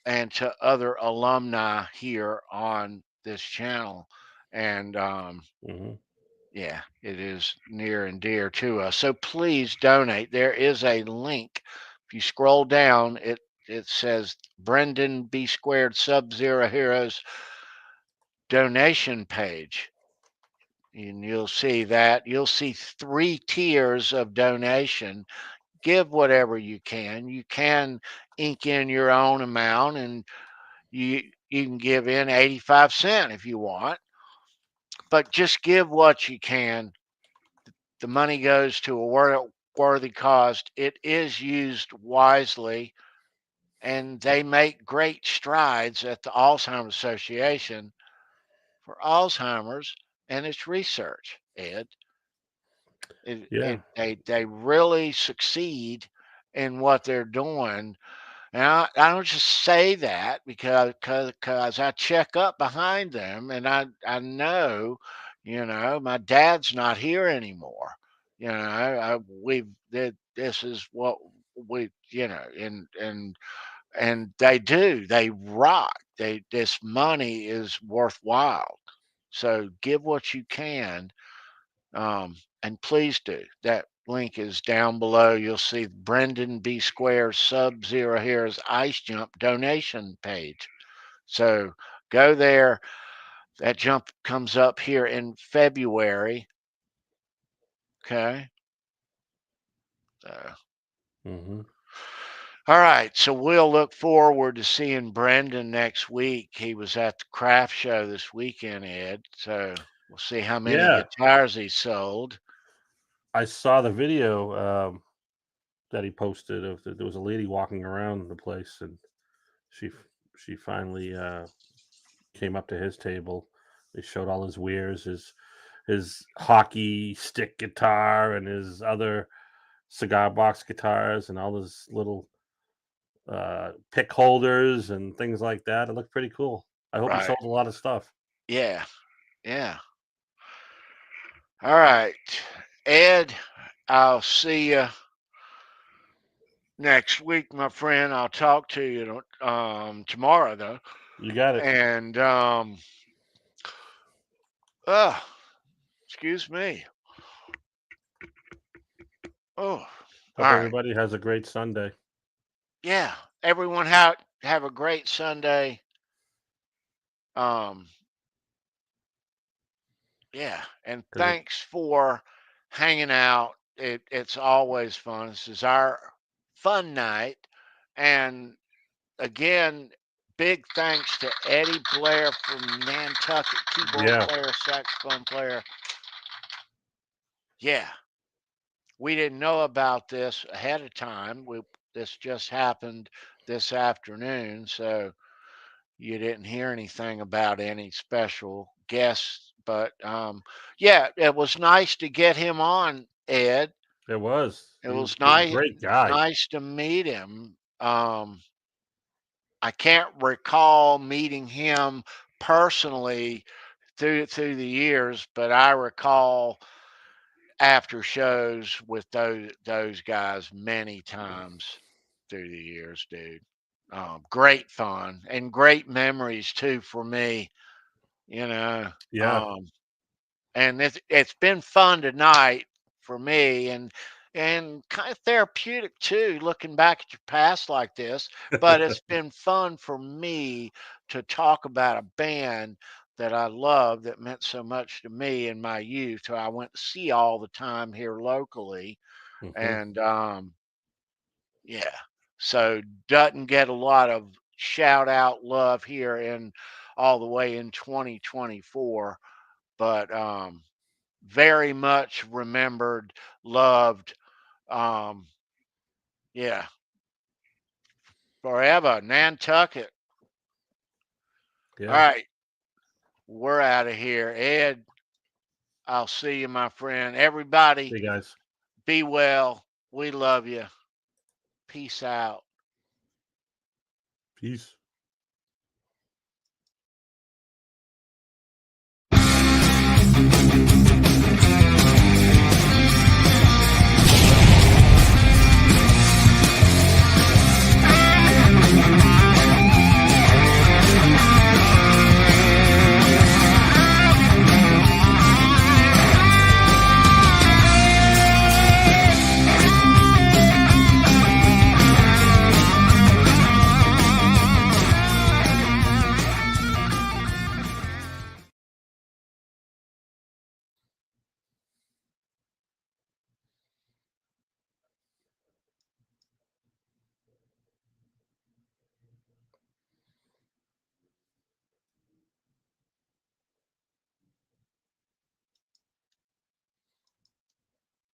and to other alumni here on this channel. And yeah, it is near and dear to us. So please donate. There is a link if you scroll down, it says Brendan B Squared Sub-Zero Heroes donation page. And you'll see that. You'll see 3 tiers of donation. Give whatever you can. You can ink in your own amount, and you can give in 85 cents if you want. But just give what you can. The money goes to a worthy cause. It is used wisely, and they make great strides at the Alzheimer's Association for Alzheimer's and its research, Ed. Yeah. They really succeed in what they're doing. And I don't just say that because I check up behind them, and I know, my dad's not here anymore. This is what we, and they rock. This money is worthwhile. So give what you can. And please do. That link is down below. You'll see Brendan B Square Sub-Zero Heroes Ice Jump donation page. So go there. That jump comes up here in February. Okay. So, Mm-hmm. all right. So we'll look forward to seeing Brendan next week. He was at the craft show this weekend, Ed. So we'll see how many guitars he sold. I saw the video that he posted of there was a lady walking around the place, and she finally came up to his table. They showed all his wares, his hockey stick guitar and his other cigar box guitars and all his little pick holders and things like that. It looked pretty cool. I hope he sold a lot of stuff. Yeah. Yeah. All right, Ed, I'll see you next week, my friend. I'll talk to you tomorrow, though. You got it. And excuse me. Oh, hope everybody has a great Sunday. Yeah, everyone have a great Sunday. Yeah, and thanks for hanging out. It's always fun. This is our fun night. And again, big thanks to Eddie Blair from Nantucket, keyboard player, saxophone player. Yeah, we didn't know about this ahead of time. This just happened this afternoon, so you didn't hear anything about any special guests. But yeah, it was nice to get him on, Ed. It was. It was He's a nice. great guy. Nice to meet him. I can't recall meeting him personally through the years, but I recall after shows with those guys many times through the years, dude. Great fun and great memories too for me, Yeah. And it's been fun tonight for me, and kind of therapeutic too, looking back at your past like this. But it's been fun for me to talk about a band that I love that meant so much to me in my youth, who I went to see all the time here locally. Mm-hmm. And yeah, so doesn't get a lot of shout out love here in all the way in 2024, but very much remembered, loved. Yeah, forever, Nantucket. Yeah. All right, we're out of here. Ed, I'll see you, my friend. Everybody, hey guys, be well. We love you. Peace out. Peace.